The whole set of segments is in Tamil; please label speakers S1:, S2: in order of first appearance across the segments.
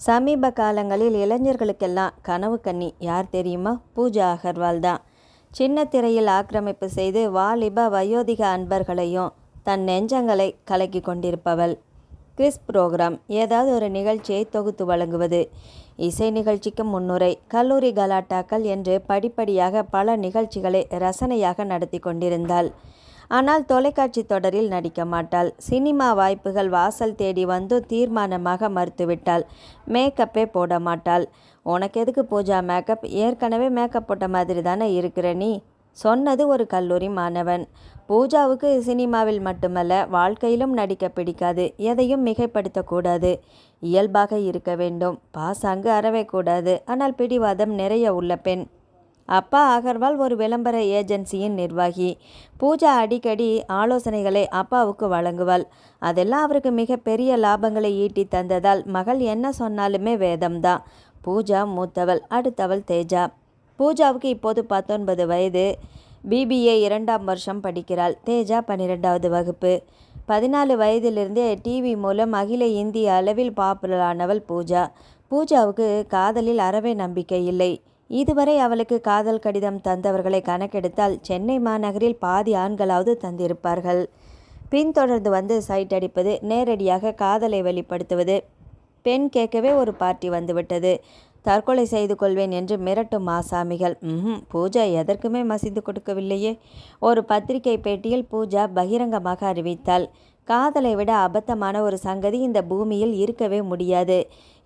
S1: சமீப காலங்களில் இளைஞர்களுக்கெல்லாம் கனவு கன்னி யார் தெரியுமா? பூஜா அகர்வால் தான். சின்ன திரையில் ஆக்கிரமிப்பு செய்து வாலிப வயோதிக அன்பர்களையும் தன் நெஞ்சங்களை கலக்கி கொண்டிருப்பவள். குவிஸ் புரோகிராம், ஏதாவது ஒரு நிகழ்ச்சியை தொகுத்து வழங்குவது, இசை நிகழ்ச்சிக்கு முன்னுரை, கல்லூரி கலாட்டாக்கள் என்று படிப்படியாக பல நிகழ்ச்சிகளை ரசனையாக நடத்தி கொண்டிருந்தாள். ஆனால் தொலைக்காட்சி தொடரில் நடிக்க மாட்டாள். சினிமா வாய்ப்புகள் வாசல் தேடி வந்து தீர்மானமாக மறுத்துவிட்டாள். மேக்கப்பே போட மாட்டாள். உனக்கு எதுக்கு பூஜா மேக்கப்? ஏற்கனவே மேக்கப் போட்ட மாதிரி தானே இருக்கிற நீ, சொன்னது ஒரு கல்லூரி மாணவன். பூஜாவுக்கு சினிமாவில் மட்டுமல்ல, வாழ்க்கையிலும் நடிக்க பிடிக்காது. எதையும் மிகைப்படுத்தக்கூடாது, இயல்பாக இருக்க வேண்டும். பாசாங்கு அறவே கூடாது. ஆனால் பிடிவாதம் நிறைய உள்ள பெண். அப்பா அகர்வால் ஒரு விளம்பர ஏஜென்சியின் நிர்வாகி. பூஜா அடிக்கடி ஆலோசனைகளை அப்பாவுக்கு வழங்குவாள். அதெல்லாம் அவருக்கு மிக பெரிய லாபங்களை ஈட்டி தந்ததால் மகள் என்ன சொன்னாலுமே வேதம்தான். பூஜா மூத்தவள், அடுத்தவள் தேஜா. பூஜாவுக்கு இப்போது 19 வயது. பிபிஏ 2ஆம் வருஷம் படிக்கிறாள். தேஜா 12வது வகுப்பு. 14 வயதிலிருந்தே டிவி மூலம் அகில இந்திய அளவில் பாப்புலரானவள் பூஜா. பூஜாவுக்கு காதலில் அறவே நம்பிக்கை இல்லை. இதுவரை அவளுக்கு காதல் கடிதம் தந்தவர்களை கணக்கெடுத்தால் சென்னை மாநகரில் பாதி ஆண்களாவது தந்திருப்பார்கள். பின்தொடர்ந்து வந்து சைட் அடிப்பது, நேரடியாக காதலை வெளிப்படுத்துவது. பெண் கேட்கவே ஒரு பார்ட்டி வந்துவிட்டது. தற்கொலை செய்து கொள்வேன் என்று மிரட்டும் ஆசாமிகள். பூஜா எதற்குமே மசிந்து கொடுக்கவில்லையே. ஒரு பத்திரிகை பேட்டியில் பூஜா பகிரங்கமாக அறிவித்தாள், காதலை விட அபத்தமான ஒரு சங்கதி இந்த பூமியில் இருக்கவே முடியாது.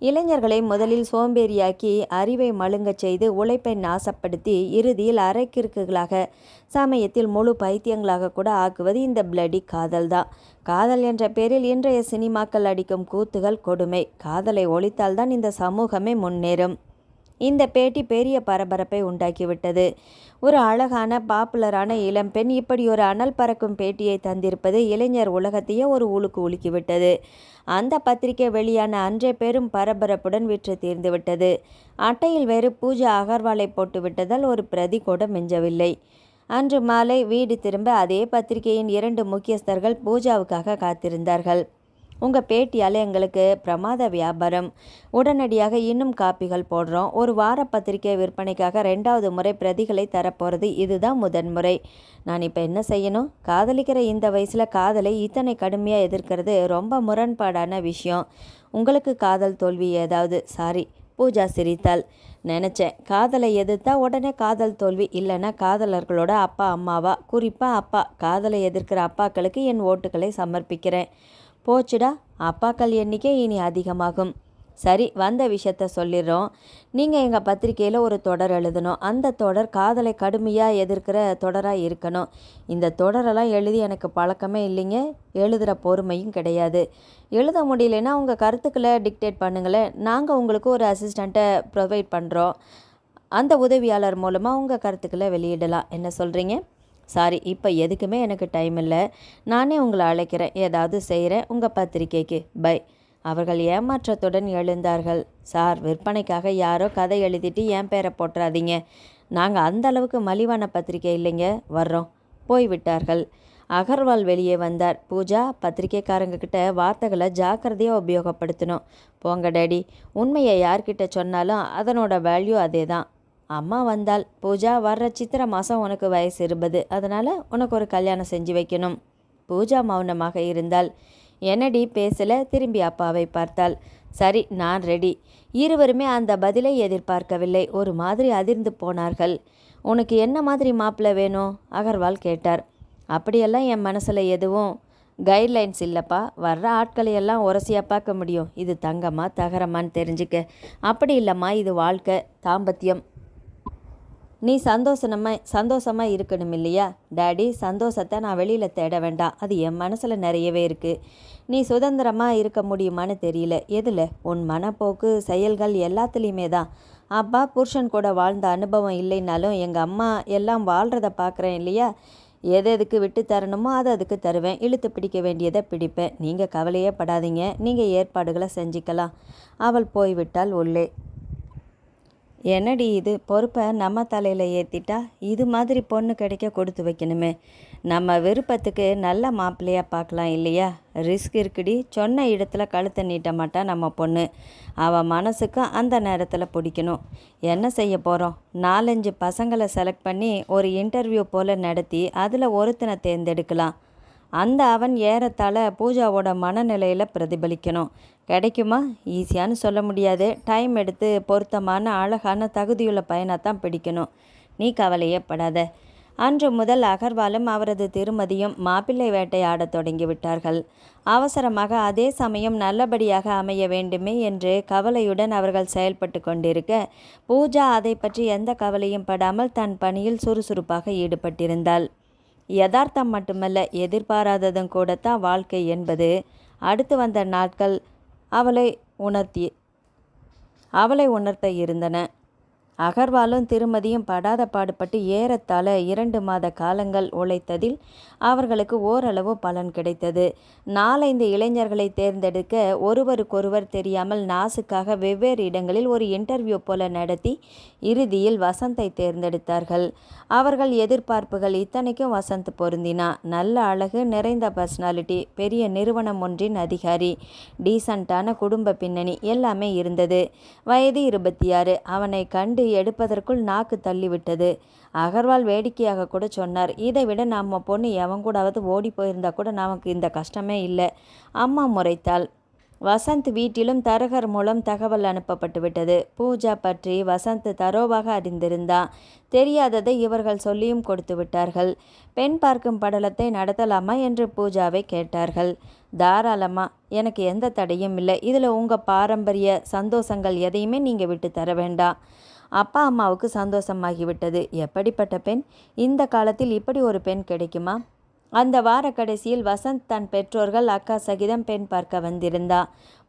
S1: இளைஞர்களை முதலில் சோம்பேறியாக்கி அறிவை மழுங்கச் செய்து உழைப்பை நாசப்படுத்தி இறுதியில் அரைக்கிறுக்குகளாக, சமயத்தில் முழு பைத்தியங்களாக கூட ஆக்குவது இந்த பிளடி காதல் தான். காதல் என்ற பேரில் இன்றைய சினிமாக்கள் அடிக்கும் கூத்துகள் கொடுமை. காதலை ஒழித்தால்தான் இந்த சமூகமே முன்னேறும். இந்த பேட்டி பெரிய பரபரப்பை உண்டாக்கிவிட்டது. ஒரு அழகான பாப்புலரான இளம்பெண் இப்படி ஒரு அனல் பறக்கும் பேட்டியை தந்திருப்பது இளைஞர் உலகத்தையே ஒரு உலுக்கு உலுக்கிவிட்டது. அந்த பத்திரிகை வெளியான அன்றே பெரும் பரபரப்புடன் விற்று தீர்ந்துவிட்டது. அட்டையில் வேறு பூஜா அகர்வாலை போட்டு விட்டதால் ஒரு பிரதி கூட மிஞ்சவில்லை. அன்று மாலை வீடு திரும்ப அதே பத்திரிகையின் 2 முக்கியஸ்தர்கள் பூஜாவுக்காக காத்திருந்தார்கள். உங்கள் பேட்டியால் எங்களுக்கு பிரமாத வியாபாரம், உடனடியாக இன்னும் காப்பிகள் போடுறோம். ஒரு வார பத்திரிகை விற்பனைக்காக 2வது முறை பிரதிகளை தரப்போகிறது. இதுதான் முதன்முறை. நான் இப்போ என்ன செய்யணும்? காதலிக்கிற இந்த வயசில் காதலை இத்தனை கடுமையாக எதிர்க்கிறது ரொம்ப முரண்பாடான விஷயம். உங்களுக்கு காதல் தோல்வி ஏதாவது? சாரி, பூஜா சிரித்தாள். நினச்சேன், காதலை எதிர்த்தா உடனே காதல் தோல்வி, இல்லைன்னா காதலர்களோட அப்பா அம்மாவா, குறிப்பாக அப்பா. காதலை எதிர்க்கிற அப்பாக்களுக்கு என் ஓட்டுகளை சமர்ப்பிக்கிறேன். போச்சுடா, அப்பாக்கள் எண்ணிக்கை இனி அதிகமாகும். சரி, வந்த விஷயத்த சொல்லிடுறோம். நீங்கள் எங்கள் பத்திரிக்கையில் ஒரு தொடர் எழுதணும். அந்த தொடர் காதலை கடுமையாக எதிர்க்கிற தொடராக இருக்கணும். இந்த தொடரெல்லாம் எழுதி எனக்கு பழக்கமே இல்லைங்க. எழுதுகிற பொறுமையும் கிடையாது. எழுத முடியலன்னா உங்கள் கருத்துக்களை டிக்டேட் பண்ணுங்களேன். நாங்கள் உங்களுக்கு ஒரு அசிஸ்டண்ட்டை ப்ரொவைட் பண்ணுறோம். அந்த உதவியாளர் மூலமாக உங்கள் கருத்துக்களை வெளியிடலாம். என்ன சொல்கிறீங்க? சாரி, இப்போ எதுக்குமே எனக்கு டைம் இல்லை. நானே உங்களை அழைக்கிறேன், ஏதாவது செய்கிறேன் உங்கள் பத்திரிக்கைக்கு. பை. அவர்கள் ஏமாற்றத்துடன் எழுந்தார்கள். சார், விற்பனைக்காக யாரோ கதை எழுதிட்டு என் பேரை போட்டுறாதீங்க. நாங்கள் அந்த அளவுக்கு மலிவான பத்திரிக்கை இல்லைங்க. வர்றோம். போய்விட்டார்கள். அகர்வால் வெளியே வந்தார். பூஜா, பத்திரிக்கைக்காரங்க கிட்ட வார்த்தைகளை ஜாக்கிரதையாக உபயோகப்படுத்தணும். போங்க டேடி, உண்மையை யார்கிட்ட சொன்னாலும் அதனோட வேல்யூ அதே தான். அம்மா வந்தாள். பூஜா, வர்ற சித்திரை மாதம் உனக்கு வயசு 20, அதனால் உனக்கு ஒரு கல்யாணம் செஞ்சு வைக்கணும். பூஜா மௌனமாக இருந்தாள். என்னடி பேசலை? திரும்பி அப்பாவை பார்த்தாள். சரி, நான் ரெடி. இருவருமே அந்த பதிலை எதிர்பார்க்கவில்லை. ஒரு மாதிரி அதிர்ந்து போனார்கள். உனக்கு என்ன மாதிரி மாப்பிள்ளை வேணும்? அகர்வால் கேட்டார். அப்படியெல்லாம் என் மனசில் எதுவும் கைட்லைன்ஸ் இல்லைப்பா. வர்ற ஆட்களையெல்லாம் உரசியாக பார்க்க முடியும். இது தங்கமா தகரமான்னு தெரிஞ்சுக்க. அப்படி இல்லைம்மா, இது வாழ்க்கை, தாம்பத்தியம். நீ சந்தோஷமாக இருக்கணும் இல்லையா? டேடி, சந்தோஷத்தை நான் வெளியில் தேட வேண்டாம். அது என் மனசில் நிறையவே இருக்குது. நீ சுதந்திரமாக இருக்க முடியுமான்னு தெரியல. எதில்? உன் மனப்போக்கு, செயல்கள் எல்லாத்துலேயுமே தான். அப்பா புருஷன் கூட வாழ்ந்த அனுபவம் இல்லைன்னாலும் எங்கள் அம்மா எல்லாம் வாழ்கிறத பார்க்குறேன் இல்லையா? எதுக்கு விட்டு தரணுமோ அதை அதுக்கு தருவேன். இழுத்து பிடிக்க வேண்டியதை பிடிப்பேன். நீங்கள் கவலையே படாதீங்க. நீங்கள் ஏற்பாடுகளை செஞ்சுக்கலாம். அவள் போய்விட்டாள் உள்ளே. என்னடி இது, பொறுப்பை நம்ம தலையில் ஏற்றிட்டா? இது மாதிரி பொண்ணு கிடைக்க கொடுத்து வைக்கணுமே. நம்ம விருப்பத்துக்கு நல்ல மாப்பிள்ளையாக பார்க்கலாம் இல்லையா? ரிஸ்க் இருக்குடி. சொன்ன இடத்துல கழுத்தை நீட்ட மாட்டா நம்ம பொண்ணு. அவள் மனசுக்கும் அந்த நேரத்தில் பிடிக்கணும். என்ன செய்ய போகிறோம்? 4-5 பசங்களை செலக்ட் பண்ணி ஒரு இன்டர்வியூ போல் நடத்தி அதில் ஒருத்தனை தேர்ந்தெடுக்கலாம். அந்த அவன் ஏறத்தாழ பூஜாவோட மனநிலையில் பிரதிபலிக்கணும். கிடைக்குமா? ஈஸியான்னு சொல்ல முடியாது. டைம் எடுத்து பொருத்தமான அழகான தகுதியுள்ள பையனைத்தான் பிடிக்கணும். நீ கவலையே படாத. அன்று முதல் அகர்வாலும் அவரது திருமதியும் மாப்பிள்ளை வேட்டையாடத் தொடங்கிவிட்டார்கள். அவசரமாக, அதே சமயம் நல்லபடியாக அமைய வேண்டுமே என்று கவலையுடன் அவர்கள் செயல்பட்டு கொண்டிருக்க, பூஜா அதை பற்றி எந்த கவலையும் படாமல் தன் பணியில் சுறுசுறுப்பாக ஈடுபட்டிருந்தாள். யதார்த்தம் மட்டுமல்ல, எதிர்பாராததும் கூடத்தான் வாழ்க்கை என்பது அடுத்து வந்த நாட்கள் அவளை உணர்த்த இருந்தன. அகர்வாலும் திருமதியும் படாத பாடுபட்டு ஏறத்தாழ 2 மாத காலங்கள் உழைத்ததில் அவர்களுக்கு ஓரளவு பலன் கிடைத்தது. 4-5 இளைஞர்களை தேர்ந்தெடுக்க ஒருவருக்கொருவர் தெரியாமல் நாசுக்காக வெவ்வேறு இடங்களில் ஒரு இன்டர்வியூ போல நடத்தி இறுதியில் வசந்தை தேர்ந்தெடுத்தார்கள். அவர்கள் எதிர்பார்ப்புகள் இத்தனைக்கும் வசந்த் பொருந்தினா. நல்ல அழகு, நிறைந்த பர்சனாலிட்டி, பெரிய நிறுவனம் ஒன்றின் அதிகாரி, டீசண்டான குடும்ப பின்னணி எல்லாமே இருந்தது. வயது 26. அவனை கண்டு எடுப்பதற்குள் நாக்கு தள்ளிவிட்டது. அகர்வால் வேடிக்கையாக கூட சொன்னார், இதைவிட நம்ம பொண்ணு எவன் கூடாவது ஓடி போயிருந்தா கூட நமக்கு இந்த கஷ்டமே இல்லை. அம்மா முறைத்தாள். வசந்த் வீட்டிலும் தரகர் மூலம் தகவல் அனுப்பப்பட்டு விட்டது. பூஜா பற்றி வசந்த் தரோவாக அறிந்திருந்தான். தெரியாததை இவர்கள் சொல்லியும் கொடுத்து விட்டார்கள். பெண் பார்க்கும் படலத்தை நடத்தலாமா என்று பூஜாவை கேட்டார்கள். தாராளமா, எனக்கு எந்த தடையும் இல்லை. இதில் உங்கள் பாரம்பரிய சந்தோஷங்கள் எதையுமே நீங்கள் விட்டு தர வேண்டாம். அப்பா அம்மாவுக்கு சந்தோஷமாகிவிட்டது. எப்படிப்பட்ட பெண்? இந்த காலத்தில் இப்படி ஒரு பெண் கிடைக்குமா? அந்த வார கடைசியில் வசந்த் தன் பெற்றோர்கள், அக்கா சகிதம் பெண் பார்க்க வந்திருந்தா.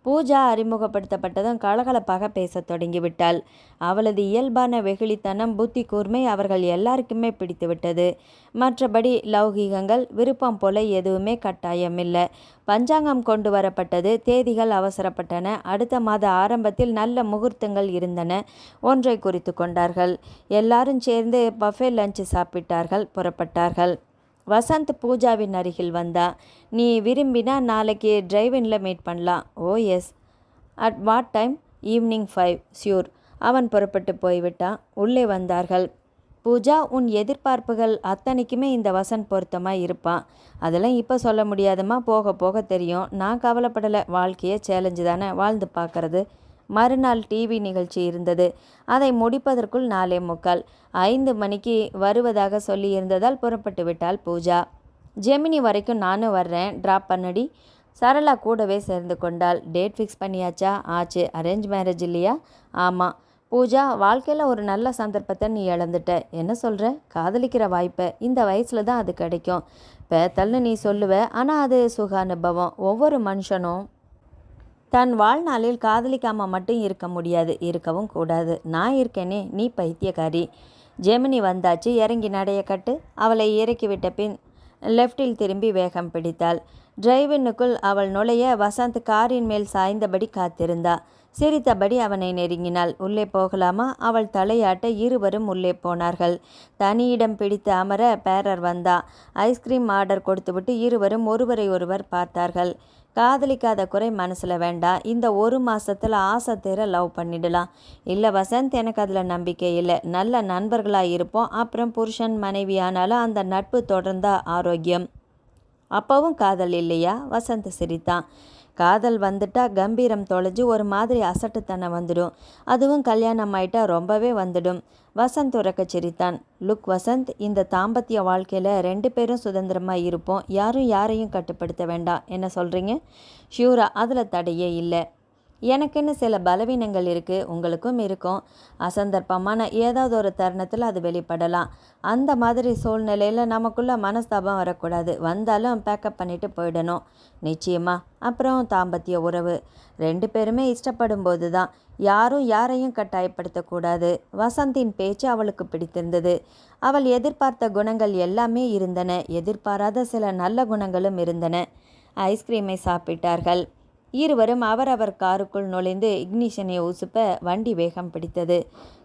S1: பூஜா அறிமுகப்படுத்தப்பட்டதும் கலகலப்பாக பேசத் தொடங்கிவிட்டாள். அவளது இயல்பான வெகுளித்தனம், புத்தி கூர்மை அவர்கள் எல்லாருக்குமே பிடித்துவிட்டது. மற்றபடி லௌகீகங்கள், விருப்பம் போல எதுவுமே கட்டாயமில்லை. பஞ்சாங்கம் கொண்டு வரப்பட்டது. தேதிகள் அவசரப்பட்டன. அடுத்த மாத ஆரம்பத்தில் நல்ல முகூர்த்தங்கள் இருந்தன. ஒன்றை குறித்து கொண்டார்கள். எல்லாரும் சேர்ந்து பஃபே லஞ்ச் சாப்பிட்டார்கள். புறப்பட்டார்கள். வசந்த் பூஜாவின் அருகில் வந்தா. நீ விரும்பினா நாளைக்கு டிரைவின்ல மீட் பண்ணலாம். Oh yes. At what time? Evening 5. Sure. அவன் புறப்பட்டு போய்விட்டான். உள்ளே வந்தார்கள். பூஜா, உன் எதிர்பார்ப்புகள் அத்தனைக்குமே இந்த வசந்த் பொருத்தமாக இருப்பான். அதெல்லாம் இப்போ சொல்ல முடியாதுமா, போக போக தெரியும். நான் கவலைப்படலை. வாழ்க்கையே சேலஞ்சு தானே, வாழ்ந்து பார்க்கறது. மறுநாள் டிவி நிகழ்ச்சி இருந்தது. அதை முடிப்பதற்குள் 4:45. 5 மணிக்கு வருவதாக சொல்லியிருந்ததால் புறப்பட்டு விட்டாள் பூஜா. ஜெமினி வரைக்கும் நானும் வர்றேன், ட்ராப் பண்ணடி. சரளா கூடவே சேர்ந்து கொண்டாள். டேட் ஃபிக்ஸ் பண்ணியாச்சா? ஆச்சு. அரேஞ்ச் மேரேஜ் இல்லையா? ஆமாம். பூஜா, வாழ்க்கையில் ஒரு நல்ல சந்தர்ப்பத்தை நீ இழந்துட்ட. என்ன சொல்கிற? காதலிக்கிற வாய்ப்பை இந்த வயசில் தான் அது கிடைக்கும். பேத்தல்னு நீ சொல்லுவ, ஆனால் அது சுக அனுபவம். ஒவ்வொரு மனுஷனும் தன் வாழ்நாளில் காதலிக்காமல் மட்டும் இருக்க முடியாது, இருக்கவும் கூடாது. நான் இருக்கேனே, நீ பைத்தியக்காரி. ஜெமினி வந்தாச்சு, இறங்கி நடைய கட்டு. அவளை இறக்கிவிட்ட பின் லெஃப்டில் திரும்பி வேகம் பிடித்தாள். டிரைவினுக்குள் அவள் நுழைய வசந்த் காரின் மேல் சாய்ந்தபடி காத்திருந்தா. சிரித்தபடி அவனை நெருங்கினாள். உள்ளே போகலாமா? அவள் தலையாட்ட இருவரும் உள்ளே போனார்கள். தனியிடம் பிடித்து அமர பேரர் வந்தா. ஐஸ்கிரீம் ஆர்டர் கொடுத்துவிட்டு இருவரும் ஒருவரை ஒருவர் பார்த்தார்கள். காதலிக்காத குறை மனசில் வேண்டாம். இந்த 1 மாதத்தில் ஆசை தீர லவ் பண்ணிடலாம். இல்லை வசந்த், எனக்கு அதில் நம்பிக்கை இல்லை. நல்ல நண்பர்களாக இருப்போம். அப்புறம் புருஷன் மனைவி ஆனாலும் அந்த நட்பு தொடர்ந்தா ஆரோக்கியம். அப்பவும் காதல் இல்லையா? வசந்த் சிரித்தான். காதல் வந்துட்டா கம்பீரம் தொலைஞ்சு ஒரு மாதிரி அசட்டுத்தனம் வந்துடும். அதுவும் கல்யாணம் ஆயிட்டா ரொம்பவே வந்துடும். வசந்த் உறக்க சிரித்தான். லுக் வசந்த், இந்த தாம்பத்திய வாழ்க்கையில் 2 பேரும் சுதந்திரமாக இருப்போம். யாரும் யாரையும் கட்டுப்படுத்த வேண்டாம். என்ன சொல்கிறீங்க? ஷூரா, அதில் தடையே இல்லை. எனக்குன்னு சில பலவீனங்கள் இருக்குது, உங்களுக்கும் இருக்கும். அசந்தர்ப்பமான ஏதாவது ஒரு தருணத்தில் அது வெளிப்படலாம். அந்த மாதிரி சூழ்நிலையில் நமக்குள்ளே மனஸ்தாபம் வரக்கூடாது. வந்தாலும் பேக்கப் பண்ணிட்டு போயிடணும். நிச்சயமா. அப்புறம் தாம்பத்திய உறவு 2 பேருமே இஷ்டப்படும் போது தான். யாரும் யாரையும் கட்டாயப்படுத்தக்கூடாது. வசந்தின் பேச்சு அவளுக்கு பிடித்திருந்தது. அவள் எதிர்பார்த்த குணங்கள் எல்லாமே இருந்தன. எதிர்பாராத சில நல்ல குணங்களும் இருந்தன. ஐஸ்கிரீமை சாப்பிட்டார்கள். இருவரும் அவரவர் காருக்குள் நுழைந்து இக்னிஷனை உசுப்ப வண்டி வேகம் பிடித்தது.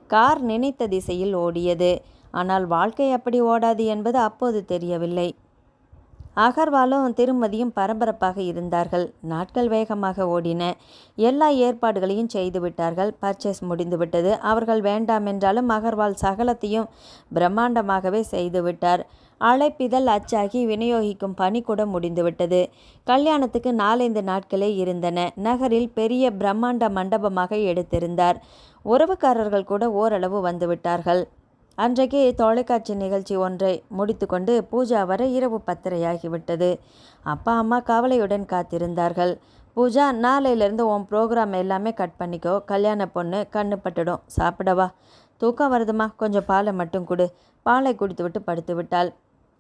S1: கார் நினைத்த திசையில் ஓடியது. ஆனால் வாழ்க்கை அப்படி ஓடாது என்பது அப்போது தெரியவில்லை. அகர்வாலும் திருமதியும் பரபரப்பாக இருந்தார்கள். நாட்கள் வேகமாக ஓடின. எல்லா ஏற்பாடுகளையும் செய்து விட்டார்கள். பர்ச்சேஸ் முடிந்துவிட்டது. அவர்கள் வேண்டாமென்றாலும் அகர்வால் சகலத்தையும் பிரம்மாண்டமாகவே செய்துவிட்டார். அழைப்பிதழ் அச்சாகி விநியோகிக்கும் பணி கூட முடிந்துவிட்டது. கல்யாணத்துக்கு 4-5 நாட்களே இருந்தன. நகரில் பெரிய பிரம்மாண்ட மண்டபமாக எடுத்திருந்தார். உறவுக்காரர்கள் கூட ஓரளவு வந்துவிட்டார்கள். அன்றைக்கு தொலைக்காட்சி நிகழ்ச்சி ஒன்றை முடித்துக்கொண்டு பூஜா வர இரவு 10:30 அப்பா அம்மா கவலையுடன் காத்திருந்தார்கள். பூஜா, நாளையிலேருந்து உன் ப்ரோக்ராம் எல்லாமே கட் பண்ணிக்கோ. கல்யாண பொண்ணு கண்ணு பட்டுடும். சாப்பிடவா? தூக்கம் வருதுமா, கொஞ்சம் பாலை மட்டும் கொடு. பாலை குடித்துவிட்டு படுத்து விட்டாள்.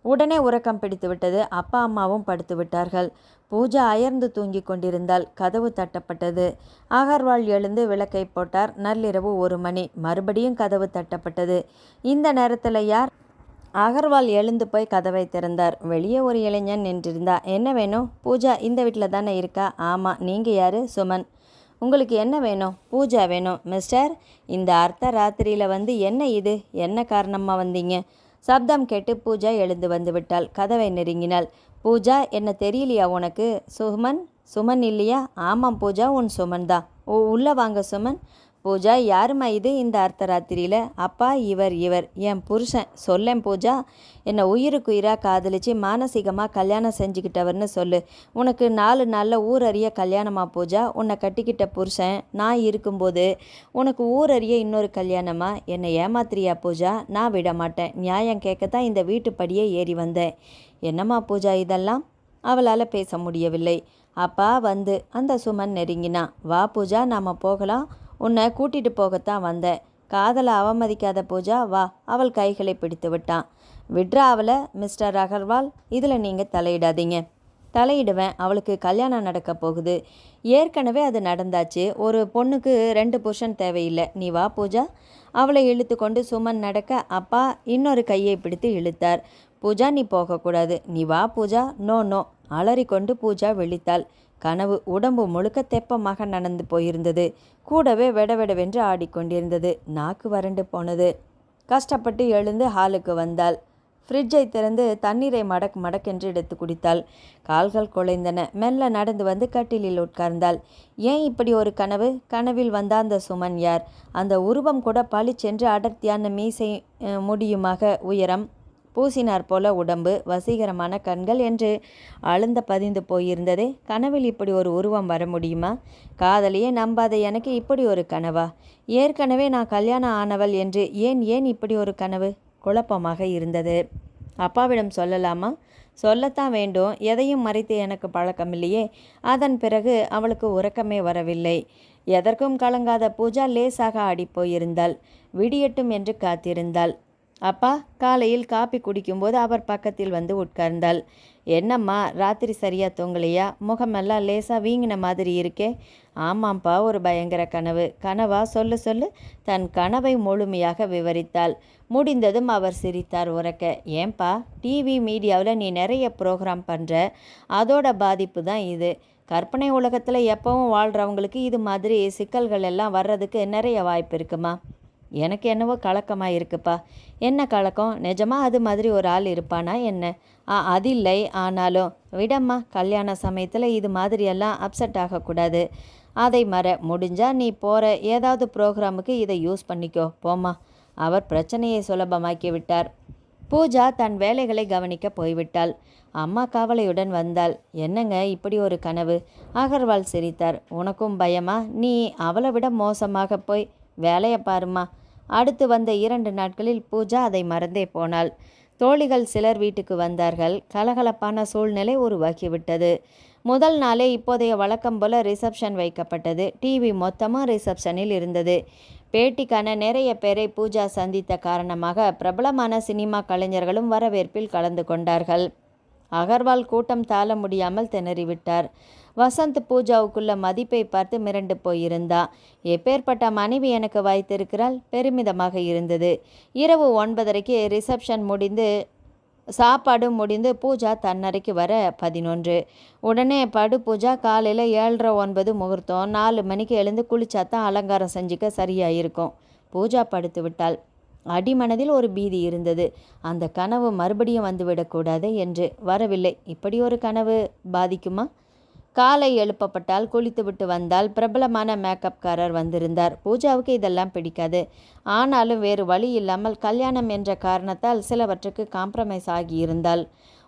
S1: உடனே உறக்கம் பிடித்து விட்டது. அப்பா அம்மாவும் படுத்து விட்டார்கள். பூஜா அயர்ந்து தூங்கி கொண்டிருந்தாள். கதவு தட்டப்பட்டது. அகர்வால் எழுந்து விளக்கை போட்டார். நள்ளிரவு 1 மணி. மறுபடியும் கதவு தட்டப்பட்டது. இந்த நேரத்தில் யார்? அகர்வால் எழுந்து போய் கதவை திறந்தார். வெளியே ஒரு இளைஞன் நின்றிருந்தா. என்ன வேணும்? பூஜா இந்த வீட்டில் தானே இருக்கா? ஆமாம். நீங்கள் யார்? சுமன். உங்களுக்கு என்ன வேணும்? பூஜா வேணும். மிஸ்டர், இந்த அர்த்த ராத்திரியில் வந்து என்ன இது? என்ன காரணமாக வந்தீங்க? சப்தம் கேட்டு பூஜா எழுந்து வந்து விட்டாள். கதவை நெருங்கினாள். பூஜா, என்ன தெரியலையா உனக்கு? சுமன். சுமன் இல்லையா? ஆமாம் பூஜா, உன் சுமன் தான். உள்ளே வாங்க சுமன். பூஜா, யாருமா இது இந்த அர்த்தராத்திரியில்? அப்பா, இவர் என் புருஷன். சொல்லேன் பூஜா. என்னை உயிருக்குயிராக காதலிச்சு மானசீகமாக கல்யாணம் செஞ்சுக்கிட்டவர்னு சொல்லு. உனக்கு 4 நாளில் ஊரறிய கல்யாணமா பூஜா? உன்னை கட்டிக்கிட்ட புருஷன் நான் இருக்கும்போது உனக்கு ஊரறிய இன்னொரு கல்யாணமா? என்னை ஏமாத்திரியா பூஜா? நான் விட மாட்டேன். நியாயம் கேட்கத்தான் இந்த வீட்டுப்படியே ஏறி வந்தேன். என்னம்மா பூஜா இதெல்லாம்? அவளால் பேச முடியவில்லை. அப்பா வந்து அந்த சுமன் நெருங்கினா. வா பூஜா, நாம் போகலாம். உன்னை கூட்டிகிட்டு போகத்தான் வந்தேன். காதலை அவமதிக்காத பூஜா, வா. அவள் கைகளை பிடித்து விட்டான். விட்ரா அவளை. மிஸ்டர் அகர்வால், இதில் நீங்கள் தலையிடாதீங்க. தலையிடுவேன். அவளுக்கு கல்யாணம் நடக்க போகுது. ஏற்கனவே அது நடந்தாச்சு. ஒரு பொண்ணுக்கு 2 புருஷன் தேவையில்லை. நீ வா பூஜா. அவளை இழுத்து கொண்டு சுமன் நடக்க அப்பா இன்னொரு கையை பிடித்து இழுத்தார். பூஜா, நீ போகக்கூடாது. நீ வா பூஜா. No no. அலறிக்கொண்டு பூஜா விழித்தாள். கனவு. உடம்பு முழுக்க தெப்பமாக நடந்து போயிருந்தது. கூடவே வெடவெடவென்று ஆடிக்கொண்டிருந்தது. நாக்கு வறண்டு போனது. கஷ்டப்பட்டு எழுந்து ஹாலுக்கு வந்தாள். ஃப்ரிட்ஜை திறந்து தண்ணீரை மடக்கென்று எடுத்து குடித்தாள். கால்கள் குலைந்தன. மெல்ல நடந்து வந்து கட்டிலில் உட்கார்ந்தாள். ஏன் இப்படி ஒரு கனவு? கனவில் வந்த அந்த சுமன் யார்? அந்த உருவம் கூட பளிச்சென்று அடர்த்தியான மீசை முடியுமாக உயரம், பூசினார் போல உடம்பு, வசீகரமான கண்கள் என்று அழுந்த பதிந்து போயிருந்ததே. கனவில் இப்படி ஒரு உருவம் வர முடியுமா? காதலியே நம்பாத எனக்கு இப்படி ஒரு கனவா? ஏற்கனவே நான் கல்யாணம் ஆனவள் என்று ஏன் இப்படி ஒரு கனவு? குழப்பமாக இருந்தது. அப்பாவிடம் சொல்லலாமா? சொல்லத்தான் வேண்டும். எதையும் மறைத்து எனக்கு பழக்கமில்லையே. அதன் பிறகு அவளுக்கு உறக்கமே வரவில்லை. எதற்கும் கலங்காத பூஜா லேசாக ஆடிப்போயிருந்தாள். விடியட்டும் என்று காத்திருந்தாள். அப்பா காலையில் காப்பி குடிக்கும்போது அவர் பக்கத்தில் வந்து உட்கார்ந்தாள். என்னம்மா, ராத்திரி சரியாக தூங்கலையா? முகமெல்லாம் லேசாக வீங்கின மாதிரி இருக்கே. ஆமாம்ப்பா, ஒரு பயங்கர கனவு. கனவா? சொல்லு. தன் கனவை முழுமையாக விவரித்தாள். முடிந்ததும் அவர் சிரித்தார் உரக்க. ஏன்பா, டிவி மீடியாவில் நீ நிறைய ப்ரோக்ராம் பண்ணுற, அதோட பாதிப்பு தான் இது. கற்பனை உலகத்தில் எப்பவும் வாழ்கிறவங்களுக்கு இது மாதிரி சிக்கல்கள் எல்லாம் வர்றதுக்கு நிறைய வாய்ப்பு இருக்குமா? எனக்கு என்னவோ கலக்கமாக இருக்குப்பா. என்ன கலக்கம்? நிஜமாக அது மாதிரி ஒரு ஆள் இருப்பானா என்ன? அது இல்லை. ஆனாலும் விடம்மா, கல்யாண சமயத்தில் இது மாதிரியெல்லாம் அப்செட் ஆகக்கூடாது. அதை முடிஞ்சா நீ போகிற ஏதாவது ப்ரோக்ராமுக்கு இதை யூஸ் பண்ணிக்கோ. போம்மா. அவர் பிரச்சனையை சுலபமாக்கி விட்டார். பூஜா தன் வேலைகளை கவனிக்க போய்விட்டாள். அம்மா கவலையுடன் வந்தாள். என்னங்க இப்படி ஒரு கனவு? அகர்வால் சிரித்தார். உனக்கும் பயமா? நீ அவளை விட மோசமாக போய் வேலையை பாருமா. அடுத்து வந்த 2 நாட்களில் பூஜா அதை மறந்தே போனாள். தோழிகள் சிலர் வீட்டுக்கு வந்தார்கள். கலகலப்பான சூழ்நிலை உருவாக்கிவிட்டது. முதல் நாளே இப்போதைய வழக்கம் போல ரிசப்ஷன் வைக்கப்பட்டது. டிவி மொத்தமாக ரிசப்ஷனில் இருந்தது. பேட்டிக்கான நிறைய பேரை பூஜா சந்தித்த காரணமாக பிரபலமான சினிமா கலைஞர்களும் வரவேற்பில் கலந்து கொண்டார்கள். அகர்வால் கூட்டம் தாழ முடியாமல் திணறிவிட்டார். வசந்த் பூஜாவுக்குள்ள மதிப்பை பார்த்து மிரண்டு போயிருந்தா. எப்பேற்பட்ட மனைவி எனக்கு வைத்திருக்கிறாள்? பெருமிதமாக இருந்தது. இரவு 9:30 ரிசப்ஷன் முடிந்து சாப்பாடு முடிந்து பூஜா தன்னறைக்கு வர 11. உடனே படு பூஜா. காலையில் 7:30 9 முகூர்த்தம். 4 மணிக்கு எழுந்து குளிச்சாத்தான் அலங்காரம் செஞ்சுக்க சரியாக இருக்கும். பூஜா படுத்து விட்டாள். அடிமனதில் ஒரு பீதி இருந்தது. அந்த கனவு மறுபடியும் வந்துவிடக்கூடாது என்று. வரவில்லை. இப்படி ஒரு கனவு பாதிக்குமா? காலை எழுப்பப்பட்டால் குளித்துவிட்டு வந்தால் பிரபலமான மேக்கப்காரர் வந்திருந்தார். பூஜாவுக்கு இதெல்லாம் பிடிக்காது. ஆனாலும் வேறு வழி இல்லாமல் கல்யாணம் என்ற காரணத்தால் சிலவற்றுக்கு காம்ப்ரமைஸ் ஆகியிருந்தாள்.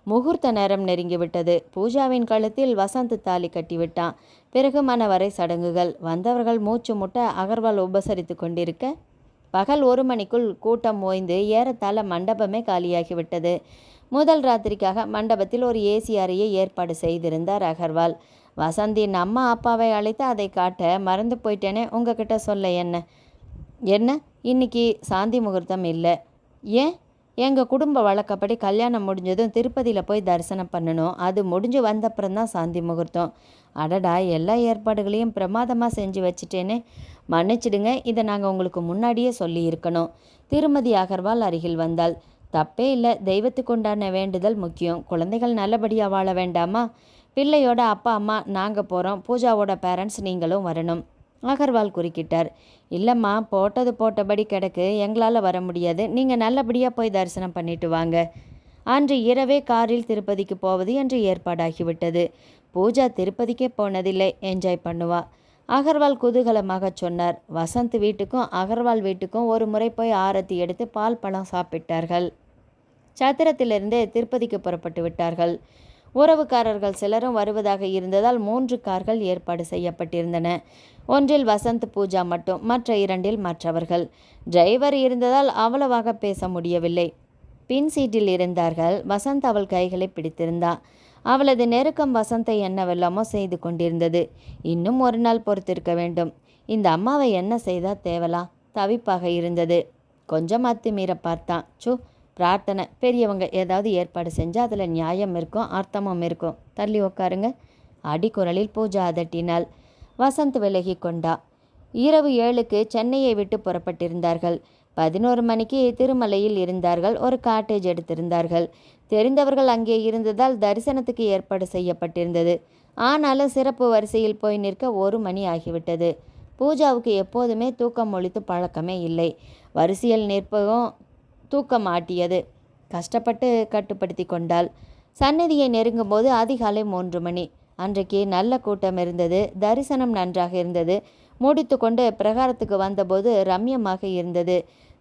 S1: முகூர்த்த நேரம் நெருங்கிவிட்டது. பூஜாவின் கழுத்தில் வசந்த் தாலி கட்டிவிட்டான். பிறகு மணவரை சடங்குகள். வந்தவர்கள் மூச்சு முட்ட அகர்வால் உபசரித்து கொண்டிருக்க பகல் 1 மணிக்குள் கூட்டம் ஓய்ந்து ஏறத்தாழ மண்டபமே காலியாகிவிட்டது. முதல் ராத்திரிக்காக மண்டபத்தில் ஒரு ஏசி அறையை ஏற்பாடு செய்திருந்தார் அகர்வால். வசந்தின் அம்மா அப்பாவை அழைத்து அதை காட்ட மறந்து போயிட்டேனே, உங்ககிட்ட சொல்ல என்ன இன்னைக்கு சாந்தி முகூர்த்தம் இல்லை. ஏன்? எங்கள் குடும்ப வழக்கப்படி கல்யாணம் முடிஞ்சதும் திருப்பதியில் போய் தரிசனம் பண்ணணும். அது முடிஞ்சு வந்தப்புறம்தான் சாந்தி முகூர்த்தம். அடடா, எல்லா ஏற்பாடுகளையும் பிரமாதமாக செஞ்சு வச்சிட்டேனே. மன்னிச்சிடுங்க, இதை நாங்கள் உங்களுக்கு முன்னாடியே சொல்லியிருக்கணும். திருமதி அகர்வால் அருகில் வந்தாள். தப்பே இல்லை, தெய்வத்துக்கு உண்டான வேண்டுதல் முக்கியம். குழந்தைகள் நல்லபடியாக வாழ வேண்டாமா? பிள்ளையோட அப்பா அம்மா நாங்கள் போகிறோம். பூஜாவோட பேரண்ட்ஸ் நீங்களும் வரணும். அகர்வால் குறுக்கிட்டார். இல்லைம்மா, போட்டது போட்டபடி கிடக்கு, எங்களால் வர முடியாது. நீங்கள் நல்லபடியாக போய் தரிசனம் பண்ணிட்டு வாங்க. அன்று இரவே காரில் திருப்பதிக்கு போவது என்று ஏற்பாடாகிவிட்டது. பூஜா திருப்பதிக்கே போனதில்லை, என்ஜாய் பண்ணுவா. அகர்வால் குதூகலமாக சொன்னார். வசந்த் வீட்டுக்கும் அகர்வால் வீட்டுக்கும் ஒரு முறை போய் ஆரத்தி எடுத்து பால் பழம் சாப்பிட்டார்கள். சத்திரத்திலிருந்தே திருப்பதிக்கு புறப்பட்டு விட்டார்கள். உறவுக்காரர்கள் சிலரும் வருவதாக இருந்ததால் 3 கார்கள் ஏற்பாடு செய்யப்பட்டிருந்தன. ஒன்றில் வசந்த், பூஜா மட்டும், மற்ற 2இல் மற்றவர்கள். டிரைவர் இருந்ததால் அவ்வளவாக பேச முடியவில்லை. பின் சீட்டில் இருந்தார்கள். வசந்த் அவள் கைகளை பிடித்திருந்தா. அவளது நெருக்கம் வசந்தை என்னவெல்லாமோ செய்து கொண்டிருந்தது. இன்னும் ஒரு நாள் பொறுத்திருக்க வேண்டும். இந்த அம்மாவை என்ன செய்தா தேவலாம்? தவிப்பாக இருந்தது. கொஞ்சம் அத்துமீற பார்த்தான். பிரார்த்தனை, பெரியவங்க ஏதாவது ஏற்பாடு செஞ்சால் அதில் நியாயம் இருக்கும், அர்த்தமும் இருக்கும். தள்ளி உட்காருங்க. அடிக்குரலில் பூஜா அதட்டினாள். வசந்த் விலகி கொண்டா. இரவு 7க்கு சென்னையை விட்டு புறப்பட்டிருந்தார்கள். 11 மணிக்கு திருமலையில் இருந்தார்கள். ஒரு காட்டேஜ் எடுத்திருந்தார்கள். தெரிந்தவர்கள் அங்கே இருந்ததால் தரிசனத்துக்கு ஏற்பாடு செய்யப்பட்டிருந்தது. ஆனாலும் சிறப்பு வரிசையில் போய் நிற்க 1 மணி ஆகிவிட்டது. பூஜாவுக்கு எப்போதுமே தூக்கம் ஒழித்து பழக்கமே இல்லை. வரிசையில் நிற்பதும் தூக்கம் ஆட்டியது. கஷ்டப்பட்டு கட்டுப்படுத்தி கொண்டாள். சந்நிதியை நெருங்கும் போது அதிகாலை 3 மணி. அன்றைக்கு நல்ல கூட்டம் இருந்தது. தரிசனம் நன்றாக இருந்தது. முடித்து கொண்டு பிரகாரத்துக்கு வந்தபோது ரம்யமாக இருந்தது.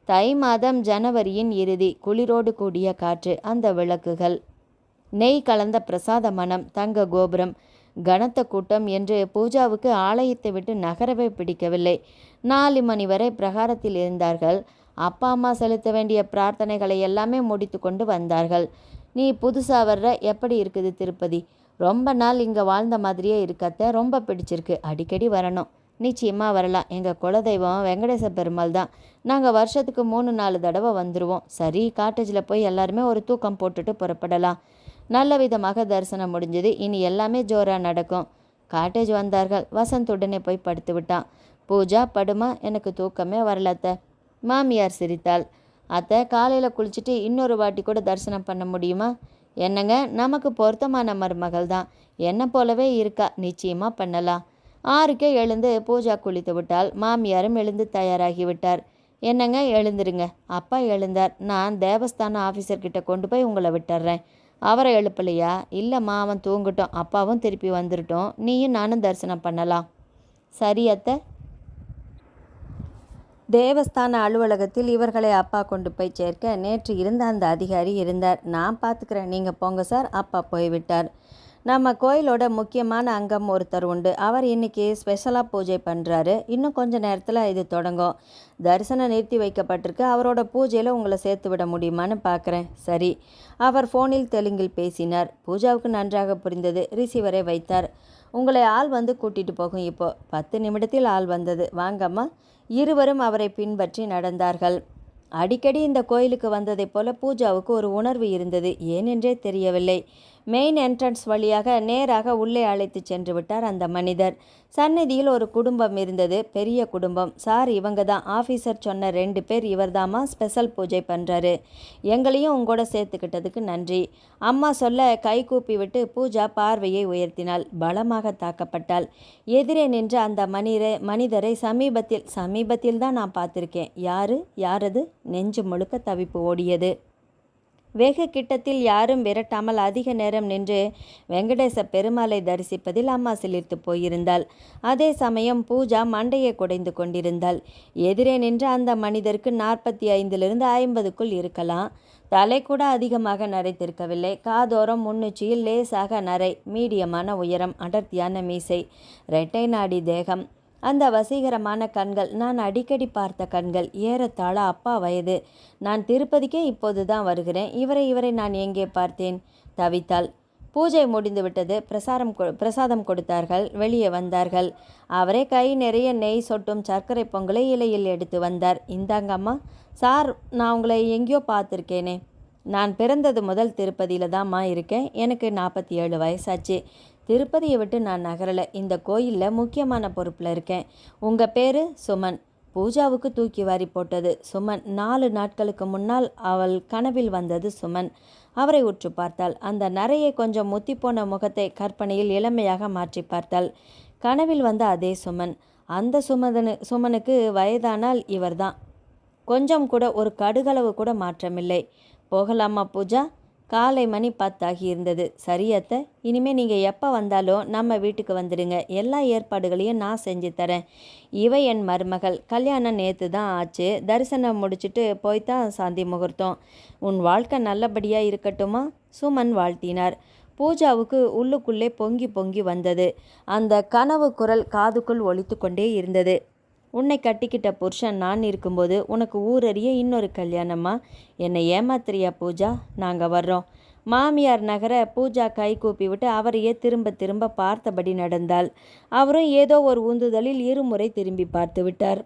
S1: தை மாதம், ஜனவரியின் இறுதி. குளிரோடு கூடிய காற்று, அந்த விளக்குகள், நெய் கலந்த பிரசாத மனம், தங்க கோபுரம், கனத்த கூட்டம் என்று பூஜாவுக்கு ஆலயத்தை விட்டு நகரவே பிடிக்கவில்லை. 4 மணி வரை பிரகாரத்தில் இருந்தார்கள். அப்பா அம்மா செலுத்த வேண்டிய பிரார்த்தனைகளை எல்லாமே முடித்து கொண்டு வந்தார்கள். நீ புதுசாக வர்ற, எப்படி இருக்குது திருப்பதி? ரொம்ப நாள் இங்கே வாழ்ந்த மாதிரியே இருக்கத்த, ரொம்ப பிடிச்சிருக்கு. அடிக்கடி வரணும். நிச்சயமாக வரலாம். எங்கள் குலதெய்வம் வெங்கடேச பெருமாள் தான். நாங்கள் வருஷத்துக்கு 3-4 தடவை வந்துடுவோம். சரி, காட்டேஜில் போய் எல்லாருமே ஒரு தூக்கம் போட்டுட்டு புறப்படலாம். நல்ல விதமாக தரிசனம் முடிஞ்சது. இனி எல்லாமே ஜோராக நடக்கும். காட்டேஜ் வந்தார்கள். வசந்த் உடனே போய் படுத்து விட்டான். பூஜா, படுமா, எனக்கு தூக்கமே வரலத்த. மாமியார் சிரித்தாள். அத்தை, காலையில் குளிச்சுட்டு இன்னொரு வாட்டி கூட தரிசனம் பண்ண முடியுமா? என்னங்க, நமக்கு பொருத்தமான மருமகள் தான். என்ன போலவே இருக்கா. நிச்சயமாக பண்ணலாம். 6க்கே எழுந்து பூஜா குளித்து விட்டாள். மாமியாரும் எழுந்து தயாராகிவிட்டார். என்னங்க, எழுந்துருங்க. அப்பா எழுந்தார். நான் தேவஸ்தான ஆஃபீஸர்கிட்ட கொண்டு போய் உங்களை விட்டுறேன். அவரை எழுப்பலையா? இல்லைம்மா, அவன் தூங்கட்டும். அப்பாவும் திருப்பி வந்துட்டோம். நீயும் நானும் தரிசனம் பண்ணலாம். சரி அத்தை. தேவஸ்தான அலுவலகத்தில் இவர்களை அப்பா கொண்டு போய் சேர்க்க நேற்று இருந்த அந்த அதிகாரி இருந்தார். நான் பார்த்துக்கிறேன், நீங்கள் போங்க சார். அப்பா போய்விட்டார். நம்ம கோயிலோட முக்கியமான அங்கம் ஒருத்தர் உண்டு. அவர் இன்றைக்கி ஸ்பெஷலாக பூஜை பண்ணுறாரு. இன்னும் கொஞ்சம் நேரத்தில் இது தொடங்கும். தரிசனம் நிறுத்தி வைக்கப்பட்டிருக்கு. அவரோட பூஜையில் உங்களை சேர்த்து விட முடியுமான்னு பார்க்குறேன். சரி. அவர் ஃபோனில் தெலுங்கில் பேசினார். பூஜாவுக்கு நன்றாக புரிந்தது. ரிசீவரை வைத்தார். உங்களை ஆள் வந்து கூட்டிகிட்டு போகும். இப்போ 10 நிமிடத்தில் ஆள் வந்தது. வாங்கம்மா. இருவரும் அவரை பின்பற்றி நடந்தார்கள். அடிக்கடி இந்த கோயிலுக்கு வந்ததைப் போல பூஜாவுக்கு ஒரு உணர்வு இருந்தது. ஏனென்றே தெரியவில்லை. மெயின் என்ட்ரன்ஸ் வழியாக நேராக உள்ளே அழைத்து சென்று விட்டார் அந்த மனிதர். சந்நிதியில் ஒரு குடும்பம் இருந்தது, பெரிய குடும்பம். சார் இவங்க தான், ஆஃபீஸர் சொன்ன 2 பேர் இவர்தாம்மா ஸ்பெஷல் பூஜை பண்ணுறாரு. எங்களையும் உங்கூட சேர்த்துக்கிட்டதுக்கு நன்றி. அம்மா சொல்ல கை கூப்பி விட்டு பூஜா பார்வையை உயர்த்தினாள். பலமாக தாக்கப்பட்டாள். எதிரே நின்ற அந்த மனிதரை சமீபத்தில் தான் நான் பார்த்துருக்கேன். யாரது? நெஞ்சு முழுக்க தவிப்பு ஓடியது. வெகு கிட்டத்தில் யாரும் விரட்டாமல் அதிக நேரம் நின்று வெங்கடேச பெருமாளை தரிசிப்பதில் அம்மா சிலிர்த்து போயிருந்தாள். அதே சமயம் பூஜா மண்டையை குடைந்து கொண்டிருந்தாள். எதிரே நின்ற அந்த மனிதருக்கு 45லிருந்து 50க்குள் இருக்கலாம். தலை கூட அதிகமாக நரைத்திருக்கவில்லை. காதோரம் முன்னுச்சியில் லேசாக நரை, மீடியமான உயரம், அடர்த்தியான மீசை, இரட்டை நாடி தேகம், அந்த வசீகரமான கண்கள், நான் அடிக்கடி பார்த்த கண்கள். ஏறத்தாழ அப்பா வயது. நான் திருப்பதிக்கே இப்போது தான் வருகிறேன். இவரை நான் எங்கே பார்த்தேன்? தவித்தாள். பூஜை முடிந்துவிட்டது. பிரசாதம் கொடுத்தார்கள். வெளியே வந்தார்கள். அவரே கை நிறைய நெய் சொட்டும் சர்க்கரை பொங்கலை இலையில் எடுத்து வந்தார். இந்தாங்கம்மா. சார், நான் உங்களை எங்கேயோ பார்த்துருக்கேனே. நான் பிறந்தது முதல் திருப்பதியில் தான்மா இருக்கேன். எனக்கு 47 வயசாச்சு. திருப்பதியை விட்டு நான் நகரலை. இந்த கோயிலில் முக்கியமான பொறுப்பில் இருக்கேன். உங்கள் பேர்? சுமன். பூஜாவுக்கு தூக்கி வாரி போட்டது சுமன். 4 நாட்களுக்கு முன்னால் அவள் கனவில் வந்தது சுமன். அவரை உற்று பார்த்தாள். அந்த நரையை கொஞ்சம் முத்திப்போன முகத்தை கற்பனையில் இளமையாக மாற்றி பார்த்தாள். கனவில் வந்த அதே சுமன். அந்த சுமனுக்கு வயதானால் இவர்தான். கொஞ்சம் கூட, ஒரு கடுகளவு கூட மாற்றமில்லை. போகலாமா பூஜா? காலை மணி 10 ஆகியிருந்தது. சரி அத்தை, இனிமேல் நீங்கள் எப்போ வந்தாலும் நம்ம வீட்டுக்கு வந்துடுங்க. எல்லா ஏற்பாடுகளையும் நான் செஞ்சு தரேன். இவ என் மருமகள். கல்யாணம் நேற்று தான் ஆச்சு. தரிசனம் முடிச்சுட்டு போய்த்தான் சாந்தி முகூர்த்தம். உன் வாழ்க்கை நல்லபடியாக இருக்கட்டுமா? சுமன் வாழ்த்தினார். பூஜாவுக்கு உள்ளுக்குள்ளே பொங்கி பொங்கி வந்தது. அந்த கனவு குரல் காதுக்குள் ஒலித்து கொண்டே இருந்தது. உன்னை கட்டிக்கிட்ட புருஷன் நான் இருக்கும்போது உனக்கு ஊரறிய இன்னொரு கல்யாணமா? என்னை ஏமாத்திரியா பூஜா? நாங்கள் வர்றோம். மாமியார் நகர பூஜா கை கூப்பி விட்டு அவரையே திரும்ப திரும்ப பார்த்தபடி நடந்தாள். அவரும் ஏதோ ஒரு உந்துதலில் 2 முறை திரும்பி பார்த்து விட்டார்.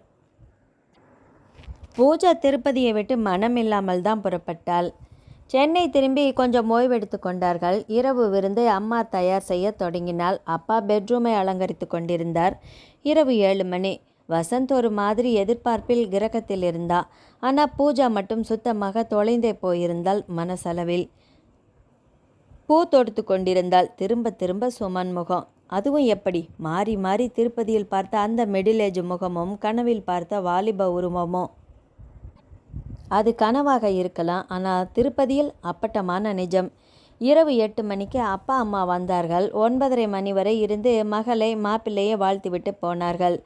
S1: பூஜா திருப்பதியை விட்டு மனமில்லாமல் தான் புறப்பட்டாள். சென்னை திரும்பி கொஞ்சம் ஓய்வெடுத்து கொண்டார்கள். இரவு விருந்தை அம்மா தயார் செய்ய தொடங்கினாள். அப்பா பெட்ரூமை அலங்கரித்து கொண்டிருந்தார். இரவு 7 மணி. வசந்த் ஒரு மாதிரி எதிர்பார்ப்பில் கிரகத்தில் இருந்தா. ஆனால் பூஜா மட்டும் சுத்தமாக தொலைந்தே போயிருந்தாள் மனசளவில். பூ தொடுத்து கொண்டிருந்தாள். திரும்ப திரும்ப சுமன் முகம். அதுவும் எப்படி மாறி மாறி திருப்பதியில் பார்த்த அந்த மிடிலேஜ் முகமும் கனவில் பார்த்த வாலிப உருவமும். அது கனவாக இருக்கலாம், ஆனால் திருப்பதியில் அப்பட்டமான நிஜம். இரவு 8 மணிக்கு அப்பா அம்மா வந்தார்கள். 9:30 மணி வரை இருந்து மகளை மாப்பிள்ளையை வாழ்த்திவிட்டு போனார்கள்.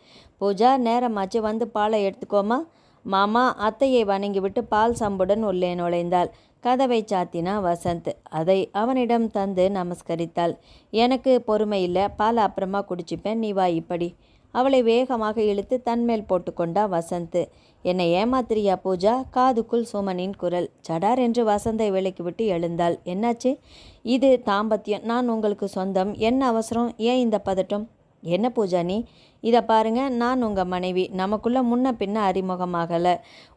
S1: பூஜா, நேரமாச்சு, வந்து பாலை எடுத்துக்கோமா. மாமா அத்தையை வணங்கிவிட்டு பால் சம்புடன் உள்ளே நுழைந்தாள். கதவை சாத்தினா வசந்த். அதை அவனிடம் தந்து நமஸ்கரித்தாள். எனக்கு பொறுமை இல்லை, பால் அப்புறமா குடிச்சிப்பேன், நீ வா இப்படி. அவளை வேகமாக இழுத்து தன்மேல் போட்டுக்கொண்டா வசந்த். என்னை ஏமாத்திரியா பூஜா? காதுக்குள் சுமனின் குரல். சடார் என்று வசந்தை விலக்கிவிட்டு எழுந்தாள். என்னாச்சு? இது தாம்பத்தியம். நான் உங்களுக்கு சொந்தம். என்ன அவசரம்? ஏன் இந்த பதட்டம்? என்ன பூஜா நீ? இதை பாருங்க, நான் உங்கள் மனைவி. நமக்குள்ளே முன்ன பின்ன அறிமுகமாகலை.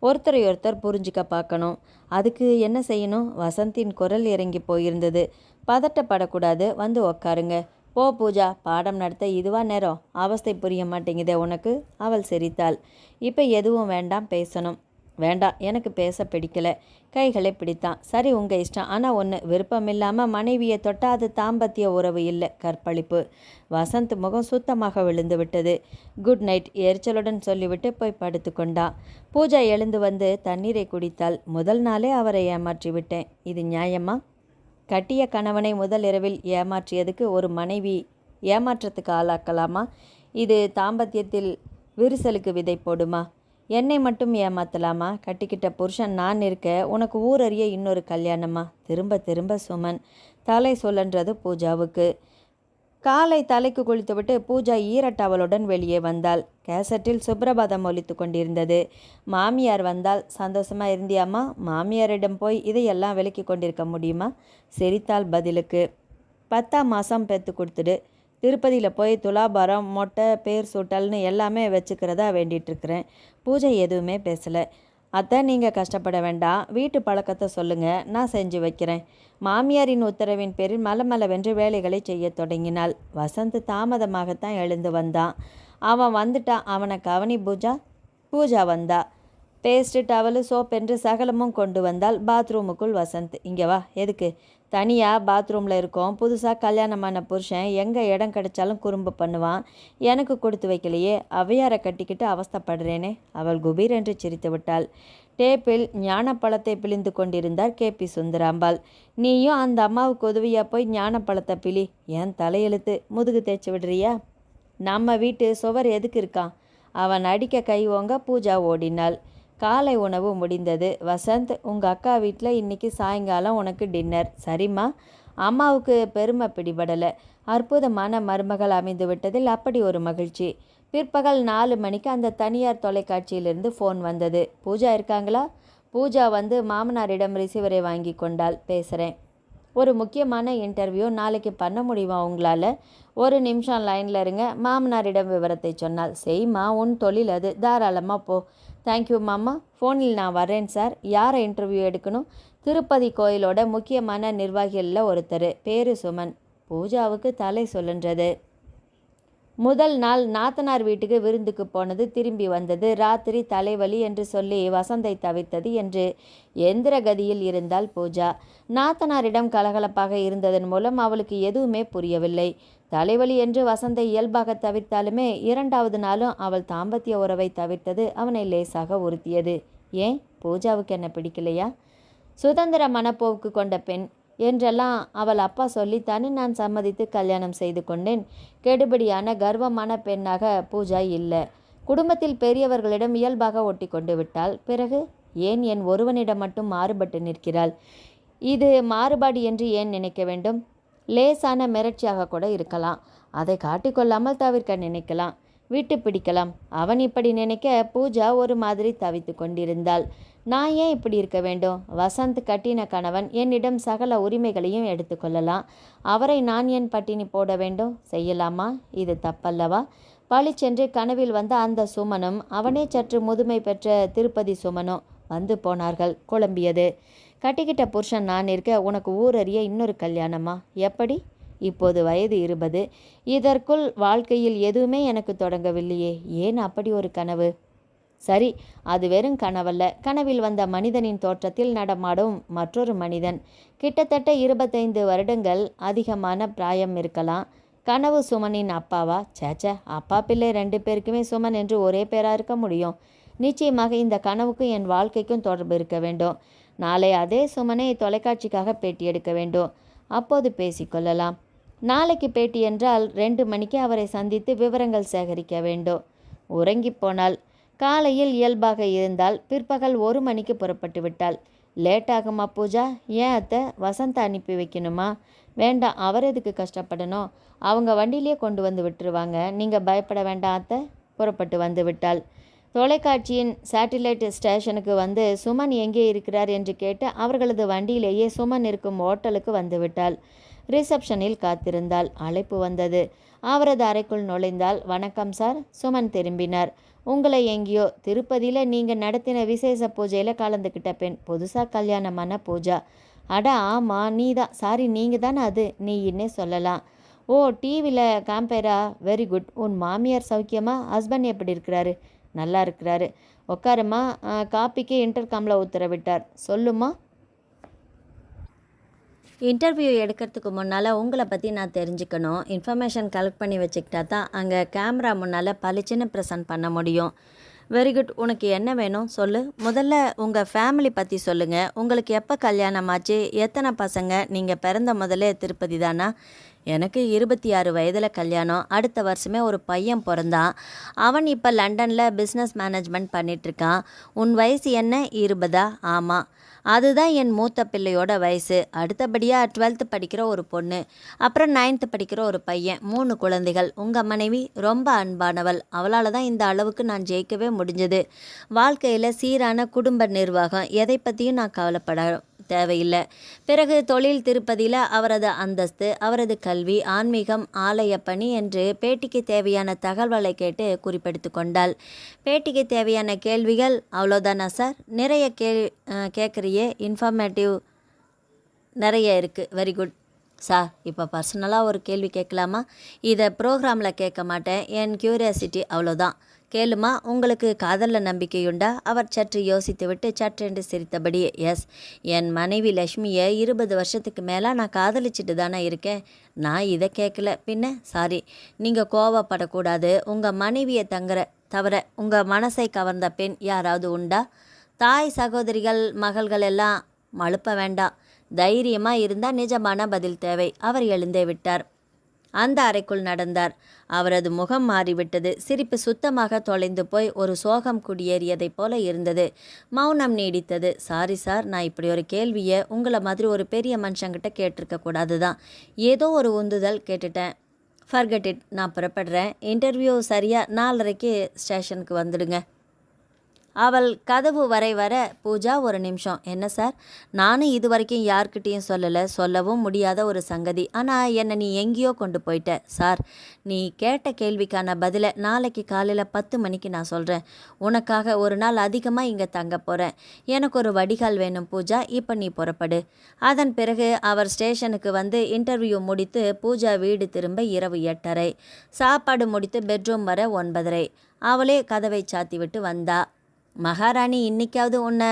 S1: ஒருத்தர் புரிஞ்சிக்க பார்க்கணும். அதுக்கு என்ன செய்யணும்? வசந்தின் குரல் இறங்கி போயிருந்தது. பதட்டப்படக்கூடாது, வந்து உக்காருங்க. போ பூஜா, பாடம் நடத்த இதுவா நேரம்? அவஸ்தை புரிய மாட்டேங்குதே உனக்கு? அவள் சிரித்தாள். இப்போ எதுவும் வேண்டாம், பேசணும். வேண்டாம், எனக்கு பேச பிடிக்கல. கைகளை பிடித்தான். சரி, உங்கள் இஷ்டம். ஆனால் ஒன்று, விருப்பம் இல்லாமல் மனைவியை தொட்டால் அது தாம்பத்திய உறவு இல்லை, கற்பழிப்பு. வசந்த் முகம் சுத்தமாக விழுந்து விட்டது. குட் நைட் எரிச்சலுடன் சொல்லிவிட்டு போய் படுத்து கொண்டா. பூஜா எழுந்து வந்து தண்ணீரை குடித்தாள். முதல் நாளே அவரை ஏமாற்றி விட்டேன். இது நியாயமா? கட்டிய கணவனை முதல் இரவில் ஏமாற்றியதுக்கு ஒரு மனைவி ஏமாற்றத்துக்கு ஆளாக்கலாமா? இது தாம்பத்தியத்தில் விரிசலுக்கு விதை போடுமா? என்னை மட்டும் ஏமாத்தலாமா? கட்டிக்கிட்ட புருஷன் நான் இருக்க உனக்கு ஊரறிய இன்னொரு கல்யாணமா? திரும்ப திரும்ப சுமன். தலை சுழன்றது பூஜாவுக்கு. காலை தலைக்கு குளித்துவிட்டு பூஜா ஈரட்டவளுடன் வெளியே வந்தாள். கேசட்டில் சுப்ரபாதம் ஒலித்து கொண்டிருந்தது. மாமியார் வந்தால் சந்தோஷமா இருந்தியாம்மா? மாமியாரிடம் போய் இதையெல்லாம் விலக்கி கொண்டிருக்க முடியுமா? சிரித்தாள் பதிலுக்கு. 10ஆம் மாதம் பெற்று கொடுத்துடு. திருப்பதியில் போய் துலாபாரம், மொட்டை, பேர் சூட்டல்னு எல்லாமே வச்சுக்கிறதா வேண்டிகிட்ருக்கிறேன். பூஜை எதுவுமே பேசலை. அத்தை, நீங்கள் கஷ்டப்பட வேண்டாம். வீட்டு பழக்கத்தை சொல்லுங்கள், நான் செஞ்சு வைக்கிறேன். மாமியாரின் உத்தரவின் பேரில் மலமளவென்று வேலைகளை செய்ய தொடங்கினாள். வசந்த் தாமதமாகத்தான் எழுந்து வந்தான். அவன் வந்துட்டான். அவனை கவனி பூஜா. பூஜா வந்தா. பேஸ்ட்டு, டவலு, சோப் என்று சகலமும் கொண்டு வந்தால். பாத்ரூமுக்குள் வசந்த். இங்கே வா. எதுக்கு? தனியாக பாத்ரூமில் இருக்கோம். புதுசாக கல்யாணமான புருஷன் எங்கே இடம் கிடைச்சாலும் குறும்பு பண்ணுவான். எனக்கு கொடுத்து வைக்கலையே. அவையாரை கட்டிக்கிட்டு அவஸ்தைப்படுறேனே. அவள் குபீர் என்று சிரித்து விட்டாள். டேப்பில் ஞானப்பழத்தை பிழிந்து கொண்டிருந்தார் கேபி சுந்தராம்பாள். நீயும் அந்த அம்மாவுக்கு உதவியாக போய் ஞானப்பழத்தை பிழி. ஏன் தலையெழுத்து? முதுகு தேய்ச்சி விடுறியா? நம்ம வீட்டு சுவர் எதுக்கு இருக்கான்? அவன் அடிக்க கை ஓங்க பூஜா ஓடினாள். காலை உணவு முடிந்தது. வசந்த், உங்கள் அக்கா வீட்டில் இன்றைக்கி சாயங்காலம் உனக்கு டின்னர். சரிம்மா. அம்மாவுக்கு பெருமை பிடிபடலை. அற்புதமான மருமகள் அமைந்து விட்டதில் அப்படி ஒரு மகிழ்ச்சி. பிற்பகல் 4 மணிக்கு அந்த தனியார் தொலைக்காட்சியிலிருந்து ஃபோன் வந்தது. பூஜா இருக்காங்களா? பூஜா வந்து மாமனாரிடம் ரிசீவரை வாங்கி கொண்டாள். பேசுகிறேன். ஒரு முக்கியமான இன்டர்வியூ நாளைக்கு பண்ண முடியுமா உங்களால்? ஒரு நிமிஷம் லைனில் இருங்க. மாமனாரிடம் விவரத்தை சொன்னாள். செய்மா, உன் தொழில் அது. தாராளமாக போ. தேங்க்யூ மாமா. ஃபோனில் நான் வரேன் சார். யாரை இன்டர்வியூ எடுக்கணும்? திருப்பதி கோயிலோட முக்கியமான நிர்வாகிகளில் ஒருத்தர். பேரு சுமன். பூஜாவுக்கு தலை சொல்லுன்றது. முதல் நாள் நாத்தனார் வீட்டுக்கு விருந்துக்கு போனது, திரும்பி வந்தது. ராத்திரி தலைவலி என்று சொல்லி வசந்தை தவிர்த்தது என்று எந்திர கதியில் இருந்தாள் பூஜா. நாத்தனாரிடம் கலகலப்பாக இருந்ததன் மூலம் அவளுக்கு எதுவுமே புரியவில்லை. தலைவலி என்று வசந்தை இயல்பாக தவிர்த்தாலுமே 2வது நாளும் அவள் தாம்பத்திய உறவை தவிர்த்தது அவனை லேசாக உறுத்தியது. ஏன்? பூஜாவுக்கு என்ன பிடிக்கலையா? சுதந்திர மனப்போக்கு கொண்ட பெண் என்றெல்லாம் அவள் அப்பா சொல்லித்தானே நான் சம்மதித்து கல்யாணம் செய்து கொண்டேன். கெடுபடியான கர்வமான பெண்ணாக பூஜா இல்லை. குடும்பத்தில் பெரியவர்களிடம் இயல்பாக ஒட்டி கொண்டு விட்டாள். பிறகு ஏன் என் ஒருவனிடம் மட்டும் மாறுபட்டு நிற்கிறாள்? இது மாறுபாடு என்று ஏன் நினைக்க வேண்டும்? லேசான மிரட்சியாக கூட இருக்கலாம். அதை காட்டிக்கொள்ளாமல் தவிர்க்க நினைக்கலாம். விட்டு பிடிக்கலாம். அவன் இப்படி நினைக்க பூஜா ஒரு மாதிரி தவித்து கொண்டிருந்தாள். நான் ஏன் இப்படி இருக்க வேண்டும்? வசந்த் கட்டின கணவன். என்னிடம் சகல உரிமைகளையும் எடுத்துக்கொள்ளலாம். அவரை நான் ஏன் பட்டினி போட வேண்டும்? செய்யலாமா? இது தப்பல்லவா? பளிச்சென்று கனவில் வந்த அந்த சுமனும் அவனே சற்று முதுமை பெற்ற திருப்பதி சுமனும் வந்து போனார்கள். குழம்பியது. கட்டிக்கிட்ட புருஷன் நான் இருக்க உனக்கு ஊரறிய இன்னொரு கல்யாணமா? எப்படி? இப்போது வயது 20. இதற்குள் வாழ்க்கையில் எதுவுமே எனக்கு தொடங்கவில்லையே. ஏன் அப்படி ஒரு கனவு? சரி, அது வெறும் கனவல்ல. கனவில் வந்த மனிதனின் தோற்றத்தில் நடமாடும் மற்றொரு மனிதன். கிட்டத்தட்ட 25 வருடங்கள் அதிகமான பிராயம் இருக்கலாம். கனவு சுமனின் அப்பாவா? சேச்ச, அப்பா பிள்ளை 2 பேருக்குமே சுமன் என்று ஒரே பேராக இருக்க முடியும்? நிச்சயமாக இந்த கனவுக்கும் என் வாழ்க்கைக்கும் தொடர்பு இருக்க வேண்டும். நாளை அதே சுமனை தொலைக்காட்சிக்காக பேட்டி எடுக்க வேண்டும். அப்போது பேசிக்கொள்ளலாம். நாளைக்கு பேட்டி என்றால் 2 மணிக்கு அவரை சந்தித்து விவரங்கள் சேகரிக்க வேண்டும். உறங்கி போனாள். காலையில் இயல்பாக இருந்தால். பிற்பகல் 1 மணிக்கு புறப்பட்டு விட்டாள். லேட் ஆகுமா பூஜா? ஏன் அத்தை? வசந்தை அனுப்பி வைக்கணுமா? வேண்டாம், அவர் எதுக்கு கஷ்டப்படணும்? அவங்க வண்டியிலே கொண்டு வந்து விட்டுருவாங்க. நீங்கள் பயப்பட வேண்டாம் அத்தை. புறப்பட்டு வந்து விட்டாள். தொலைக்காட்சியின் சேட்டிலைட் ஸ்டேஷனுக்கு வந்து சுமன் எங்கே இருக்கிறார் என்று கேட்டு அவர்களது வண்டியிலேயே சுமன் இருக்கும் ஹோட்டலுக்கு வந்து விட்டாள். ரிசப்ஷனில் காத்திருந்தாள். அழைப்பு வந்தது. அவரது அறைக்குள் நுழைந்தாள். வணக்கம் சார். சுமன் திரும்பினார். உங்களை எங்கேயோ திருப்பதியில் நீங்கள் நடத்தின விசேஷ பூஜையில் கலந்துக்கிட்ட பெண். புதுசாக கல்யாணமான பூஜா. அட ஆமாம், நீ தான். சாரி, நீங்கள் தானே அது. நீ இன்னே சொல்லலாம். ஓ, டிவியில் காம்பேரா? Very good. உன் மாமியார் சௌக்கியமா? ஹஸ்பண்ட் எப்படி இருக்கிறாரு? நல்லா இருக்கிறாரு. உட்காருமா. காப்பிக்கு இன்டர்காமில் உத்தரவிட்டார். சொல்லுமா. இன்டர்வியூ எடுக்கிறதுக்கு முன்னால் உங்களை பற்றி நான் தெரிஞ்சுக்கணும். இன்ஃபர்மேஷன் கலெக்ட் பண்ணி வச்சுக்கிட்டா தான் அங்கே கேமரா முன்னால் பளிச்சுன்னு ப்ரெசன்ட் பண்ண முடியும். Very good. உனக்கு என்ன வேணும் சொல்லு. முதல்ல உங்கள் ஃபேமிலி பற்றி சொல்லுங்கள். உங்களுக்கு எப்போ கல்யாணம் ஆச்சு? எத்தனை பசங்க? நீங்கள் பிறந்த முதல்ல திருப்பதி தானா? எனக்கு 26 வயதில் கல்யாணம். அடுத்த வருஷமே ஒரு பையன் பிறந்தான். அவன் இப்போ லண்டனில் பிஸ்னஸ் மேனேஜ்மெண்ட் பண்ணிகிட்ருக்கான். உன் வயசு என்ன? 20? ஆமாம். அதுதான் என் மூத்த பிள்ளையோட வயசு. அடுத்தபடியாக 12th படிக்கிற ஒரு பொண்ணு, அப்புறம் 9th படிக்கிற ஒரு பையன். 3 குழந்தைகள். உங்கள் மனைவி ரொம்ப அன்பானவள். அவளால் தான் இந்த அளவுக்கு நான் ஜெயிக்கவே முடிஞ்சது. வாழ்க்கையில் சீரான குடும்ப நிர்வாகம், எதை பற்றியும் நான் கவலைப்பட தேவையில்லை. பிறகு தொழில் திருப்பதியில் அவரது அந்தஸ்து, அவரது கல்வி, ஆன்மீகம், ஆலய பணி என்று பேட்டிக்கு தேவையான தகவல்களை கேட்டு குறிப்பெடுத்து கொண்டாள். பேட்டிக்கு தேவையான கேள்விகள் அவ்வளோதானா சார்? நிறைய கேட்குறியே, இன்ஃபர்மேட்டிவ் நிறைய இருக்குது. Very good sir. இப்போ பர்சனலாக ஒரு கேள்வி கேட்கலாமா? இதை ப்ரோக்ராமில் கேட்க மாட்டேன், என் க்யூரியாசிட்டி அவ்வளோதான். கேளுமா. உங்களுக்கு காதலில் நம்பிக்கையுண்டா? அவர் சற்று யோசித்துவிட்டு சற்றென்று சிரித்தபடி, எஸ், என் மனைவி லக்ஷ்மியை 20 வருஷத்துக்கு மேலே நான் காதலிச்சிட்டு தானே இருக்கேன். நான் இதை கேட்கல. பின்ன சாரி, நீங்கள் கோவப்படக்கூடாது. உங்கள் மனைவியை தவிர உங்கள் மனசை கவர்ந்த பெண் யாராவது உண்டா? தாய், சகோதரிகள், மகள்கள் எல்லாம் மழுப்ப வேண்டாம். தைரியமாக இருந்தால் நிஜமான பதில் தேவை. அவர் எழுந்தே விட்டார். அந்த அறைக்குள் நடந்தார். அவரது முகம் மாறிவிட்டது. சிரிப்பு சுத்தமாக தொலைந்து போய் ஒரு சோகம் குடியேறியதைப் போல இருந்தது. மௌனம் நீடித்தது. சாரி சார், நான் இப்படி ஒரு கேள்வியை உங்களை மாதிரி ஒரு பெரிய மனுஷங்கிட்ட கேட்டிருக்க கூடாது தான். ஏதோ ஒரு உந்துதல் கேட்டுட்டேன். Forget it. நான் புறப்படுறேன். இன்டர்வியூ சரியாக 4:30க்கு ஸ்டேஷனுக்கு வந்துடுங்க. அவள் கதவு வரை வர, பூஜா ஒரு நிமிஷம். என்ன சார்? நானும் இது வரைக்கும் யார்கிட்டையும் சொல்லலை, சொல்லவும் முடியாத ஒரு சங்கதி. ஆனால் என்னை நீ எங்கேயோ கொண்டு போயிட்ட சார். நீ கேட்ட கேள்விக்கான பதிலை நாளைக்கு காலையில் 10 மணிக்கு நான் சொல்கிறேன். உனக்காக ஒரு நாள் அதிகமாக இங்கே தங்க போகிறேன். எனக்கு ஒரு வடிகால் வேணும் பூஜா. இப்போ நீ புறப்படு. அதன் பிறகு அவர் ஸ்டேஷனுக்கு வந்து இன்டர்வியூ முடித்து பூஜா வீடு திரும்ப இரவு 8:30. சாப்பாடு முடித்து பெட்ரூம் வர 9:30. அவளே கதவை சாத்தி விட்டு வந்தா. மகாராணி, இன்னைக்காவது உன்னை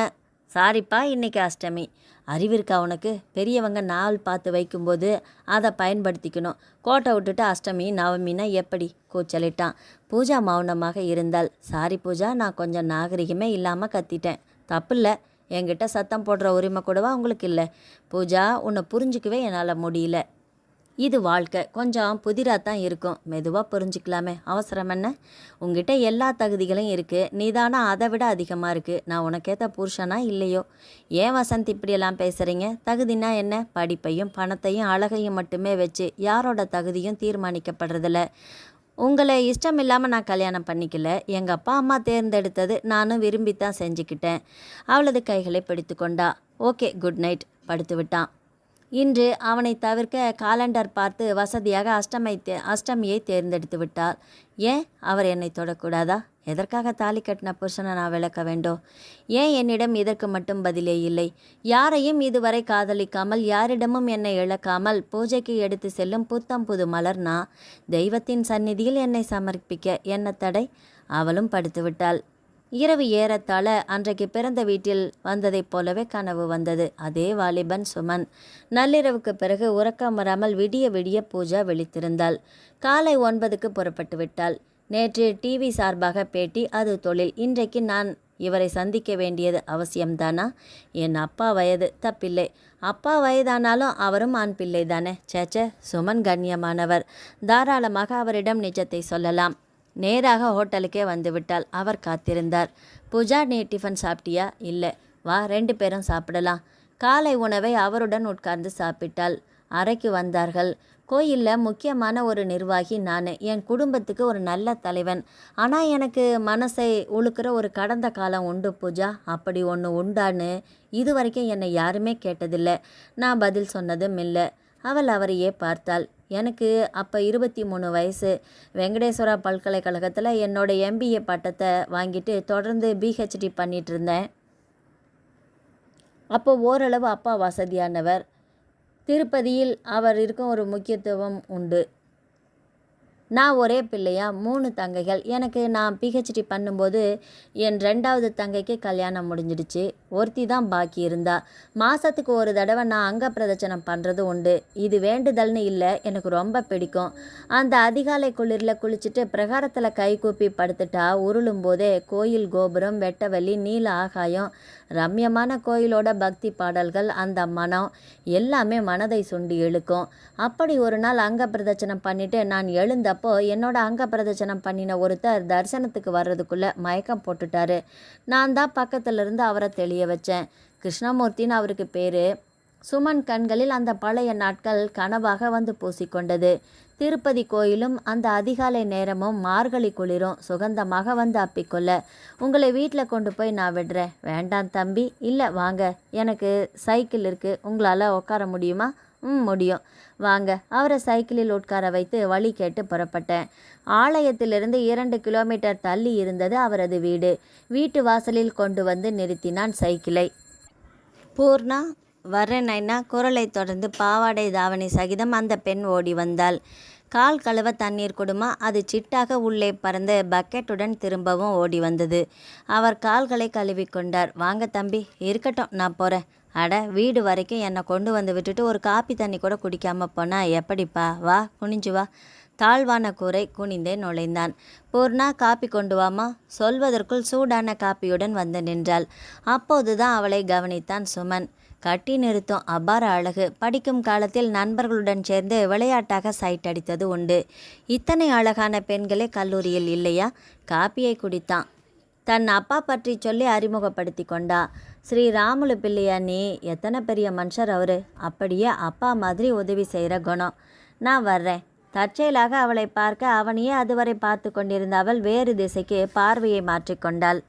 S1: சாரிப்பா, இன்னைக்கு அஷ்டமி. அறிவிருக்கா உனக்கு? பெரியவங்க நாள் பார்த்து வைக்கும்போது அதை பயன்படுத்திக்கணும். கோட்டை விட்டுட்டு அஷ்டமி நவமின்னா எப்படி? கூச்சலிட்டான். பூஜா மௌனமாக இருந்தாள். சாரி பூஜா, நான் கொஞ்சம் நாகரிகமே இல்லாமல் கத்திட்டேன். தப்பில்லை. என்கிட்ட சத்தம் போடுற உரிமை கூடவா உங்களுக்கு இல்லை? பூஜா, உன்னை புரிஞ்சிக்கவே என்னால் முடியல. இது வாழ்க்கை. கொஞ்சம் புதிராக தான் இருக்கும். மெதுவாக புரிஞ்சிக்கலாமே, அவசரம் என்ன? உங்ககிட்ட எல்லா தகுதிகளும் இருக்குது. நீதானா அதை விட அதிகமாக இருக்குது. நான் உனக்கேற்ற புருஷனா இல்லையோ? ஏன் வசந்த் இப்படியெல்லாம் பேசுகிறீங்க? தகுதினா என்ன? படிப்பையும் பணத்தையும் அழகையும் மட்டுமே வச்சு யாரோட தகுதியும் தீர்மானிக்கப்படுறதில்ல. உங்களை இஷ்டம் இல்லாமல் நான் கல்யாணம் பண்ணிக்கல. எங்கள் அப்பா அம்மா தேர்ந்தெடுத்தது. நானும் விரும்பித்தான் செஞ்சுக்கிட்டேன். அவளது கைகளை பிடித்து கொண்டா. Okay, good night. படுத்து விட்டான். இன்று அவனை தவிர்க்க காலண்டர் பார்த்து வசதியாக அஷ்டமியை தேர்ந்தெடுத்து விட்டாள். ஏன் அவர் என்னை தொடக்கூடாதா? எதற்காக தாலி கட்டின புருஷனை நான் விளக்க வேண்டும்? ஏன் என்னிடம் இதற்கு மட்டும் பதிலே இல்லை? யாரையும் இதுவரை காதலிக்காமல், யாரிடமும் என்னை இழக்காமல் பூஜைக்கு எடுத்து செல்லும் புத்தம் புது மலர்னா தெய்வத்தின் சந்நிதியில் என்னை சமர்ப்பிக்க என்ன தடை? அவளும் படுத்து விட்டாள். இரவு ஏறத்தாழ அன்றைக்கு பிறந்த வீட்டில் வந்ததைப் போலவே கனவு வந்தது. அதே வாலிபன் சுமன். நள்ளிரவுக்கு பிறகு உறக்கம் வராமல் விடிய விடிய பூஜா விழித்திருந்தாள். காலை 9க்கு புறப்பட்டு விட்டாள். நேற்று டிவி சார்பாக பேட்டி, அது தொழில். இன்றைக்கு நான் இவரை சந்திக்க வேண்டியது அவசியம்தானா? என் அப்பா வயது, தப்பில்லை. அப்பா வயதானாலும் அவரும் ஆண் பிள்ளை தானே. சேச்சே, சுமன் கண்ணியமானவர். தாராளமாக அவரிடம் நிஜத்தை சொல்லலாம். நேராக ஹோட்டலுக்கே வந்துவிட்டாள். அவர் காத்திருந்தார். பூஜா, நீ டிஃபன் சாப்பிட்டியா? இல்லை. வா, 2 பேரும் சாப்பிடலாம். காலை உணவை அவருடன் உட்கார்ந்து சாப்பிட்டாள். அறைக்கு வந்தார்கள். கோயிலில் முக்கியமான ஒரு நிர்வாகி நான். என் குடும்பத்துக்கு ஒரு நல்ல தலைவன். ஆனால் எனக்கு மனசை உழுக்கிற ஒரு கடந்த காலம் உண்டு பூஜா. அப்படி ஒன்று உண்டான்னு இதுவரைக்கும் என்னை யாருமே கேட்டதில்லை. நான் பதில் சொன்னதும் இல்லை. அவள் அவரையே பார்த்தாள். எனக்கு அப்போ 23 வயசு. வெங்கடேஸ்வரா பல்கலைக்கழகத்தில் என்னோட MBA பட்டத்தை வாங்கிட்டு தொடர்ந்து PhD பண்ணிகிட்டு இருந்தேன். அப்போ ஓரளவு அப்பா வசதியானவர். திருப்பதியில் அவர் இருக்கும் ஒரு முக்கியத்துவம் உண்டு. நான் ஒரே பிள்ளையா, 3 தங்கைகள். எனக்கு நான் PhD பண்ணும்போது என் 2வது தங்கைக்கு கல்யாணம் முடிஞ்சிடுச்சு. ஒருத்தி தான் பாக்கி இருந்தா. மாதத்துக்கு ஒரு தடவை நான் அங்க பிரதட்சணம் பண்ணுறது உண்டு. இது வேண்டுதல்னு இல்லை, எனக்கு ரொம்ப பிடிக்கும். அந்த அதிகாலை குளிரில் குளிச்சுட்டு பிரகாரத்தில் கை கூப்பி படுத்துட்டா உருளும் போதே கோயில் கோபுரம், வெட்டவெளி, நீல ஆகாயம், ரம்யமான கோயிலோட பக்தி பாடல்கள், அந்த மனம் எல்லாமே மனதை சுண்டி இழுக்கும். அப்படி ஒரு நாள் அங்க பிரதட்சணம் பண்ணிட்டு நான் எழுந்தப்போ என்னோட அங்க பிரதட்சணம் பண்ணின ஒருத்தர் தரிசனத்துக்கு வர்றதுக்குள்ளே மயக்கம் போட்டுட்டாரு. நான் தான் பக்கத்துல இருந்து அவரை தெளிய வச்சேன். கிருஷ்ணமூர்த்தின்னு அவருக்கு பேர். சுமன் கண்களில் அந்த பழைய நாட்கள் கனவாக வந்து பூசிக்கொண்டது. திருப்பதி கோயிலும் அந்த அதிகாலை நேரமும் மார்கழி குளிரும் சுகந்தமாக வந்து அப்பிக்கொள்ள உங்களை வீட்டில் கொண்டு போய் நான் விடுறேன். வேண்டாம் தம்பி. இல்லை வாங்க, எனக்கு சைக்கிள் இருக்குது, உங்களால் உட்கார முடியுமா? முடியும், வாங்க. அவரை சைக்கிளில் உட்கார வைத்து வழி கேட்டு புறப்பட்டேன். ஆலயத்திலிருந்து 2 கிலோமீட்டர் தள்ளி இருந்தது அவரது வீடு. வீட்டு வாசலில் கொண்டு வந்து நிறுத்தினான் சைக்கிளை. பூர்ணா, வர்றேன் நைனா. குரலை தொடர்ந்து பாவாடை தாவணி சகிதம் அந்த பெண் ஓடி வந்தாள். கால் கழுவ தண்ணீர் கொடுமா. அது சிட்டாக உள்ளே பறந்து பக்கெட்டுடன் திரும்பவும் ஓடி வந்தது. அவர் கால்களை கழுவிக்கொண்டார். வாங்க தம்பி. இருக்கட்டும், நான் போகிறேன். அட, வீடு வரைக்கும் என்னை கொண்டு வந்து விட்டுட்டு ஒரு காப்பி தண்ணி கூட குடிக்காமல் போனால் எப்படிப்பா? வா, குனிஞ்சு வா. தாழ்வான கூரை குனிந்தே நுழைந்தான். பூர்ணா, காப்பி கொண்டு வாமா. சொல்வதற்குள் சூடான காப்பியுடன் வந்து நின்றாள். அப்போதுதான் அவளை கவனித்தான் சுமன். கட்டி நிறுத்தும் அபார அழகு. படிக்கும் காலத்தில் நண்பர்களுடன் சேர்ந்து விளையாட்டாக சைட் அடித்தது உண்டு. இத்தனை அழகான பெண்களே கல்லூரியில் இல்லையா? காப்பியை குடித்தான். தன் அப்பா பற்றி சொல்லி அறிமுகப்படுத்தி கொண்டா. ஸ்ரீ ராமுலு பிள்ளையா நீ? எத்தனை பெரிய மனுஷர் அவரு. அப்படியே அப்பா மாதிரி உதவி செய்கிற குணம். நான் வர்றேன். தற்செயலாக அவளை பார்க்க அவனையே அதுவரை பார்த்து கொண்டிருந்த அவள் வேறு திசைக்கு பார்வையை மாற்றிக்கொண்டாள்.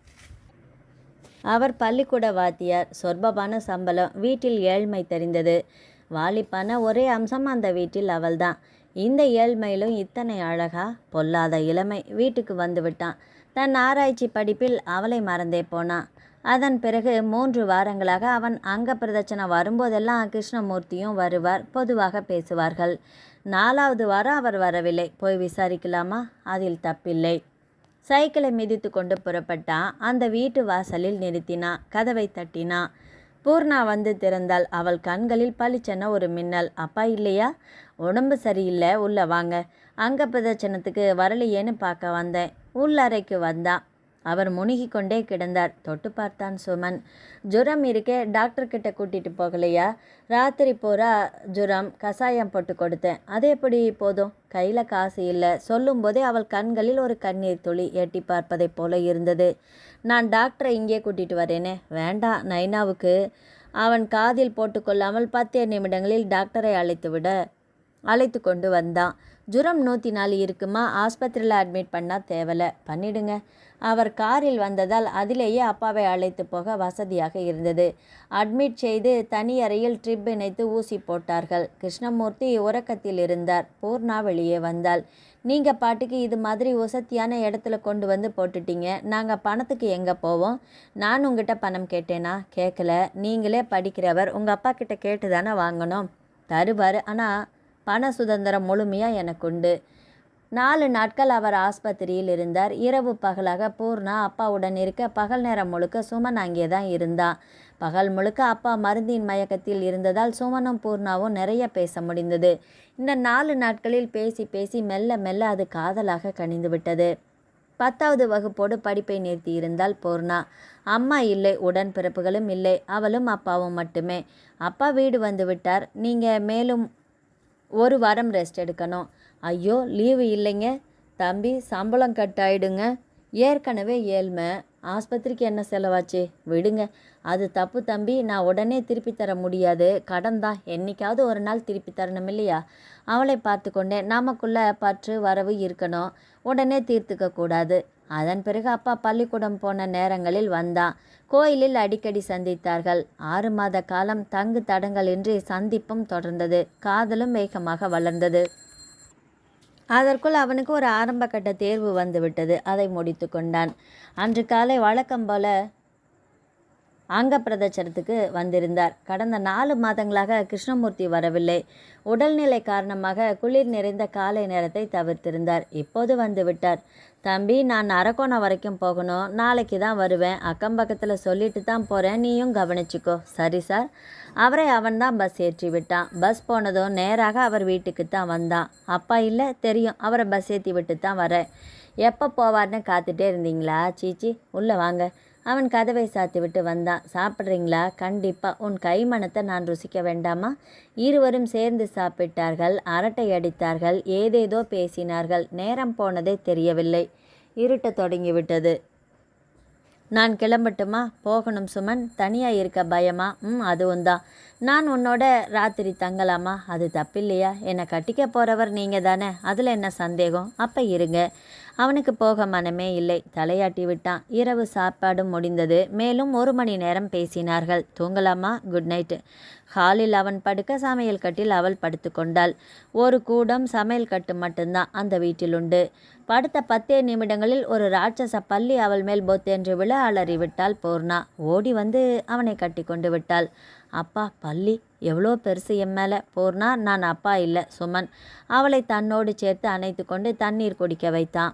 S1: அவர் பள்ளிக்கூட வாத்தியார். சொற்பமான சம்பளம். வீட்டில் ஏழ்மை தெரிந்தது. வாலிப்பான ஒரே அம்சம் அந்த வீட்டில் அவள்தான். இந்த ஏழ்மையிலும் இத்தனை அழகா? பொல்லாத இளமை. வீட்டுக்கு வந்து விட்டான். தன் ஆராய்ச்சி படிப்பில் அவளை மறந்தே போனான். அதன் பிறகு 3 வாரங்களாக அவன் அங்க பிரதட்சணை வரும்போதெல்லாம் கிருஷ்ணமூர்த்தியும் வருவார். பொதுவாக பேசுவார்கள். 4வது வாரம் அவர் வரவில்லை. போய் விசாரிக்கலாமா? அதில் தப்பில்லை. சைக்கிளை மிதித்து கொண்டு புறப்பட்டான். அந்த வீட்டு வாசலில் நிறுத்தினான். கதவை தட்டினான். பூர்ணா வந்து திறந்தாள். அவள் கண்களில் பளிச்சென ஒரு மின்னல். அப்பா இல்லையா? உடம்பு சரியில்லை, உள்ள வாங்க. அங்க பிரதட்சணத்துக்கு வரலையேன்னு பார்க்க வந்தேன். உள்ளறைக்கு வந்தான். அவர் முணுகி கொண்டே கிடந்தார். தொட்டு பார்த்தான் சுமன். ஜுரம் இருக்கே, டாக்டர்கிட்ட கூட்டிகிட்டு போகலையா? ராத்திரி பூரா ஜுரம். கசாயம் போட்டு கொடுத்தேன். அது எப்படி போதும்? கையில் காசு இல்லை. சொல்லும்போதே அவள் கண்களில் ஒரு கண்ணீர் துளி எட்டி பார்ப்பதைப் போல இருந்தது. நான் டாக்டரை இங்கே கூட்டிகிட்டு வரேனே. வேண்டாம் நைனாவுக்கு. அவன் காதில் போட்டுக்கொள்ளாமல் 10 நிமிடங்களில் டாக்டரை அழைத்து கொண்டு வந்தான். ஜுரம் 104 இருக்குமா? ஆஸ்பத்திரியில் அட்மிட் பண்ணால் தேவலை. பண்ணிடுங்க. அவர் காரில் வந்ததால் அதிலேயே அப்பாவை அழைத்து போக வசதியாக இருந்தது. அட்மிட் செய்து தனி அறையில் ட்ரிப் இணைத்து ஊசி போட்டார்கள். கிருஷ்ணமூர்த்தி உறக்கத்தில் இருந்தார். பூர்ணா வெளியே வந்தாள். நீங்கள் பாட்டுக்கு இது மாதிரி வசதியான இடத்துல கொண்டு வந்து போட்டுட்டீங்க. நாங்கள் பணத்துக்கு எங்கே போவோம்? நான் உங்ககிட்ட பணம் கேட்டேனா? கேட்கல. நீங்களே படிக்கிறவர். உங்கள் அப்பா கிட்ட கேட்டு தானே வாங்கணும். தருவார். ஆனால் பண சுதந்திரம் முழுமையாக எனக்கு உண்டு. 4 நாட்கள் அவர் ஆஸ்பத்திரியில் இருந்தார். இரவு பகலாக பூர்ணா அப்பாவுடன் இருக்க பகல் நேரம் முழுக்க சுமன் அங்கே தான் இருந்தான். பகல் முழுக்க அப்பா மருந்தின் மயக்கத்தில் இருந்ததால் சுமனும் பூர்ணாவும் நிறைய பேச முடிந்தது. இந்த 4 நாட்களில் பேசி பேசி மெல்ல மெல்ல அது காதலாக கனிந்து விட்டது. 10வது வகுப்போடு படிப்பை நிறுத்தி இருந்தால் பூர்ணா. அம்மா இல்லை, உடன்பிறப்புகளும் இல்லை. அவளும் அப்பாவும் மட்டுமே. அப்பா வீடு வந்து விட்டார். நீங்கள் மேலும் 1 வாரம் ரெஸ்ட் எடுக்கணும். ஐயோ, லீவு இல்லைங்க தம்பி. சம்பளம் கட் ஆயிடுங்க. ஏற்கனவே ஏழ்மை. ஆஸ்பத்திரிக்கு என்ன செலவாச்சு? விடுங்க. அது தப்பு தம்பி. நான் உடனே திருப்பி தர முடியாது. கடன் தான். என்னைக்காவது ஒரு நாள் திருப்பி தரணும் இல்லையா? அவளை பார்த்து கொண்டேன். நமக்குள்ள பற்று வரவு இருக்கணும். உடனே தீர்த்துக்க கூடாது. அதன் பிறகு அப்பா பள்ளிக்கூடம் போன நேரங்களில் வந்தான். கோயிலில் அடிக்கடி சந்தித்தார்கள். 6 மாத காலம் தங்கு தடங்களின்றி சந்திப்பும் தொடர்ந்தது. காதலும் வேகமாக வளர்ந்தது. அதற்குள் அவனுக்கு ஒரு ஆரம்ப கட்ட தேர்வு வந்துவிட்டது. அதை முடித்து கொண்டான். அன்று காலை வழக்கம் போல அங்க பிரதட்சணத்துக்கு வந்திருந்தார். கடந்த 4 மாதங்களாக கிருஷ்ணமூர்த்தி வரவில்லை. உடல்நிலை காரணமாக குளிர் நிறைந்த காலை நேரத்தை தவிர்த்திருந்தார். இப்போது வந்து விட்டார். தம்பி, நான் அரக்கோணம் வரைக்கும் போகணும். நாளைக்கு தான் வருவேன். அக்கம் பக்கத்தில் சொல்லிட்டு தான் போகிறேன். நீயும் கவனிச்சிக்கோ. சரி சார். அவரை அவன்தான் பஸ் ஏற்றி விட்டான். பஸ் போனதும் நேராக அவர் வீட்டுக்கு தான் வந்தான். அப்பா இல்லை, தெரியும். அவரை பஸ் ஏற்றி விட்டு தான் வரேன். எப்போ போவார்னு காத்துட்டே இருந்தீங்களா? சீச்சி, உள்ளே வாங்க. அவன் கதவை சாத்தி விட்டு வந்தான். சாப்பிட்றீங்களா? கண்டிப்பாக. உன் கைமணத்தை நான் ருசிக்க வேண்டாமா? இருவரும் சேர்ந்து சாப்பிட்டார்கள். அரட்டை அடித்தார்கள். ஏதேதோ பேசினார்கள். நேரம் போனதே தெரியவில்லை. இருட்ட தொடங்கிவிட்டது. நான் கிளம்பட்டுமா? போகணும் சுமன். தனியாக இருக்க பயமா? அதுவும் தான். நான் உன்னோட ராத்திரி தங்கலாமா? அது தப்பில்லையா? என்னை கட்டிக்க போகிறவர் நீங்கள் தானே, அதில் என்ன சந்தேகம்? அப்போ இருங்க. அவனுக்கு போக மனமே இல்லை. தலையாட்டி விட்டான். இரவு சாப்பாடும் முடிந்தது. மேலும் 1 மணி நேரம் பேசினார்கள். தூங்கலாமா? Good night. ஹாலில் அவன் படுக்க, சமையல் கட்டில் அவள் படுத்து கொண்டாள். ஒரு கூடம் சமையல் கட்டு மட்டும்தான் அந்த வீட்டில் உண்டு. படுத்த 10 நிமிடங்களில் ஒரு ராட்சச பள்ளி அவள் மேல் பொத்தென்று விழ அலறிவிட்டாள் பூர்ணா. ஓடி வந்து அவனை கட்டி கொண்டு விட்டாள். அப்பா, பள்ளி எவ்வளோ பெருசு என் மேலே. பூர்ணா, நான் அப்பா இல்லை, சுமன். அவளை தன்னோடு சேர்த்து அணைத்து கொண்டு தண்ணீர் குடிக்க வைத்தான்.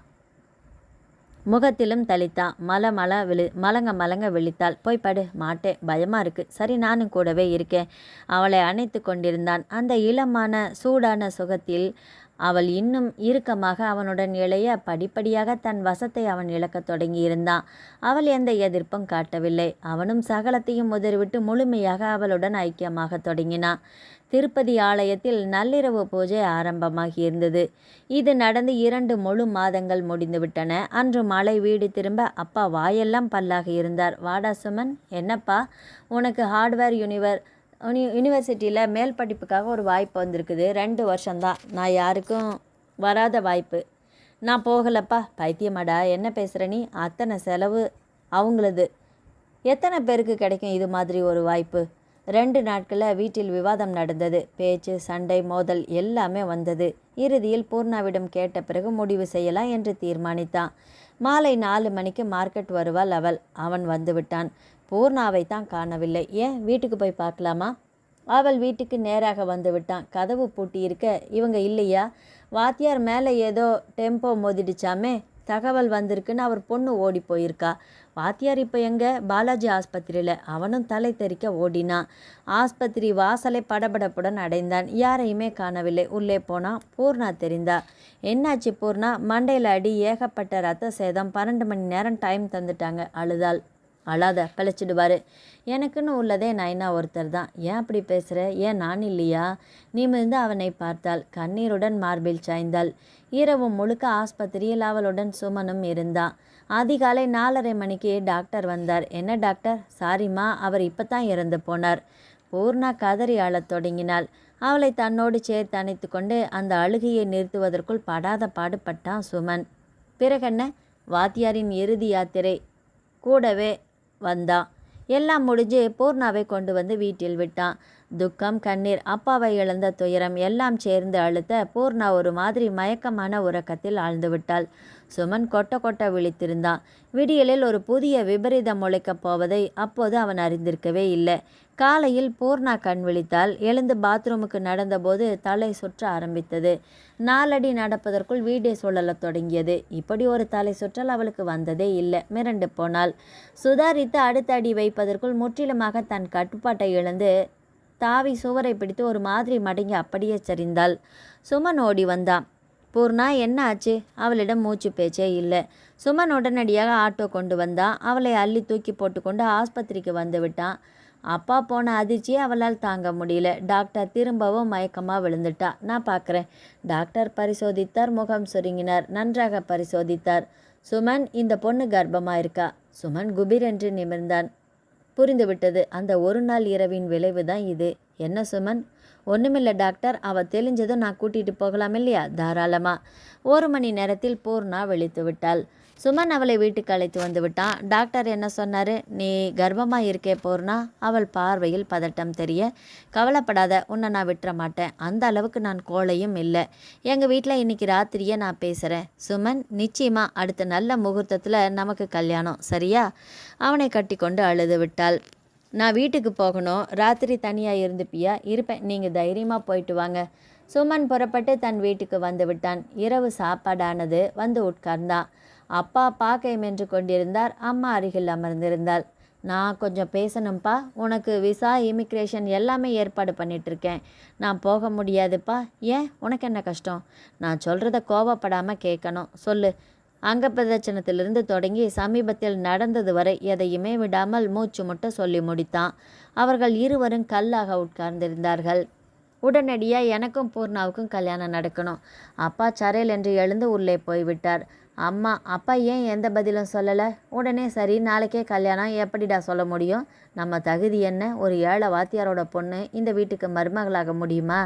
S1: முகத்திலும் தளித்தான். மலங்க மலங்க விழித்தாள். போய் படு. மாட்டேன், பயமாக இருக்கு. சரி, நானும் கூடவே இருக்கேன். அவளை அணைத்து கொண்டிருந்தான். அந்த இளமான சூடான சுகத்தில் அவள் இன்னும் இறுக்கமாக அவனுடன் இழைய படிப்படியாக தன் வசத்தை அவன் இழக்கத் தொடங்கியிருந்தான். அவள் எந்த எதிர்ப்பும் காட்டவில்லை. அவனும் சகலத்தையும் உதறிவிட்டு முழுமையாக அவளுடன் ஐக்கியமாக தொடங்கினான். திருப்பதி ஆலயத்தில் நள்ளிரவு பூஜை ஆரம்பமாகியிருந்தது. இது நடந்து 2 முழு மாதங்கள் முடிந்துவிட்டன. அன்று மழை வீடு திரும்ப அப்பா வாயெல்லாம் பல்லாக இருந்தார். வாடா சுமன். என்னப்பா, உனக்கு ஹார்ட்வேர் யூனிவர்சிட்டியில் மேல் படிப்புக்காக ஒரு வாய்ப்பு வந்திருக்குது. 2 வருஷம்தான். நான் யாருக்கும் வராத வாய்ப்பு. நான் போகலப்பா. பைத்தியமாடா, என்ன பேசுகிற நீ? அத்தனை செலவு அவங்களது. எத்தனை பேருக்கு கிடைக்கும் இது மாதிரி ஒரு வாய்ப்பு? 2 நாட்களில் வீட்டில் விவாதம் நடந்தது. பேச்சு, சண்டை, மோதல் எல்லாமே வந்தது. இறுதியில் பூர்ணாவிடம் கேட்ட பிறகு முடிவு செய்யலாம் என்று தீர்மானித்தான். மாலை 4 மணிக்கு மார்க்கெட் வருவாள் அவள். அவன் வந்துவிட்டான். பூர்ணாவை தான் காணவில்லை. ஏன், வீட்டுக்கு போய் பார்க்கலாமா? அவள் வீட்டுக்கு நேராக வந்து விட்டான். கதவு பூட்டி இருக்க. இவங்க இல்லையா? வாத்தியார் மேலே ஏதோ டெம்போ மோதிடுச்சாமே, தகவல் வந்திருக்குன்னு அவர் பொண்ணு ஓடி போயிருக்கா. வாத்தியார் இப்போ எங்கே? பாலாஜி ஆஸ்பத்திரியில். அவனும் தலை தெறிக்க ஓடினான். ஆஸ்பத்திரி வாசலை படபடப்புடன் அடைந்தான். யாரையுமே காணவில்லை. உள்ளே போனான். பூர்ணா தெரிந்தா. என்னாச்சு பூர்ணா? மண்டையில் அடி, ஏகப்பட்ட ரத்த சேதம். 12 மணி நேரம் டைம் தந்துட்டாங்க. அழுதாள். அழாத, பிழைச்சிடுவார். எனக்குன்னு உள்ளதே நைனா ஒருத்தர் தான். ஏன் அப்படி பேசுகிற? ஏன் நான் இல்லையா? நிமிர்ந்து அவனை பார்த்தாள். கண்ணீருடன் மார்பில் சாய்ந்தாள். இரவு முழுக்க ஆஸ்பத்திரியில் அவளுடன் சுமனும் இருந்தான். அதிகாலை 4:30 மணிக்கு டாக்டர் வந்தார். என்ன டாக்டர்? சாரிம்மா, அவர் இப்போ தான் இறந்து போனார். பூர்ணா கதறி அழத் தொடங்கினாள். அவளை தன்னோடு சேர்த்து அணைத்து கொண்டு அந்த அழுகையை நிறுத்துவதற்குள் படாத பாடுபட்டான் சுமன். பிறகென்ன? வாத்தியாரின் இறுதி யாத்திரை கூடவே வந்தான். எல்லாம் முடிஞ்சு பூர்ணாவை கொண்டு வந்து வீட்டில் விட்டான். துக்கம், கண்ணீர், அப்பாவை இழந்த துயரம் எல்லாம் சேர்ந்து அழுத்த பூர்ணா ஒரு மாதிரி மயக்கமான உறக்கத்தில் ஆழ்ந்து விட்டாள். சுமன் கொட்ட கொட்ட விழித்திருந்தான். விடியலில் ஒரு புதிய விபரீதம் முளைக்கப் போவதை அப்போது அவன் அறிந்திருக்கவே இல்லை. காலையில் பூர்ணா கண் விழித்தாள். எழுந்து பாத்ரூமுக்கு நடந்தபோது தலை சுற்ற ஆரம்பித்தது. 4 அடி நடப்பதற்குள் வீடே சுழலத் தொடங்கியது. இப்படி ஒரு தலை சுற்றல் அவளுக்கு வந்ததே இல்லை. மிரண்டு போனாள். சுதாரித்து அடுத்த அடி வைப்பதற்குள் முற்றிலுமாக தன் கட்டுப்பாட்டை இழந்து தாவி சுவரை பிடித்து ஒரு மாதிரி மடங்கி அப்படியே சரிந்தாள். சுமன் ஓடி வந்தான். பூர்ணா, என்ன ஆச்சு? அவளிடம் மூச்சு பேச்சே இல்லை. சுமன் உடனடியாக ஆட்டோ கொண்டு வந்தான். அவளை அள்ளி தூக்கி போட்டுக்கொண்டு ஆஸ்பத்திரிக்கு வந்து விட்டான். அப்பா போன அதிர்ச்சியை அவளால் தாங்க முடியல. டாக்டர் திரும்பவும் மயக்கமாக விழுந்துட்டா. நான் பார்க்குறேன். டாக்டர் பரிசோதித்தார். முகம் சுருங்கினார். நன்றாக பரிசோதித்தார். சுமன், இந்த பொண்ணு கர்ப்பமாக இருக்கா. சுமன் குபீர் என்று நிமிர்ந்தான். புரிந்துவிட்டது. அந்த ஒரு நாள் இரவின் விளைவு தான் இது. என்ன சுமன்? ஒன்றுமில்லை டாக்டர். அவள் தெளிஞ்சதும் நான் கூட்டிகிட்டு போகலாம் இல்லையா? தாராளமாக. 1 மணி நேரத்தில் பூர்ணா விழித்து விட்டாள். சுமன் அவளை வீட்டுக்கு அழைத்து வந்து விட்டான். டாக்டர் என்ன சொன்னார்? நீ கர்ப்பமாக இருக்கே பூர்ணா. அவள் பார்வையில் பதட்டம் தெரிய, கவலைப்படாத, உன்னை நான் விட்டுற மாட்டேன். அந்த அளவுக்கு நான் கோழையும் இல்லை. எங்கள் வீட்டில் இன்னைக்கு ராத்திரியே நான் பேசுகிறேன். சுமன், நிச்சயமாக அடுத்த நல்ல முகூர்த்தத்தில் நமக்கு கல்யாணம், சரியா? அவனை கட்டி கொண்டு அழுது விட்டாள். நான் வீட்டுக்கு போகணும். ராத்திரி தனியாக இருந்துப்பியா? இருப்பேன். நீங்கள் தைரியமாக போயிட்டு வாங்க. சுமன் புறப்பட்டு தன் வீட்டுக்கு வந்து விட்டான். இரவு சாப்பாடானது. வந்து உட்கார்ந்தான். அப்பா பார்க்க மென்று கொண்டிருந்தார். அம்மா அருகில் அமர்ந்திருந்தாள். நான் கொஞ்சம் பேசணும்ப்பா. உனக்கு விசா, இமிக்ரேஷன் எல்லாமே ஏற்பாடு பண்ணிகிட்ருக்கேன். நான் போக முடியாதுப்பா. ஏன், உனக்கு என்ன கஷ்டம்? நான் சொல்கிறத கோபப்படாமல் கேட்கணும். சொல்லு. அங்கப்பிரதட்சணத்திலிருந்து தொடங்கி சமீபத்தில் நடந்தது வரை எதையுமே விடாமல் மூச்சு முட்ட சொல்லி முடித்தான். அவர்கள் இருவரும் கல்லாக உட்கார்ந்திருந்தார்கள். உடனடியாக எனக்கும் பூர்ணாவுக்கும் கல்யாணம் நடக்கணும். அப்பா சரையல் என்று எழுந்து உள்ளே போய்விட்டார். அம்மா அப்பா ஏன் எந்த பதிலும் சொல்லலை? உடனே சரி நாளைக்கே கல்யாணம் எப்படிடா சொல்ல முடியும்? நம்ம தகுதி என்ன? ஒரு ஏழை வாத்தியாரோட பொண்ணு இந்த வீட்டுக்கு மருமகளாக முடியுமா?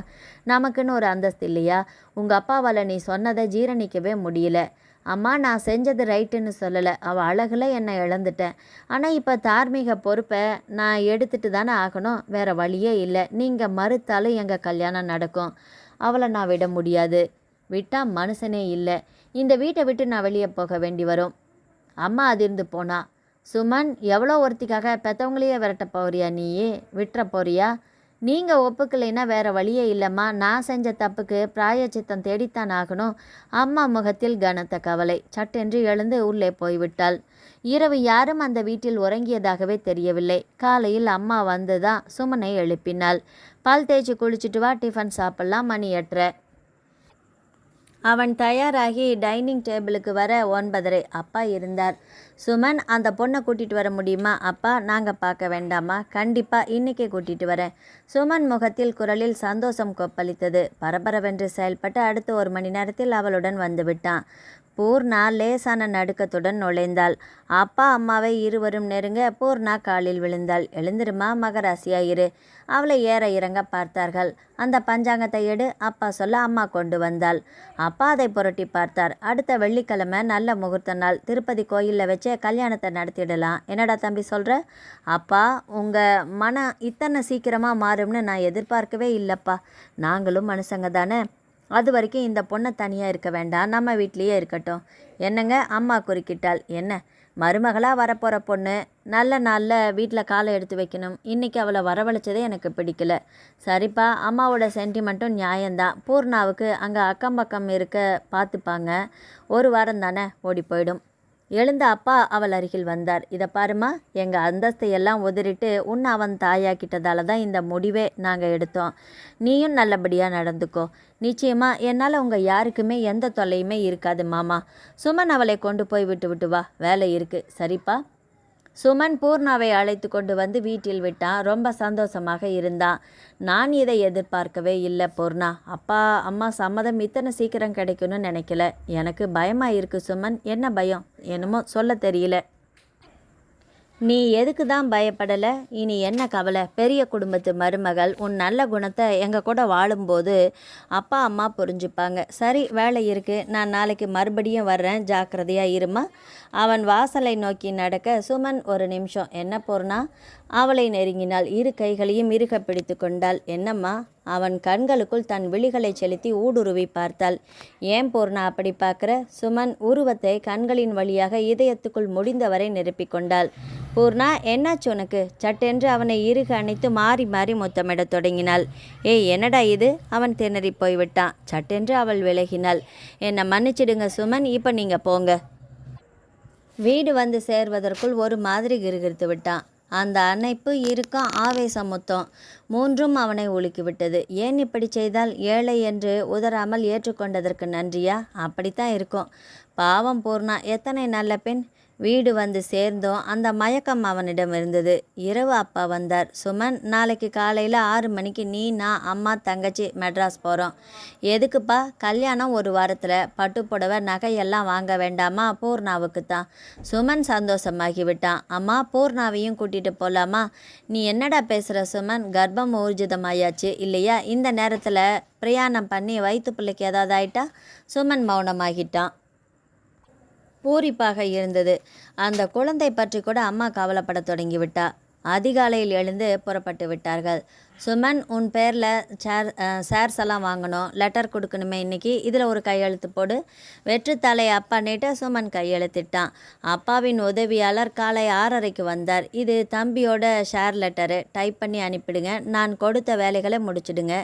S1: நமக்குன்னு ஒரு அந்தஸ்து இல்லையா? உங்கள் அப்பாவால் நீ சொன்னதை ஜீரணிக்கவே முடியல. அம்மா நான் செஞ்சது ரைட்டுன்னு சொல்லலை, அவள் அழகில் என்னை இழந்துட்டேன். ஆனால் இப்போ தார்மீக பொறுப்பை நான் எடுத்துட்டு தானே ஆகணும், வேறு வழியே இல்லை. நீங்கள் மறுத்தாலும் எங்கள் கல்யாணம் நடக்கும். அவளை நான் விட முடியாது. விட்டால் மனுஷனே இல்லை. இந்த வீட்டை விட்டு நான் வெளியே போக வேண்டி வரும். அம்மா அதிர்ந்து போனா. சுமன், எவ்வளோ ஒருத்திக்காக பெற்றவங்களையே விரட்ட போறியா? நீயே விட்டுற போறியா? நீங்கள் ஒப்புக்கலைன்னா வேறு வழியே இல்லைம்மா. நான் செஞ்ச தப்புக்கு பிராயச்சித்தம் தேடித்தான் ஆகணும். அம்மா முகத்தில் கனத்த கவலை. சட்டென்று எழுந்து உள்ளே போய்விட்டாள். இரவு யாரும் அந்த வீட்டில் உறங்கியதாகவே தெரியவில்லை. காலையில் அம்மா வந்து தான் சுமனை எழுப்பினாள். பால் தேய்ச்சி குளிச்சுட்டு வா, டிஃபன் சாப்பிட்லாம், மணி 8:30. அவன் தயாராகி டைனிங் டேபிளுக்கு வர 9:30. அப்பா இருந்தார். சுமன், அந்த பொண்ணை கூட்டிகிட்டு வர முடியுமா? அப்பா, நாங்கள் பார்க்க வேண்டாமா? கண்டிப்பாக இன்றைக்கே கூட்டிகிட்டு வரேன். சுமன் முகத்தில் குரலில் சந்தோஷம் கொப்பளித்தது. பரபரவென்று செயல்பட்டு அடுத்த 1 மணி நேரத்தில் அவளுடன் வந்துவிட்டான். பூர்ணா லேசான நடுக்கத்துடன் நுழைந்தாள். அப்பா அம்மாவை இருவரும் நெருங்க பூர்ணா காலில் விழுந்தாள். எழுந்திருமா, மகராசியாயிரு. அவளை ஏற இறங்க பார்த்தார்கள். அந்த பஞ்சாங்கத்தை எடு, அப்பா சொல்ல அம்மா கொண்டு வந்தாள். அப்பா அதை புரட்டி பார்த்தார். அடுத்த வெள்ளிக்கிழமை நல்ல முகூர்த்த நாள். திருப்பதி கோயிலில் வச்சே கல்யாணத்தை நடத்திடலாம். என்னடா தம்பி சொல்கிற? அப்பா, உங்கள் மனம் இத்தனை சீக்கிரமாக மாறும்னு நான் எதிர்பார்க்கவே இல்லைப்பா. நாங்களும் மனுஷங்க தானே. அது வரைக்கும் இந்த பொண்ணை தனியாக இருக்க வேண்டாம், நம்ம வீட்லேயே இருக்கட்டும். என்னங்க? அம்மா குறுக்கிட்டாள். என்ன, மருமகளாக வரப்போகிற பொண்ணு நல்ல நாளில் வீட்டில் காலை எடுத்து வைக்கணும். இன்றைக்கி அவளை வரவழைச்சதே எனக்கு பிடிக்கல. சரிப்பா, அம்மாவோட சென்டிமெண்ட்டும் நியாயம்தான். பூர்ணாவுக்கு அங்கே அக்கம் பக்கம் இருக்க பார்த்துப்பாங்க. 1 வாரம் தானே, ஓடி போயிடும். எழுந்த அப்பா அவள் அருகில் வந்தார். இதை பாருமா, எங்கள் அந்தஸ்தை எல்லாம் உதறிட்டு உன்னை அவன் தாயாக்கிட்டதால தான் இந்த முடிவே நாங்கள் எடுத்தோம். நீயும் நல்லபடியாக நடந்துக்கோ. நிச்சயமாக என்னால் உங்கள் யாருக்குமே எந்த தொல்லையுமே இருக்காது மாமா. சுமன், அவளை கொண்டு போய் விட்டு வா, வேலை இருக்குது. சரிப்பா. சுமன் பூர்ணாவை அழைத்து கொண்டு வந்து வீட்டில் விட்டான். ரொம்ப சந்தோஷமாக இருந்தான். நான் இதை எதிர்பார்க்கவே இல்லை பூர்ணா. அப்பா அம்மா சம்மதம் இத்தனை சீக்கிரம் கிடைக்கும்னு நினைக்கல. எனக்கு பயமாக இருக்குது சுமன். என்ன பயம்? என்னமோ சொல்ல தெரியல. நீ எதுக்கு தான் பயப்படலை? இனி என்ன கவலை? பெரிய குடும்பத்து மருமகள். உன் நல்ல குணத்தை எங்கள் கூட வாழும்போது அப்பா அம்மா புரிஞ்சுப்பாங்க. சரி, வேலை இருக்குது, நான் நாளைக்கு மறுபடியும் வர்றேன், ஜாக்கிரதையாக இருமா. அவன் வாசலை நோக்கி நடக்க சுமன் 1 நிமிஷம். என்ன பூர்ணா? அவளை நெருங்கினாள். 2 கைகளையும் இறுக பிடித்து கொண்டாள். என்னம்மா? அவன் கண்களுக்குள் தன் விழிகளை செலுத்தி ஊடுருவி பார்த்தாள். ஏன் பூர்ணா அப்படி பார்க்குற? சுமன் உருவத்தை கண்களின் வழியாக இதயத்துக்குள் முடிந்தவரை நிரப்பிக் கொண்டாள். பூர்ணா, என்னாச்சு உனக்கு? சட்டென்று அவனை இறுக அணைத்து மாறி மாறி முத்தமிடத் தொடங்கினாள். ஏய், என்னடா இது? அவன் திணறி போய்விட்டான். சட்டென்று அவள் விலகினாள். என்னை மன்னிச்சிடுங்க சுமன், இப்போ நீங்கள் போங்க. வீடு வந்து சேர்வதற்குள் ஒரு மாதிரி கிறுகிறுத்து விட்டான். அந்த அணைப்பு, இறுக்கம், ஆவேசம், முத்தம் 3ம் அவனை உலுக்கிவிட்டது. ஏன் இப்படி செய்தால்? ஏழை என்று உதறாமல் ஏற்றுக்கொண்டதற்கு நன்றியா? அப்படித்தான் இருக்கும். பாவம் பூர்ணா, எத்தனை நல்ல பெண். வீடு வந்து சேர்ந்தோம். அந்த மயக்கம் அவனிடம் இருந்தது. இரவு அப்பா வந்தார். சுமன், நாளைக்கு காலையில் 6 மணிக்கு நீ, நான், அம்மா, தங்கச்சி மெட்ராஸ் போகிறோம். எதுக்குப்பா? கல்யாணம் 1 வாரத்தில். பட்டுப்புடவை நகையெல்லாம் வாங்க வேண்டாமா? பூர்ணாவுக்கு தான். சுமன் சந்தோஷமாகிவிட்டான். அம்மா, பூர்ணாவையும் கூட்டிகிட்டு போகலாமா? நீ என்னடா பேசுகிற சுமன்? கர்ப்பம் ஊர்ஜிதமாயாச்சு இல்லையா? இந்த நேரத்தில் பிரயாணம் பண்ணி வயிற்று பிள்ளைக்கு ஏதாவது ஆயிட்டா? சுமன் மௌனமாகிட்டான். பூரிப்பாக இருந்தது. அந்த குழந்தை பற்றி கூட அம்மா கவலைப்பட தொடங்கிவிட்டா. அதிகாலையில் எழுந்து புறப்பட்டு விட்டார்கள். சுமன், உன் பேரில் ஷேர்ஸ் எல்லாம் வாங்கணும், லெட்டர் கொடுக்கணுமே இன்னைக்கு, இதில் ஒரு கையெழுத்து போடு. வெற்றுத்தலை அப்பா நீட்ட சுமன் கையெழுத்திட்டான். அப்பாவின் உதவியாளர் காலை 6:30க்கு வந்தார். இது தம்பியோட ஷேர் லெட்டரு, டைப் பண்ணி அனுப்பிடுங்க. நான் கொடுத்த வேலைகளை முடிச்சிடுங்க.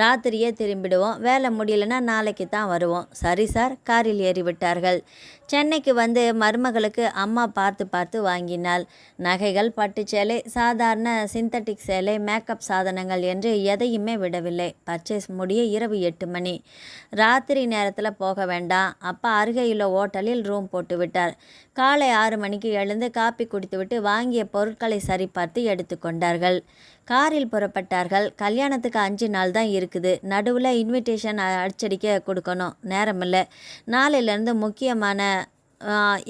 S1: ராத்திரியே திரும்பிடுவோம். வேலை முடியலன்னா நாளைக்கு தான் வருவோம். சரி சார். காரில் ஏறிவிட்டார்கள். சென்னைக்கு வந்து மருமகளுக்கு அம்மா பார்த்து பார்த்து வாங்கினாள். நகைகள், பட்டு சேலை, சாதாரண சிந்தட்டிக் சேலை, மேக்கப் சாதனங்கள் என்று எதையுமே விடவில்லை. பர்ச்சேஸ் முடிய இரவு 8 மணி. ராத்திரி நேரத்தில் போக வேண்டாம். அப்பா அருகையுள்ள ஓட்டலில் ரூம் போட்டு விட்டார். காலை 6 மணிக்கு எழுந்து காப்பி குடித்துவிட்டு வாங்கிய பொருட்களை சரிபார்த்து எடுத்துக்கொண்டார்கள். காரில் புறப்பட்டார்கள். கல்யாணத்துக்கு 5 நாள் தான் இருக்குது. நடுவில் இன்விடேஷன் அச்சடிக்க கொடுக்கணும். நேரமில்லை. நாளையிலேருந்து முக்கியமான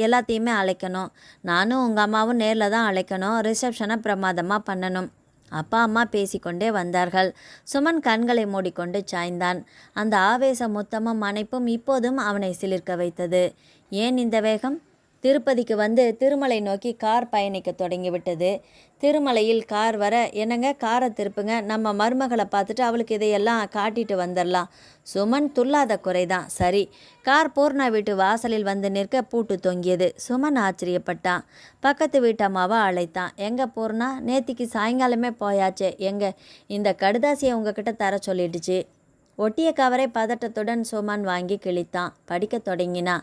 S1: எல்லாத்தையுமே அழைக்கணும். நானும் உங்கள் அம்மாவும் நேரில் தான் அழைக்கணும். ரிசப்ஷனை பிரமாதமாக பண்ணணும். அப்பா அம்மா பேசிக்கொண்டே வந்தார்கள். சுமன் கண்களை மூடிக்கொண்டு சாய்ந்தான். அந்த ஆவேச முத்தமும் அணைப்பும் இப்போதும் அவனை சிலிர்க்க வைத்தது. ஏன் இந்த வேகம்? திருப்பதிக்கு வந்து திருமலை நோக்கி கார் பயணிக்க தொடங்கிவிட்டது. திருமலையில் கார் வர, என்னங்க காரை திருப்புங்க, நம்ம மருமகளை பார்த்துட்டு அவளுக்கு இதையெல்லாம் காட்டிட்டு வந்துடலாம். சுமன் துள்ளாத குறைதான். சரி. கார் பூர்ணா வீட்டு வாசலில் வந்து நிற்க பூட்டு தொங்கியது. சுமன் ஆச்சரியப்பட்டான். பக்கத்து வீட்டு அம்மாவை அழைத்தான். எங்க பூர்ணா? நேத்திக்கு சாயங்காலமே போயாச்சே, எங்க இந்த கடுதாசியை உங்ககிட்ட தர சொல்லிடுச்சு. ஒட்டிய கவரை பதட்டத்துடன் சுமன் வாங்கி கிழித்தான். படிக்கத் தொடங்கினான்.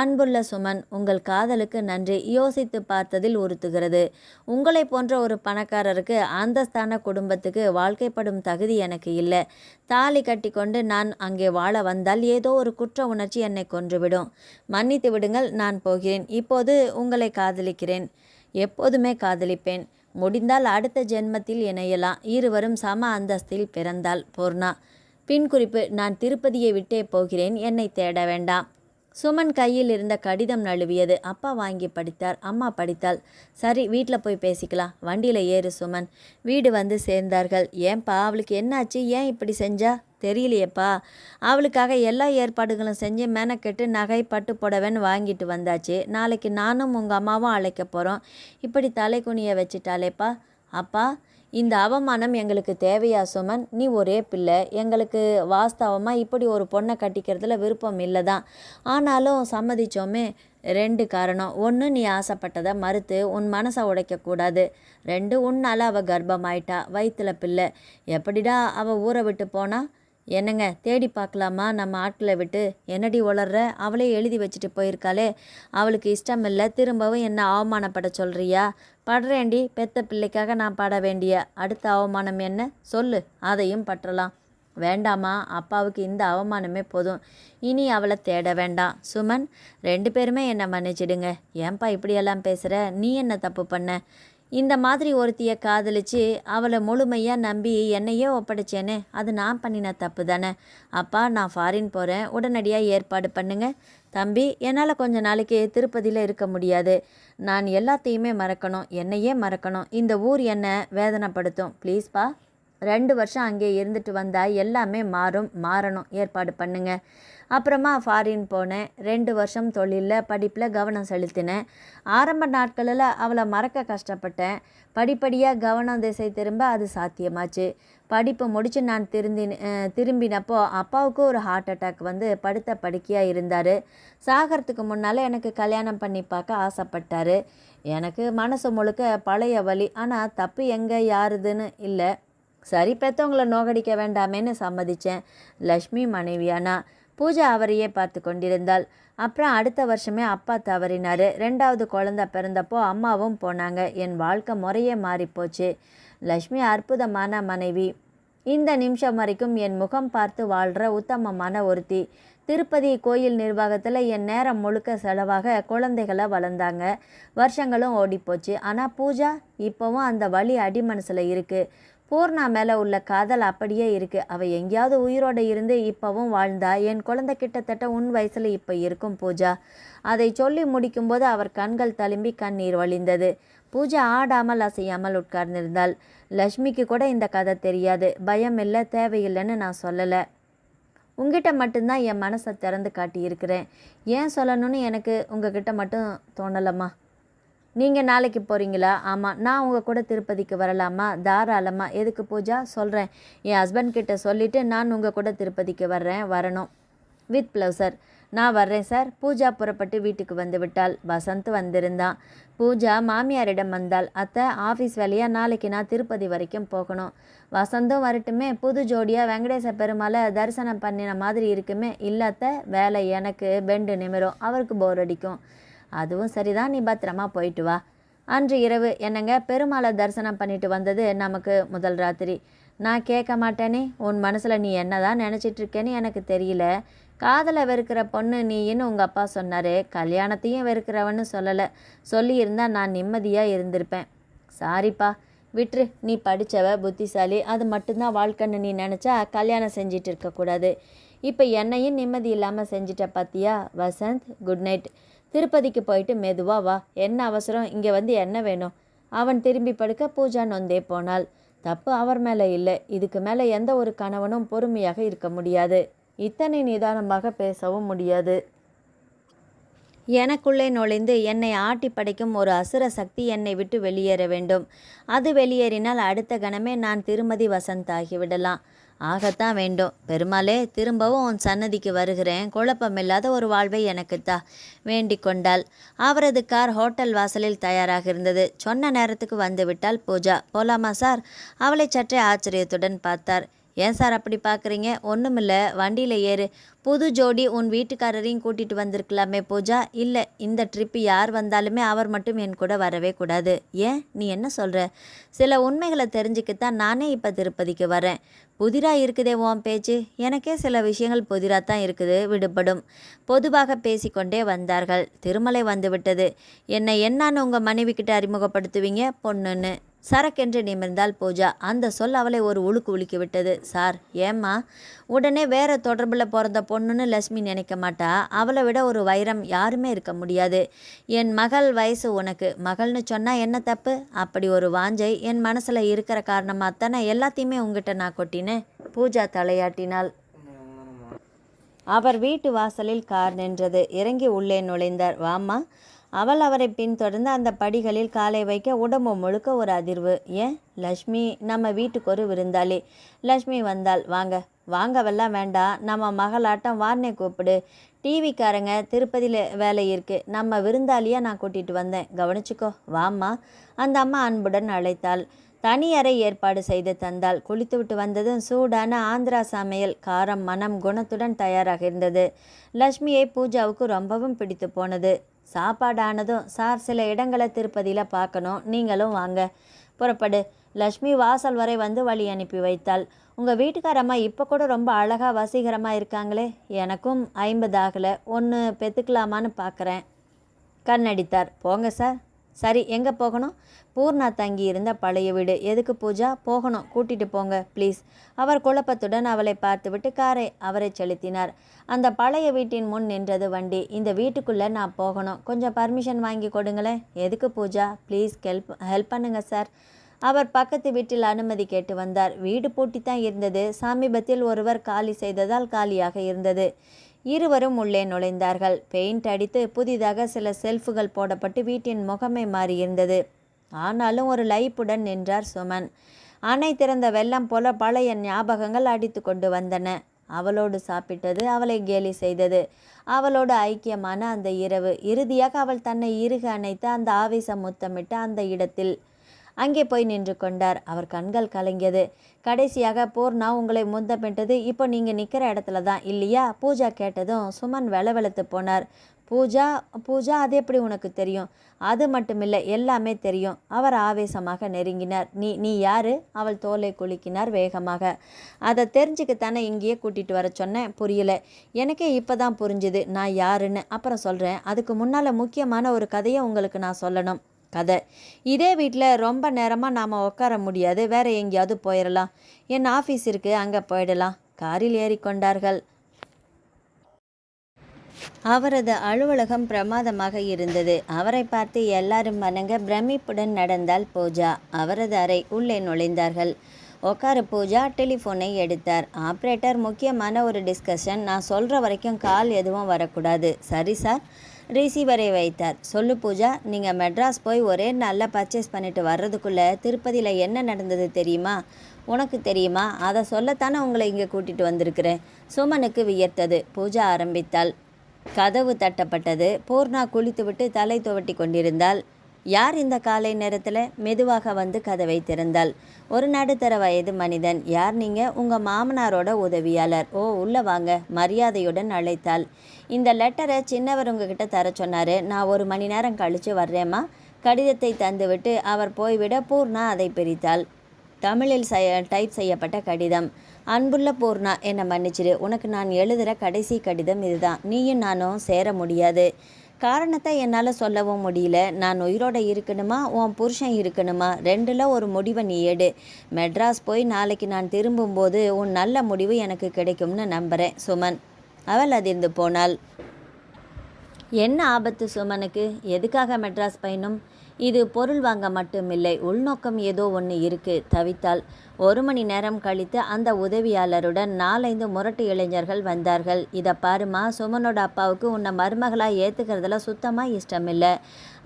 S1: அன்புள்ள சுமன், உங்கள் காதலுக்கு நன்றி. யோசித்து பார்த்ததில் உறுத்துகிறது. உங்களை போன்ற ஒரு பணக்காரருக்கு, அந்தஸ்தான குடும்பத்துக்கு வாழ்க்கைப்படும் தகுதி எனக்கு இல்லை. தாலி கட்டி கொண்டு நான் அங்கே வாழ வந்தால் ஏதோ ஒரு குற்ற உணர்ச்சி என்னை கொன்றுவிடும். மன்னித்து விடுங்கள், நான் போகிறேன். இப்போது உங்களை காதலிக்கிறேன். எப்போதுமே காதலிப்பேன். முடிந்தால் அடுத்த ஜென்மத்தில் இணையலாம். இருவரும் சம அந்தஸ்தில் பிறந்தாள். பூர்ணா. பின் குறிப்பு: நான் திருப்பதியை விட்டே போகிறேன். என்னை தேட வேண்டாம். சுமன் கையில் இருந்த கடிதம் நழுவியது. அப்பா வாங்கி படித்தார். அம்மா படித்தாள். சரி, வீட்டில் போய் பேசிக்கலாம். வண்டியில் ஏறு சுமன். வீடு வந்து சேர்ந்தார்கள். ஏன்பா, அவளுக்கு என்னாச்சு? ஏன் இப்படி செஞ்சா? தெரியலையேப்பா. அவளுக்காக எல்லா ஏற்பாடுகளும் செஞ்சு மெனக்கெட்டு நகை பட்டு புடவைன்னு வாங்கிட்டு வந்தாச்சு. நாளைக்கு நானும் உங்கள் அம்மாவும் அழைக்க போகிறோம். இப்படி தலை குனிய வச்சிட்டாலேப்பா. அப்பா, இந்த அவமானம் எங்களுக்கு தேவையா சுமன்? நீ ஒரே பிள்ளை. எங்களுக்கு வாஸ்தவமாக இப்படி ஒரு பொண்ணை கட்டிக்கிறதுல விருப்பம் இல்லை தான். ஆனாலும் சம்மதிச்சோமே. 2 காரணம். 1, நீ ஆசைப்பட்டதை மறுத்து உன் மனசை உடைக்கக்கூடாது. 2, உன்னால் அவள் கர்ப்பமாயிட்டா. வயிற்றுல பிள்ளை. எப்படிடா அவள் ஊரை விட்டு போனா? என்னங்க, தேடி பார்க்கலாமா நம்ம ஆட்களை விட்டு? என்னடி உளர்ற? அவளே எழுதி வச்சுட்டு போயிருக்காளே. அவளுக்கு இஷ்டம் இல்லை, திரும்பவும் என்ன அவமானப்பட சொல்கிறியா? படுறேண்டி. பெத்த பிள்ளைக்காக நான் பட வேண்டிய அடுத்த அவமானம் என்ன சொல்லு, அதையும் பற்றலாம். வேண்டாமா, அப்பாவுக்கு இந்த அவமானமே போதும். இனி அவளை தேட வேண்டாம். சுமன், 2 பேருமே என்னை மன்னிச்சிடுங்க. ஏன்பா இப்படியெல்லாம் பேசுகிற? நீ என்ன தப்பு பண்ண? இந்த மாதிரி ஒருத்தியை காதலிச்சு அவளை முழுமையாக நம்பி என்னையே ஒப்படைச்சேனே, அது நான் பண்ணின தப்பு தானே. அப்பா, நான் ஃபாரின் போகிறேன். உடனடியாக ஏற்பாடு பண்ணுங்க. தம்பி, என்னால் கொஞ்ச நாளைக்கு திருப்பதியில் இருக்க முடியாது. நான் எல்லாத்தையுமே மறக்கணும். என்னையே மறக்கணும். இந்த ஊர் என்னை வேதனைப்படுத்தும். ப்ளீஸ்ப்பா. 2 வருஷம் அங்கே இருந்துட்டு வந்தால் எல்லாமே மாறணும். ஏற்பாடு பண்ணுங்க. அப்புறமா ஃபாரின் போனேன். 2 வருஷம் தொழிலில் படிப்பில் கவனம் செலுத்தினேன். ஆரம்ப நாட்களில் அவளை மறக்க கஷ்டப்பட்டேன். படிப்படியாக கவனம் திசை திரும்ப அது சாத்தியமாச்சு. படிப்பு முடித்து நான் திரும்பினப்போ அப்பாவுக்கு ஒரு ஹார்ட் அட்டாக் வந்து படுத்த படுக்கையாக இருந்தார். சாகிறதுக்கு முன்னால் எனக்கு கல்யாணம் பண்ணி பார்க்க ஆசைப்பட்டார். எனக்கு மனசு முழுக்க பழைய வலி. ஆனால் தப்பு எங்கே யாருதுன்னு இல்லை. சரி, பெற்றவங்கள நோகடிக்க வேண்டாமேன்னு சம்மதித்தேன். லக்ஷ்மி மனைவியானா. பூஜா அவரையே பார்த்து கொண்டிருந்தாள். அப்புறம் அடுத்த வருஷமே அப்பா தவறினார். 2வது குழந்தை பிறந்தப்போ அம்மாவும் போனாங்க. என் வாழ்க்கை முறையே மாறிப்போச்சு. லக்ஷ்மி அற்புதமான மனைவி. இந்த நிமிஷம் வரைக்கும் என் முகம் பார்த்து வாழ்கிற உத்தமமான ஒருத்தி. திருப்பதி கோயில் நிர்வாகத்தில் என் நேரம் முழுக்க செலவாக குழந்தைகளை வளர்ந்தாங்க. வருஷங்களும் ஓடிப்போச்சு. ஆனால் பூஜா இப்போவும் அந்த வலி அடி மனசில் இருக்குது. பூர்ணா மேலே உள்ள காதல் அப்படியே இருக்குது. அவள் எங்கேயாவது உயிரோடு இருந்து இப்போவும் வாழ்ந்தா என் குழந்தை கிட்டத்தட்ட உன் வயசில் இப்போ இருக்கும் பூஜா. அதை சொல்லி முடிக்கும்போது அவர் கண்கள் தழும்பி கண்ணீர் வழிந்தது. பூஜா ஆடாமல் அசையாமல் உட்கார்ந்திருந்தாள். லக்ஷ்மிக்கு கூட இந்த கதை தெரியாது. பயம் இல்லை, தேவையில்லைன்னு நான் சொல்லலை. உங்ககிட்ட மட்டும்தான் என் மனசை திறந்து காட்டியிருக்கிறேன். ஏன் சொல்லணும்னு எனக்கு உங்ககிட்ட மட்டும் தோணலம்மா. நீங்கள் நாளைக்கு போகிறீங்களா? ஆமாம். நான் உங்கள் கூட திருப்பதிக்கு வரலாமா? தாராளமாக. எதுக்கு பூஜா? சொல்கிறேன். என் ஹஸ்பண்ட் கிட்ட சொல்லிவிட்டு நான் உங்கள் கூட திருப்பதிக்கு வரணும். வித் ப்ளவுசர். நான் வர்றேன் சார். பூஜா புறப்பட்டு வீட்டுக்கு வந்து விட்டாள். வசந்த் வந்திருந்தான். பூஜா மாமியாரிடம் வந்தாள். அத்தை, ஆஃபீஸ் வேலையாக நாளைக்கு நான் திருப்பதி வரைக்கும் போகணும். வசந்தும் வரட்டுமே. புது ஜோடியாக வெங்கடேச பெருமாளை தரிசனம் பண்ணின மாதிரி இருக்குமே. இல்லை அத்தை, வேலை எனக்கு பெண்டு நிமிரும். அவருக்கு போர் அடிக்கும். அதுவும் சரிதான், நீ பத்திரமா போயிட்டு வா. அன்று இரவு என்னங்க, பெருமாளை தரிசனம் பண்ணிட்டு வந்தது நமக்கு முதல் ராத்திரி. நான் கேட்க மாட்டேனே. உன் மனசில் நீ என்ன தான் நினச்சிட்ருக்கேன்னு எனக்கு தெரியல. காதலை வெறுக்கிற பொண்ணு நீன்னு உங்கள் அப்பா சொன்னார். கல்யாணத்தையும் வெறுக்கிறவன்னு சொல்லலை. சொல்லியிருந்தால் நான் நிம்மதியாக இருந்திருப்பேன். சாரிப்பா, விட்டுரு. நீ படித்தவ, புத்திசாலி. அது மட்டும்தான் வாழ்க்கைன்னு நீ நினச்சா கல்யாணம் செஞ்சிட்டு இருக்கக்கூடாது. இப்போ என்னையும் நிம்மதி இல்லாமல் செஞ்சிட்ட பாத்தியா? Vasanth, good night. திருப்பதிக்கு போயிட்டு மெதுவா வா. என்ன அவசரம்? இங்கே வந்து என்ன வேணும்? அவன் திரும்பி படுக்க பூஜா நொந்தே போனாள். தப்பு அவர் மேலே இல்லை. இதுக்கு மேலே எந்த ஒரு கணவனும் பொறுமையாக இருக்க முடியாது. இத்தனை நிதானமாக பேசவும் முடியாது. எனக்குள்ளே நுழைந்து என்னை ஆட்டி படைக்கும் ஒரு அசுர சக்தி என்னை விட்டு வெளியேற வேண்டும். அது வெளியேறினால் அடுத்த கணமே நான் திருமதி வசந்த் ஆகிவிடலாம். ஆகத்தான் வேண்டும். பெருமாளே, திரும்பவும் உன் சன்னதிக்கு வருகிறேன். குழப்பமில்லாத ஒரு வாழ்வை எனக்குத்தா வேண்டிக் கொண்டாள். அவரது கார் ஹோட்டல் வாசலில் தயாராக இருந்தது. சொன்ன நேரத்துக்கு வந்து விட்டால் பூஜா. போலாமா சார்? அவளை சற்றே ஆச்சரியத்துடன் பார்த்தார். ஏன் சார் அப்படி பார்க்குறீங்க? ஒன்றுமில்ல, வண்டியில் ஏறு. புது ஜோடி உன் வீட்டுக்காரரையும் கூட்டிகிட்டு வந்திருக்கலாமே பூஜா. இல்லை, இந்த ட்ரிப்பு யார் வந்தாலுமே அவர் மட்டும் என் கூட வரவே கூடாது. ஏன், நீ என்ன சொல்கிற? சில உண்மைகளை தெரிஞ்சுக்கத்தான் நானே இப்போ திருப்பதிக்கு வரேன். புதிராக இருக்குதே உன் பேச்சு. எனக்கே சில விஷயங்கள் புதிராக தான் இருக்குது. விடுபடும். பொதுவாக பேசிக்கொண்டே வந்தார்கள். திருமலை வந்துவிட்டது. என்னை என்னான்னு உங்கள் மனைவிக்கிட்ட அறிமுகப்படுத்துவீங்க? பொண்ணுன்னு சரக்கென்று நிமிர்ந்தாள் பூஜா. அந்த சொல் அவளை ஒரு உழுக்கு உலுக்கி விட்டது. சார், ஏம்மா? உடனே வேற தொடர்பில் பிறந்த பொண்ணுன்னு லட்சுமி நினைக்க மாட்டா. அவளை விட ஒரு வைரம் யாருமே இருக்க முடியாது. என் மகள் வயசு உனக்கு. மகள்னு சொன்னால் என்ன தப்பு? அப்படி ஒரு வாஞ்சை என் மனசில் இருக்கிற காரணமாக தானே எல்லாத்தையுமே உங்ககிட்ட நான் கொட்டினேன். பூஜா தலையாட்டினாள். அவர் வீட்டு வாசலில் கார் நின்றது. இறங்கி உள்ளே நுழைந்தார். வாம்மா. அவள் அவரை பின்தொடர்ந்து அந்த படிகளில் காலை வைக்க உடம்பு முழுக்க ஒரு அதிர்வு. ஏன்? லக்ஷ்மி நம்ம வீட்டுக்கு ஒரு விருந்தாளி. லக்ஷ்மி வந்தாள். வாங்க. வாங்கவெல்லாம் வேண்டாம், நம்ம மகளாட்டம் வார்னே கூப்பிடு. டிவிக்காரங்க திருப்பதியில் வேலை இருக்குது. நம்ம விருந்தாளியாக நான் கூட்டிகிட்டு வந்தேன், கவனிச்சுக்கோ. வாம்மா. அந்த அம்மா அன்புடன் அழைத்தாள். தனி அறை ஏற்பாடு செய்து தந்தாள். குளித்துவிட்டு வந்ததும் சூடான ஆந்திரா சமையல் காரம் மனம் குணத்துடன் தயாராக இருந்தது. லக்ஷ்மியை பூஜாவுக்கு ரொம்பவும் பிடித்து போனது. சாப்பாடானதும், சார், சில இடங்களை திருப்பதியில் பார்க்கணும், நீங்களும் வாங்க. புறப்படு. லக்ஷ்மி வாசல் வரை வந்து வழி அனுப்பி வைத்தாள். உங்கள் வீட்டுக்காரம்மா இப்போ கூட ரொம்ப அழகாக வசீகரமாக இருக்காங்களே. எனக்கும் 50 ஆகலை. ஒன்று பெற்றுக்கலாமான்னு பார்க்குறேன். கண்ணடித்தார். போங்க சார். சரி, எங்கே போகணும்? பூர்ணா தங்கி இருந்த பழைய வீடு. எதுக்கு பூஜா? போகணும், கூட்டிகிட்டு போங்க ப்ளீஸ். அவர் குழப்பத்துடன் அவளை பார்த்துவிட்டு காரை அவரை செலுத்தினார். அந்த பழைய வீட்டின் முன் நின்றது வண்டி. இந்த வீட்டுக்குள்ளே நான் போகணும், கொஞ்சம் பர்மிஷன் வாங்கி கொடுங்களேன். எதுக்கு பூஜா? ப்ளீஸ் ஹெல்ப் பண்ணுங்க சார். அவர் பக்கத்து வீட்டில் அனுமதி கேட்டு வந்தார். வீடு பூட்டித்தான் இருந்தது. சமீபத்தில் ஒருவர் காலி செய்ததால் காலியாக இருந்தது. இருவரும் உள்ளே நுழைந்தார்கள். பெயிண்ட் அடித்து புதிதாக சில செல்ஃபுகள் போடப்பட்டு வீட்டின் முகமே மாறியிருந்தது. ஆனாலும் ஒரு லைப்புடன் நின்றார் சுமன். அணை திறந்த வெள்ளம் போல பழைய ஞாபகங்கள் அடித்து கொண்டு வந்தன. அவளோடு சாப்பிட்டது, அவளை கேலி செய்தது, அவளோடு ஐக்கியமான அந்த இரவு. இறுதியாக அவள் தன்னை இறுக அணைத்து அந்த ஆவேசம் முத்தமிட்ட அந்த இடத்தில் அங்கே போய் நின்று கொண்டார். அவர் கண்கள் கலங்கியது. கடைசியாக, பூர்ணா உங்களை முத்தமிட்டது இப்போ நீங்கள் நிற்கிற இடத்துல தான் இல்லையா? பூஜா கேட்டதும் சுமன் வெளவெளத்து போனார். பூஜா பூஜா அது எப்படி உனக்கு தெரியும்? அது மட்டுமில்லை, எல்லாமே தெரியும். அவர் ஆவேசமாக நெருங்கினார். நீ யாரு? அவள் தோலை குலுக்கினார் வேகமாக. அதை தெரிஞ்சுக்கத்தானே இங்கேயே கூட்டிகிட்டு வர சொன்னேன். புரியல. எனக்கே இப்போ தான் புரிஞ்சுது நான் யாருன்னு. அப்புறம் சொல்கிறேன். அதுக்கு முன்னால் முக்கியமான ஒரு கதையை உங்களுக்கு நான் சொல்லணும். கதை? இதே வீட்டில் ரொம்ப நேரமாக நாம் உட்கார முடியாது. வேறு எங்கேயாவது போயிடலாம். என் ஆஃபீஸ் இருக்குது, அங்கே போயிடலாம். காரில் ஏறிக்கொண்டார்கள். அவரது அலுவலகம் பிரமாதமாக இருந்தது. அவரை பார்த்து எல்லாரும் வணங்க பிரமிப்புடன் நடந்தாள் பூஜா. அவரது அறை. உள்ளே நுழைந்தார்கள். உட்காரு பூஜா. டெலிஃபோனை எடுத்தார். ஆப்ரேட்டர், முக்கியமான ஒரு டிஸ்கஷன். நான் சொல்கிற வரைக்கும் கால் எதுவும் வரக்கூடாது. சரி சார். ரிசீவரை வைத்தார். சொல்லு பூஜா, நீங்கள் மெட்ராஸ் போய் ஒரே நாளில் பர்ச்சேஸ் பண்ணிட்டு வர்றதுக்குள்ளே திருப்பதியில் என்ன நடந்தது தெரியுமா? உனக்கு தெரியுமா? அதை சொல்லத்தானே உங்களை இங்கே கூட்டிகிட்டு வந்திருக்கிறேன். சுமனுக்கு வியர்த்தது. பூஜா ஆரம்பித்தாள். கதவு தட்டப்பட்டது. பூர்ணா குளித்துவிட்டு தலை துவட்டி கொண்டிருந்தாள். யார் இந்த காலை நேரத்தில்? மெதுவாக வந்து கதவை திறந்தாள். ஒரு நடுத்தர வயது மனிதன். யார் நீங்கள்? உங்கள் மாமனாரோட உதவியாளர். ஓ, உள்ளே வாங்க, மரியாதையுடன் அழைத்தாள். இந்த லெட்டரை சின்னவர் உங்ககிட்ட தர சொன்னார். நான் 1 மணி நேரம் கழித்து வர்றேம்மா. கடிதத்தை தந்துவிட்டு அவர் போய்விட பூர்ணா அதை பிரித்தாள். தமிழில் டைப் செய்யப்பட்ட கடிதம். அன்புள்ள பூர்ணா, என்னை மன்னிச்சிடு. உனக்கு நான் எழுதுகிற கடைசி கடிதம் இதுதான். நீயும் நானும் சேர முடியாது. காரணத்தை என்னால் சொல்லவும் முடியல. நான் உயிரோடு இருக்கணுமா, உன் புருஷன் இருக்கணுமா, ரெண்டில் ஒரு முடிவை நீ எடு. மெட்ராஸ் போய் நாளைக்கு நான் திரும்பும்போது உன் நல்ல முடிவு எனக்கு கிடைக்கும்னு நம்புகிறேன் சுமன். அவள் அதிர்ந்து போனாள். என்ன ஆபத்து சுமனுக்கு? எதுக்காக மெட்ராஸ் பயணம்? இது பொருள் வாங்க மட்டுமில்லை, உள்நோக்கம் ஏதோ ஒன்று இருக்கு. தவித்தாள். 1 மணி நேரம் கழித்து அந்த உதவியாளருடன் 4-5 முரட்டு இளைஞர்கள் வந்தார்கள். இதை பாருமா, சுமனோட அப்பாவுக்கு உன்னை மருமகளாக ஏற்றுக்கிறதுல சுத்தமாக இஷ்டமில்லை.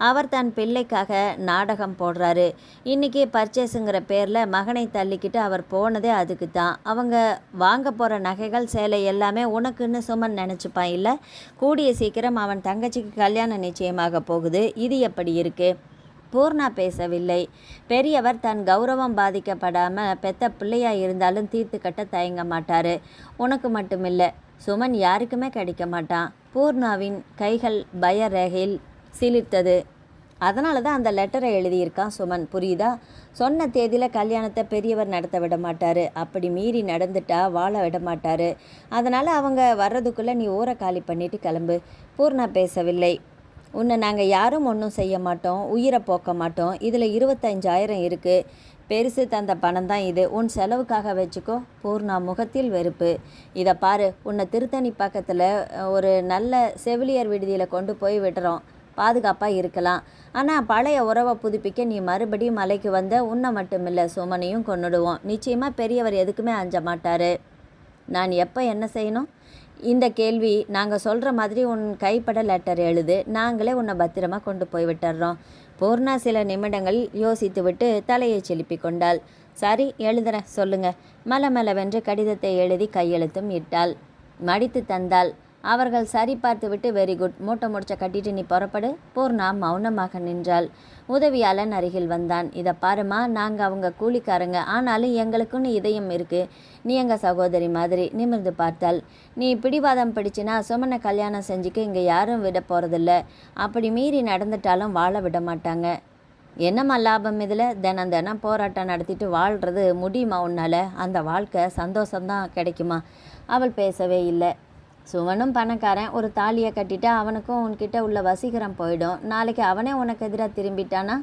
S1: அவர் தன் பிள்ளைக்காக நாடகம் போடுறாரு. இன்றைக்கி பர்ச்சேஸுங்கிற பேரில் மகனை தள்ளிக்கிட்டு அவர் போனதே அதுக்கு தான். அவங்க வாங்க போகிற நகைகள் சேலை எல்லாமே உனக்குன்னு சுமன் நினச்சிப்பான் இல்லை? கூடிய சீக்கிரம் அவன் தங்கச்சிக்கு கல்யாணம் நிச்சயமாக போகுது. இது எப்படி இருக்குது? பூர்ணா பேசவில்லை. பெரியவர் தன் கௌரவம் பாதிக்கப்படாமல் பெத்த பிள்ளையாக இருந்தாலும் தீர்த்து கட்ட தயங்க மாட்டார். உனக்கு மட்டுமில்லை, சுமன் யாருக்குமே கிடைக்க மாட்டான். பூர்ணாவின் கைகள் பய ரேகையில் சிலிர்த்தது. அதனால தான் அந்த லெட்டரை எழுதியிருக்கான் சுமன், புரியுதா? சொன்ன தேதியில் கல்யாணத்தை பெரியவர் நடத்த விட மாட்டார். அப்படி மீறி நடந்துட்டா வாழ விட மாட்டார். அதனால் அவங்க வர்றதுக்குள்ளே நீ ஊரை காலி பண்ணிட்டு கிளம்பு. பூர்ணா பேசவில்லை. உன்னை நாங்கள் யாரும் ஒன்றும் செய்ய மாட்டோம், உயிரை போக்க மாட்டோம். இதில் 25,000 இருக்குது. பெருசு தந்த பணம் தான் இது, உன் செலவுக்காக வச்சுக்கோ. பூர்ணா முகத்தில் வெறுப்பு. இதை பாரு, உன்னை திருத்தணி பக்கத்தில் ஒரு நல்ல செவிலியர் விடுதியில் கொண்டு போய் விடுறோம், பாதுகாப்பாக இருக்கலாம். ஆனால் பழைய உறவை புதுப்பிக்க நீ மறுபடியும் மலைக்கு வந்த உன்னை மட்டுமில்லை சுமனையும் கொன்னுடுவோம். நிச்சயமாக பெரியவர் எதுக்குமே அஞ்ச மாட்டார். நான் எப்போ என்ன செய்யணும்? இந்த கேள்வி நாங்கள் சொல்கிற மாதிரி உன் கைப்பட லெட்டர் எழுது, நாங்களே உன்னை பத்திரமா கொண்டு போய் விட்டுறோம். பூர்ணா சில நிமிடங்கள் யோசித்து விட்டு தலையை செலுப்பி கொண்டாள். சரி, எழுதுறேன், சொல்லுங்க. மலமளவென்று கடிதத்தை எழுதி கையெழுத்தும் இட்டாள். மடித்து தந்தாள். அவர்கள் சரி பார்த்து விட்டு வெரி குட், மூட்டை முடிச்ச கட்டிட்டு நீ புறப்படு. பூர்ணா மௌனமாக நின்றாள். உதவியாளன் அருகில் வந்தான். இதை பாருமா, நாங்கள் அவங்க கூலிக்காரங்க, ஆனாலும் எங்களுக்குன்னு இதயம் இருக்குது. நீ எங்கள் சகோதரி மாதிரி. நிமிர்ந்து பார்த்தாள். நீ பிடிவாதம் பிடிச்சினா சுமனை கல்யாணம் செஞ்சுக்க இங்கே யாரும் விட போகிறதில்ல. அப்படி மீறி நடந்துட்டாலும் வாழ விட மாட்டாங்க. என்னம்மா லாபம் இதில்? தினம் தினம் போராட்டம் நடத்திட்டு வாழ்கிறது முடியுமா உன்னால்? அந்த வாழ்க்கை சந்தோஷம்தான் கிடைக்குமா? அவள் பேசவே இல்லை. சுமனும் பணக்காரன், ஒரு தாலியை கட்டிட்டா அவனுக்கும் உன்கிட்ட உள்ள வசீகரம் போயிடும். நாளைக்கு அவனே உனக்கு எதிராக திரும்பிட்டானா?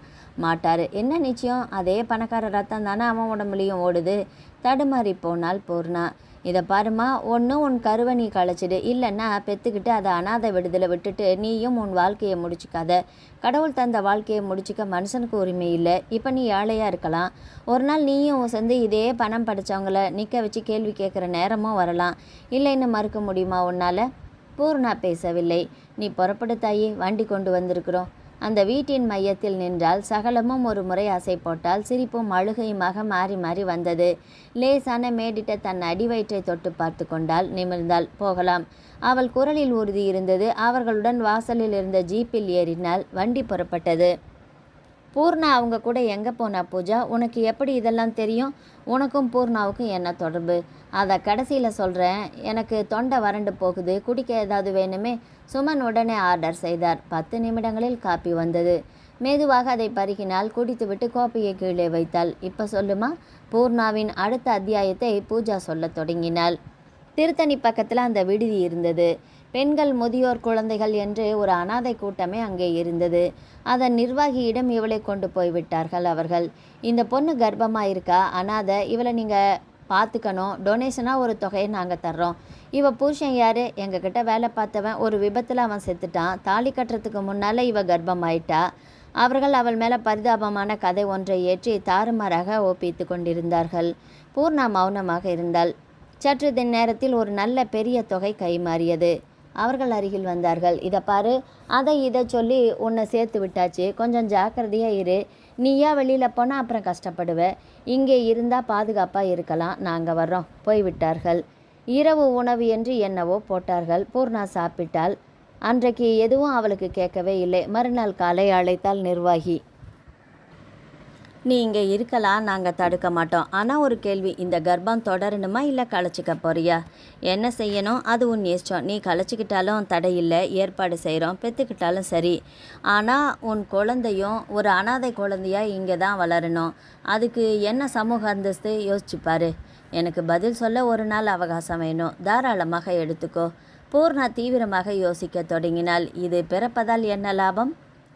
S1: மாட்டார். என்ன நிச்சயம்? அதே பணக்கார ரத்தம் தானே அவன் உடம்புலையும் ஓடுது. தடுமாறி போனாள் பூர்ணா. இதை பாருமா, ஒன்று உன் கருவை நீ களைச்சிடு, இல்லைன்னா பெற்றுக்கிட்டு அதை அனாதை விடுதலை விட்டுட்டு நீயும் உன் வாழ்க்கையை முடிச்சுக்காத. கடவுள் தந்த வாழ்க்கையை முடிச்சுக்க மனுஷனுக்கு உரிமை இல்லை. இப்போ நீ ஏழையாக இருக்கலாம், ஒரு நாள் நீயும் சேர்ந்து இதே பணம் படித்தவங்கள நிற்க வச்சு கேள்வி கேட்குற நேரமும் வரலாம். இல்லைன்னு மறுக்க முடியுமா உன்னால்? பூர்ணா பேசவில்லை. நீ புறப்படு தாயி, வண்டி கொண்டு வந்திருக்கிறோம். அந்த வீட்டின் மையத்தில் நின்றால் சகலமும் ஒரு முறை அசை போட்டால் சிரிப்பும் அழுகையுமாக மாறி மாறி வந்தது. லேசான மேடிட்ட தன் அடிவயிற்றை தொட்டு பார்த்து கொண்டால் நிமிர்ந்தாள். போகலாம். அவள் குரலில் உறுதி இருந்தது. அவர்களுடன் வாசலில் இருந்த ஜீப்பில் ஏறினால் வண்டி புறப்பட்டது. பூர்ணா அவங்க கூட எங்கே போனா பூஜா? உனக்கு எப்படி இதெல்லாம் தெரியும்? உனக்கும் பூர்ணாவுக்கும் என்ன தொடர்பு? அதை கடைசியில் சொல்கிறேன். எனக்கு தொண்டை வறண்டு போகுது, குடிக்க ஏதாவது வேணுமே. சுமன் உடனே ஆர்டர் செய்தார். 10 நிமிடங்களில் காப்பி வந்தது. மெதுவாக அதை பருகினால். குடித்துவிட்டு கோப்பையை கீழே வைத்தாள். இப்போ சொல்லுமா? பூர்ணாவின் அடுத்த அத்தியாயத்தை பூஜா சொல்லத் தொடங்கினாள். திருத்தணி பக்கத்தில் அந்த விடுதி இருந்தது. பெண்கள், முதியோர், குழந்தைகள் என்று ஒரு அனாதை கூட்டமே அங்கே இருந்தது. அதன் நிர்வாகியிடம் இவளை கொண்டு போய் விட்டார்கள் அவர்கள். இந்த பொண்ணு கர்ப்பமாக இருக்கா, அனாதை, இவளை நீங்கள் பார்த்துக்கணும், டொனேஷனாக ஒரு தொகையை நாங்கள் தர்றோம். இவ புருஷன் யார்? எங்ககிட்ட வேலை பார்த்தவன், ஒரு விபத்தில் அவன் செத்துட்டான். தாலி கட்டுறதுக்கு முன்னால் இவ கர்ப்பமாயிட்டா. அவர்கள் அவள் மேலே பரிதாபமான கதை ஒன்றை ஏற்றி தாறுமாறாக ஒப்பித்து கொண்டிருந்தார்கள். பூர்ணா மௌனமாக இருந்தாள். சற்று நேரத்தில் ஒரு நல்ல பெரிய தொகை கைமாறியது. அவர்கள் அருகில் வந்தார்கள். இதை பாரு, அதை இதை சொல்லி உன்னை சேர்த்து விட்டாச்சு, கொஞ்சம் ஜாக்கிரதையாக இரு. நீயா வெளியில் போனால் அப்புறம் கஷ்டப்படுவ. இங்கே இருந்தால் பாதுகாப்பாக இருக்கலாம், நாங்கள் வர்றோம். போய்விட்டார்கள். இரவு உணவு என்று என்னவோ போட்டார்கள். பூர்ணா சாப்பிட்டாள். அன்றைக்கு எதுவும் அவளுக்கு கேட்கவே இல்லை. மறுநாள் காலை அழைத்தாள் நிர்வாகி. நீ இங்கே இருக்கலாம், நாங்கள் தடுக்க மாட்டோம். ஆனால் ஒரு கேள்வி, இந்த கர்ப்பம் தொடரணுமா இல்லை களைச்சிக்க போறியா? என்ன செய்யணும் அது உன் இஷ்டம். நீ களைச்சிக்கிட்டாலும் தடையில்லை, ஏற்பாடு செய்கிறோம். பெற்றுக்கிட்டாலும் சரி. ஆனால் உன் குழந்தையும் ஒரு அனாதை குழந்தையா இங்கே தான் வளரணும். அதுக்கு என்ன சமூக அந்தஸ்து யோசிச்சுப்பாரு. எனக்கு பதில் சொல்ல ஒரு நாள் அவகாசம் வேணும். தாராளமாக எடுத்துக்கோ. பூர்ணா தீவிரமாக யோசிக்கத் தொடங்கினாள். இது பிறப்பதால் என்ன லாபம்?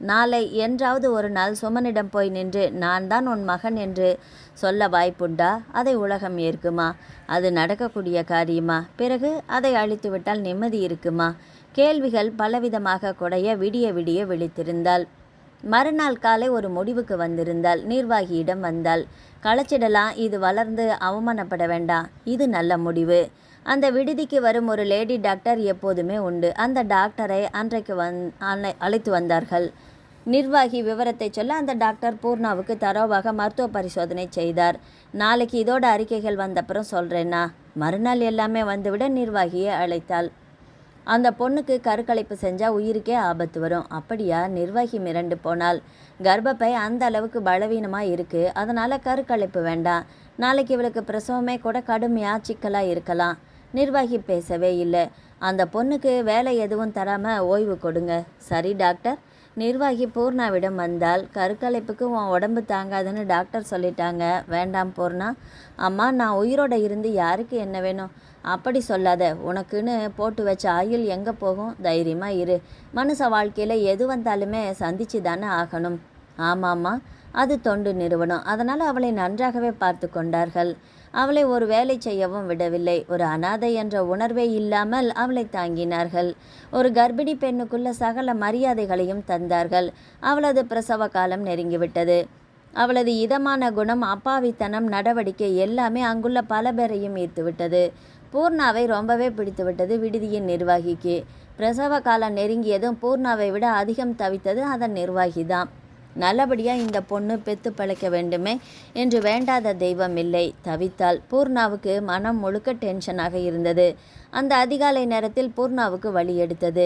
S1: நாளை என்றாவது ஒரு நாள் சுமனிடம் போய் நின்று நான் தான் உன் மகன் என்று சொல்ல வாய்ப்புண்டா? அதை உலகம் ஏற்குமா? அது நடக்கக்கூடிய காரியமா? பிறகு அதை அழித்துவிட்டால் நிம்மதி இருக்குமா? கேள்விகள் பலவிதமாக குடைய விடிய விடிய விழித்திருந்தாள். மறுநாள் காலை ஒரு முடிவுக்கு வந்திருந்தாள். நிர்வாகியிடம் வந்தாள். களைச்சிடலாம், இது வளர்ந்து அவமானப்பட வேண்டாம், இது நல்ல முடிவு. அந்த விடுதிக்கு வரும் ஒரு லேடி டாக்டர் எப்போதுமே உண்டு. அந்த டாக்டரை அன்றைக்கு அழைத்து வந்தார்கள். நிர்வாகி விவரத்தை சொல்ல அந்த டாக்டர் பூர்ணாவுக்கு தரோவாக மருத்துவ பரிசோதனை செய்தார். நாளைக்கு இதோட அறிக்கைகள் வந்தப்புறம் சொல்கிறேன்னா. மறுநாள் எல்லாமே வந்துவிட நிர்வாகியை அழைத்தாள். அந்த பொண்ணுக்கு கருக்கலைப்பு செஞ்சால் உயிருக்கே ஆபத்து வரும். அப்படியா? நிர்வாகி மிரண்டு போனாள். கர்ப்பப்பை அந்த அளவுக்கு பலவீனமாக இருக்குது, அதனால் கருக்கலைப்பு வேண்டாம். நாளைக்கு இவளுக்கு பிரசவமே கூட கடுமையாக சிக்கலாக இருக்கலாம். நிர்வாகி பேசவே இல்லை. அந்த பொண்ணுக்கு வேலை எதுவும் தராமல் ஓய்வு கொடுங்க. சரி டாக்டர். நிர்வாகி பூர்ணாவிடம் வந்தால், கருக்கலைப்புக்கு உன் உடம்பு தாங்காதுன்னு டாக்டர் சொல்லிட்டாங்க. வேண்டாம் பூர்ணா. அம்மா, நான் உயிரோட இருந்து யாருக்கு என்ன வேணும்? அப்படி சொல்லாத. உனக்குன்னு போட்டு வச்ச ஆயுள் எங்கே போகும்? தைரியமாக இரு. மனுஷ வாழ்க்கையில் எது வந்தாலுமே சந்திச்சு தானே ஆகணும். ஆமாம்மா, அது தொண்டு நிறுவனம், அதனால் அவளை நன்றாகவே பார்த்து கொண்டார்கள். அவளை ஒரு வேலை செய்யவும் விடவில்லை. ஒரு அனாதை என்ற உணர்வே இல்லாமல் அவளை தாங்கினார்கள். ஒரு கர்ப்பிணி பெண்ணுக்குள்ள சகல மரியாதைகளையும் தந்தார்கள். அவளது பிரசவ காலம் நெருங்கிவிட்டது. அவளது இதமான குணம், அப்பாவித்தனம், நடவடிக்கை எல்லாமே அங்குள்ள பல பேரையும் ஈர்த்துவிட்டது. பூர்ணாவை ரொம்பவே பிடித்துவிட்டது விடுதியின் நிர்வாகிக்கு. பிரசவ காலம் நெருங்கியதும் பூர்ணாவை விட அதிகம் தவித்தது அதன் நிர்வாகிதான். நல்லபடியாக இந்த பொண்ணு பெத்து பழைக்க வேண்டுமே என்று வேண்டாத தெய்வம் இல்லை. தவித்தாள். பூர்ணாவுக்கு மனம் முழுக்க டென்ஷனாக இருந்தது. அந்த அதிகாலை நேரத்தில் பூர்ணாவுக்கு வழி எடுத்தது.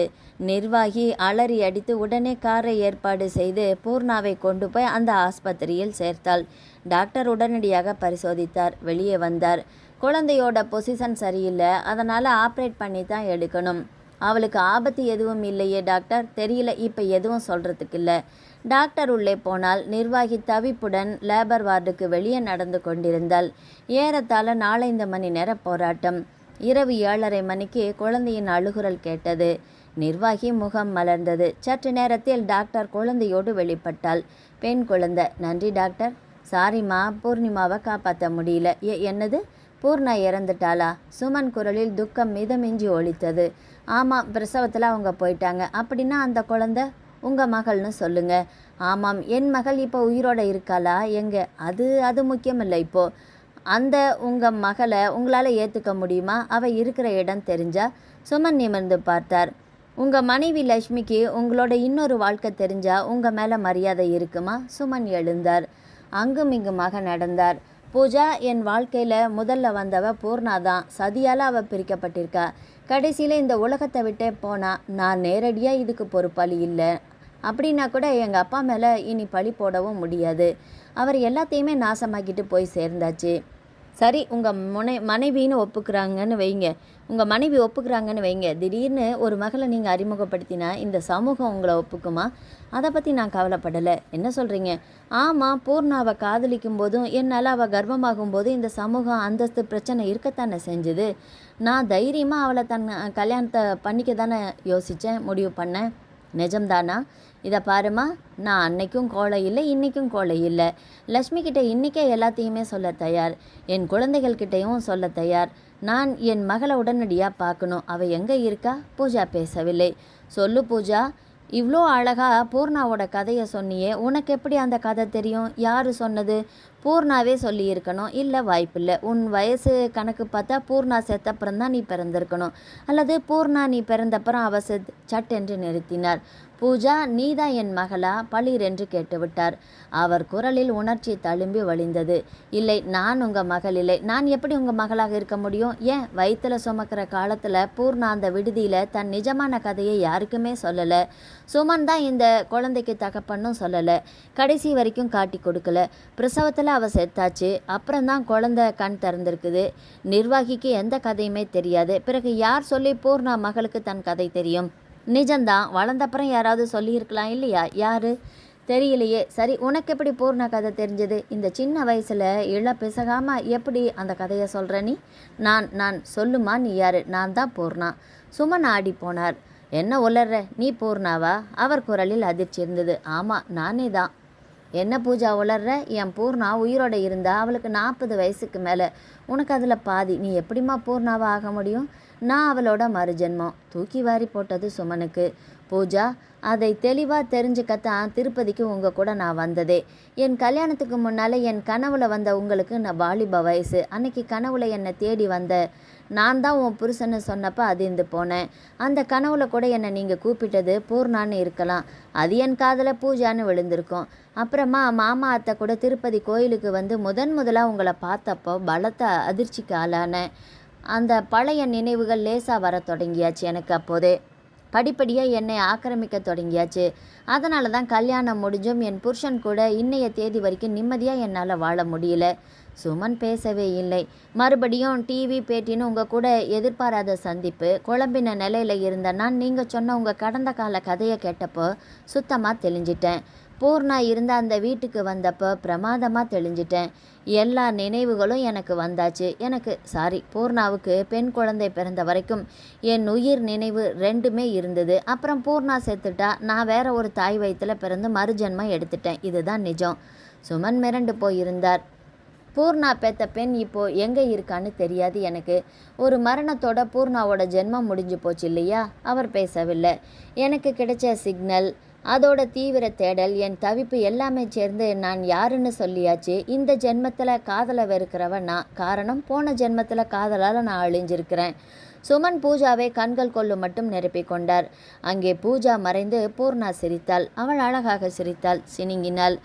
S1: நிர்வாகி அலறி அடித்து உடனே காரை ஏற்பாடு செய்து பூர்ணாவை கொண்டு போய் அந்த ஆஸ்பத்திரியில் சேர்த்தாள். டாக்டர் உடனடியாக பரிசோதித்தார். வெளியே வந்தார். குழந்தையோட பொசிஷன் சரியில்லை, அதனால் ஆப்ரேட் பண்ணி தான் எடுக்கணும். அவளுக்கு ஆபத்து எதுவும் இல்லையே டாக்டர்? தெரியல, இப்போ எதுவும் சொல்கிறதுக்கு இல்லை. டாக்டர் உள்ளே போனால் நிர்வாகி தவிப்புடன் லேபர் வார்டுக்கு வெளியே நடந்து கொண்டிருந்தாள். ஏறத்தாழ 4-5 மணி நேர போராட்டம். இரவு 7:30 மணிக்கு குழந்தையின் அழுகுரல் கேட்டது. நிர்வாகி முகம் மலர்ந்தது. சற்று நேரத்தில் டாக்டர் குழந்தையோடு வெளிப்பட்டாள். பெண் குழந்தை. நன்றி டாக்டர். சாரிம்மா, பூர்ணிமாவை காப்பாற்ற முடியல. என்னது? பூர்ணா இறந்துட்டாளா? சுமன் குரலில் துக்கம் மிதமிஞ்சி ஒலித்தது. ஆமாம், பிரசவத்தில் அவங்க போயிட்டாங்க. அப்படின்னா அந்த குழந்தை உங்கள் மகள்னு சொல்லுங்க. ஆமாம், என் மகள் இப்போ உயிரோட இருக்காளா? எங்கே? அது முக்கியமில்லை. இப்போது அந்த உங்கள் மகளை உங்களால் ஏற்றுக்க முடியுமா? அவள் இருக்கிற இடம் தெரிஞ்சா? சுமன் நிமிர்ந்து பார்த்தார். உங்கள் மனைவி லக்ஷ்மிக்கு உங்களோட இன்னொரு வாழ்க்கை தெரிஞ்சா உங்கள் மேலே மரியாதை இருக்குமா? சுமன் எழுந்தார். அங்கும் இங்குமாக நடந்தார். பூஜா, என் வாழ்க்கையில் முதல்ல வந்தவ பூர்ணா தான். சதியால் அவள் பிரிக்கப்பட்டிருக்கா. கடைசியில் இந்த உலகத்தை விட்டே போனா. நான் நேரடியாக இதுக்கு பொறுப்பாளி இல்லை. அப்படின்னா கூட எங்கள் அப்பா மேலே இனி பழி போடவும் முடியாது. அவர் எல்லாத்தையுமே நாசமாக்கிட்டு போய் சேர்ந்தாச்சு. சரி, உங்கள் மனைவின்னு ஒப்புக்கிறாங்கன்னு வைங்க. உங்கள் மனைவி ஒப்புக்கிறாங்கன்னு வைங்க. திடீர்னு ஒரு மகளை நீங்கள் அறிமுகப்படுத்தினா இந்த சமூகம் உங்களை ஒப்புக்குமா? அதை பற்றி நான் கவலைப்படலை. என்ன சொல்கிறீங்க? ஆமாம், பூர்ணாவை காதலிக்கும் போதும் என்னால் அவள் கர்ப்பமாகும் போதும் இந்த சமூகம் அந்தஸ்து பிரச்சனை இருக்கத்தானே செஞ்சுது. நான் தைரியமாக அவளை கல்யாணத்தை பண்ணிக்க தானே யோசித்தேன், முடிவு பண்ணேன். நிஜம்தானா? இதை பாருமா, நான் அன்னைக்கும் கோழை இல்லை, இன்றைக்கும் கோழை இல்லை. லக்ஷ்மி கிட்ட இன்றைக்கே எல்லாத்தையுமே சொல்ல தயார். என் குழந்தைகள்கிட்டையும் சொல்ல தயார். நான் என் மகளை உடனடியாக பார்க்கணும். அவள் எங்கே இருக்கா? பூஜா பேசவில்லை. சொல்லு பூஜா, இவ்வளோ அழகாக பூர்ணாவோட கதையை சொன்னியே, உனக்கு எப்படி அந்த கதை தெரியும்? யார் சொன்னது? பூர்ணாவே சொல்லியிருக்கணும். இல்லை, வாய்ப்பில்லை. உன் வயசு கணக்கு பார்த்தா பூர்ணா செத்தப்புறம் தான் நீ பிறந்திருக்கணும். அல்லது பூர்ணா நீ பிறந்தப்புறம் அவ சட்டென்று நிறுத்தினார். பூஜா, நீதான் என் மகளா? பளீர் என்று கேட்டுவிட்டார். அவர் குரலில் உணர்ச்சி தழும்பி வழிந்தது. இல்லை, நான் உங்கள் மகள் இல்லை. நான் எப்படி உங்கள் மகளாக இருக்க முடியும்? ஏன், வயிற்றில் சுமக்கிற காலத்தில் பூர்ணா அந்த விடுதியில் தன் நிஜமான கதையை யாருக்குமே சொல்லலை. சுமன் தான் இந்த குழந்தைக்கு தகப்பன்னும் சொல்லலை. கடைசி வரைக்கும் காட்டி கொடுக்கல. பிரசவத்தில் அவள் செத்தாச்சு. அப்புறம்தான் குழந்தை கண் திறந்திருக்குது. நிர்வாகிக்கு எந்த கதையுமே தெரியாது. பிறகு யார் சொல்லி பூர்ணா மகளுக்கு தன் கதை தெரியும்? நிஜம்தான், வளர்ந்தப்புறம் யாராவது சொல்லியிருக்கலாம் இல்லையா? யார்? தெரியலையே. சரி, உனக்கு எப்படி பூர்ணா கதை தெரிஞ்சது? இந்த சின்ன வயசில் பிசகாமல் எப்படி அந்த கதையை சொல்கிற நீ? நான் சொல்லுமா, நீ யார்? நான் தான் பூர்ணா. சுமன் ஆடி போனார். என்ன உளர்ற, நீ பூர்ணாவா? அவர் குரலில் அதிர்ச்சி இருந்தது. ஆமாம், நானே தான். என்ன பூஜா உளர்ற? என் பூர்ணா உயிரோட இருந்தா அவளுக்கு 40 வயசுக்கு மேலே. உனக்கு அதில் பாதி. நீ எப்படிம்மா பூர்ணாவா ஆக முடியும்? நான் அவளோட மறுஜென்மம். தூக்கி வாரி போட்டது சுமனுக்கு. பூஜா, அதை தெளிவாக தெரிஞ்சுக்கத்தான் திருப்பதிக்கு உங்கள் கூட நான் வந்ததே. என் கல்யாணத்துக்கு முன்னால் என் கனவுல வந்த உங்களுக்கு நான் வாலிப வயசு. அன்னைக்கு கனவுல என்னை தேடி வந்த நான் தான் உன் புருஷன்னு சொன்னப்போ அதிர்ந்து போனேன். அந்த கனவுல கூட என்னை நீங்கள் கூப்பிட்டது பூர்ணான்னு இருக்கலாம். அது என் காதில் பூஜான்னு விழுந்திருக்கும். அப்புறமா மாமா அத்தை கூட திருப்பதி கோயிலுக்கு வந்து முதலாக உங்களை பார்த்தப்போ பலத்த அதிர்ச்சிக்கு ஆளானேன். அந்த பழைய நினைவுகள் லேசாக வர தொடங்கியாச்சு எனக்கு. அப்போதே படிப்படியாக என்னை ஆக்கிரமிக்க தொடங்கியாச்சு. அதனால தான் கல்யாணம் முடிஞ்சும் என் புருஷன் கூட இன்னைய தேதி வரைக்கும் நிம்மதியாக என்னால் வாழ முடியல. சுமன் பேசவே இல்லை. மறுபடியும் டிவி பேட்டின்னு உங்கள் கூட எதிர்பாராத சந்திப்பு. குழம்பின நிலையில் இருந்த நான் நீங்கள் சொன்ன உங்கள் கடந்த கால கதையை கேட்டப்போ சுத்தமாக தெளிஞ்சிட்டேன். பூர்ணா இருந்த அந்த வீட்டுக்கு வந்தப்போ பிரமாதமாக தெளிஞ்சிட்டேன். எல்லா நினைவுகளும் எனக்கு வந்தாச்சு. பூர்ணாவுக்கு பெண் குழந்தை பிறந்த வரைக்கும் என் உயிர் நினைவு ரெண்டுமே இருந்தது. அப்புறம் பூர்ணா செத்துட்டா. நான் வேற ஒரு தாய் வயிற்றில் பிறந்து மறுஜென்மம் எடுத்துட்டேன். இதுதான் நிஜம். சுமன் மிரண்டு போயிருந்தார். பூர்ணா பெத்த பெண் இப்போ எங்கே இருக்கான்னு தெரியாது எனக்கு. ஒரு மரணத்தோட பூர்ணாவோட ஜென்மம் முடிஞ்சு போச்சு இல்லையா? அவர் பேசவில்லை. எனக்கு கிடைச்ச சிக்னல், அதோட தீவிர தேடல், என் தவிப்பு எல்லாமே சேர்ந்து நான் யாருன்னு சொல்லியாச்சு. இந்த ஜென்மத்தில் காதலை வெறுக்கிறவன் நான். காரணம், போன ஜென்மத்தில் காதலால் நான் அழிஞ்சிருக்கிறேன். சுமன் பூஜாவை கண்கள் கொள்ளு மட்டும் நிரப்பிக் கொண்டார். அங்கே பூஜா மறைந்து பூர்ணா சிரித்தாள். அவள் அழகாக சிரித்தாள், சினிங்கினாள்.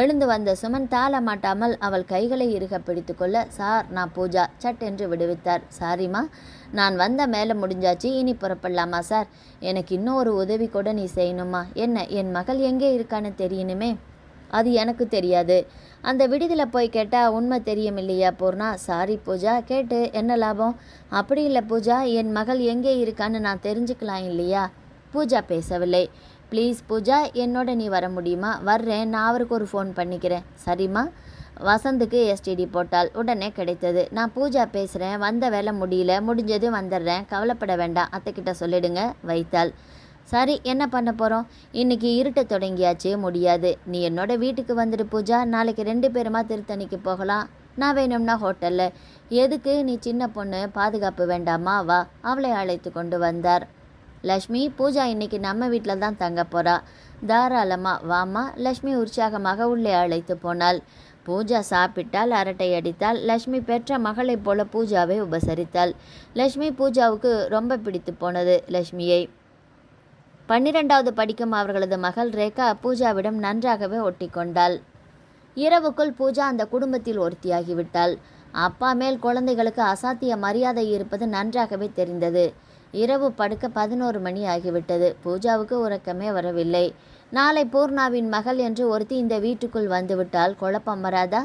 S1: எழுந்து வந்த சுமன் தாள மாட்டாமல் அவள் கைகளை இறுக பிடித்து கொள்ள, சார், நான் பூஜா, சட் என்று விடுவித்தார். சாரிம்மா, நான் வந்த மேலே முடிஞ்சாச்சு. இனி புறப்படலாமா சார்? எனக்கு இன்னும் ஒரு உதவி கூட நீ செய்யணுமா? என்ன? என் மகள் எங்கே இருக்கான்னு தெரியணுமே. அது எனக்கு தெரியாது. அந்த விடுதியில் போய் கேட்டால் உண்மை தெரியும் இல்லையா பூர்ணா? சாரி பூஜா, கேட்டு என்ன லாபம்? அப்படி இல்லை பூஜா, என் மகள் எங்கே இருக்கான்னு நான் தெரிஞ்சுக்கலாம் இல்லையா? பூஜா பேசவில்லை. ப்ளீஸ் பூஜா, என்னோட நீ வர முடியுமா? வர்றேன், நான் அவருக்கு ஒரு ஃபோன் பண்ணிக்கிறேன். சரிம்மா. வசந்துக்கு எஸ்டிடி போட்டால். உடனே கிடைத்தது. நான் பூஜா பேசுகிறேன், வந்த வேலை முடியல, முடிஞ்சது வந்துடுறேன், கவலைப்பட வேண்டாம், அத்தைக்கிட்ட சொல்லிடுங்க, வைத்தாள். சரி, என்ன பண்ண போகிறோம்? இன்றைக்கி இருட்ட தொடங்கியாச்சு, முடியாது. நீ என்னோட வீட்டுக்கு வந்துடு பூஜா. நாளைக்கு 2 பேருமா திருத்தணிக்கு போகலாம். நான் வேணும்னா ஹோட்டலில். எதுக்கு? நீ சின்ன பொண்ணு, பாதுகாப்பு வேண்டாமா? வா. அவளை அழைத்து கொண்டு வந்தார். லக்ஷ்மி, பூஜா இன்னைக்கு நம்ம வீட்டில் தான் தங்க போகிறா. தாராளமா வாமா. லக்ஷ்மி உற்சாகமாக உள்ளே அழைத்து போனாள். பூஜா சாப்பிட்டால், அரட்டை அடித்தாள். லக்ஷ்மி பெற்ற மகளைப் போல பூஜாவை உபசரித்தாள். லக்ஷ்மி பூஜாவுக்கு ரொம்ப பிடித்து போனது. லக்ஷ்மியை 12வது படிக்கும் அவர்களது மகள் ரேகா பூஜாவிடம் நன்றாகவே ஒட்டி கொண்டாள். இரவுக்குள் பூஜா அந்த குடும்பத்தில் ஒருத்தியாகிவிட்டாள். அப்பா மேல் குழந்தைகளுக்கு அசாத்திய மரியாதை இருப்பது நன்றாகவே தெரிந்தது. இரவு படுக்க 11 மணி ஆகிவிட்டது. பூஜாவுக்கு உறக்கமே வரவில்லை. நாளை பூர்ணாவின் மகள் என்று ஒருத்தி இந்த வீட்டுக்குள் வந்துவிட்டால் குழப்பம் வராதா?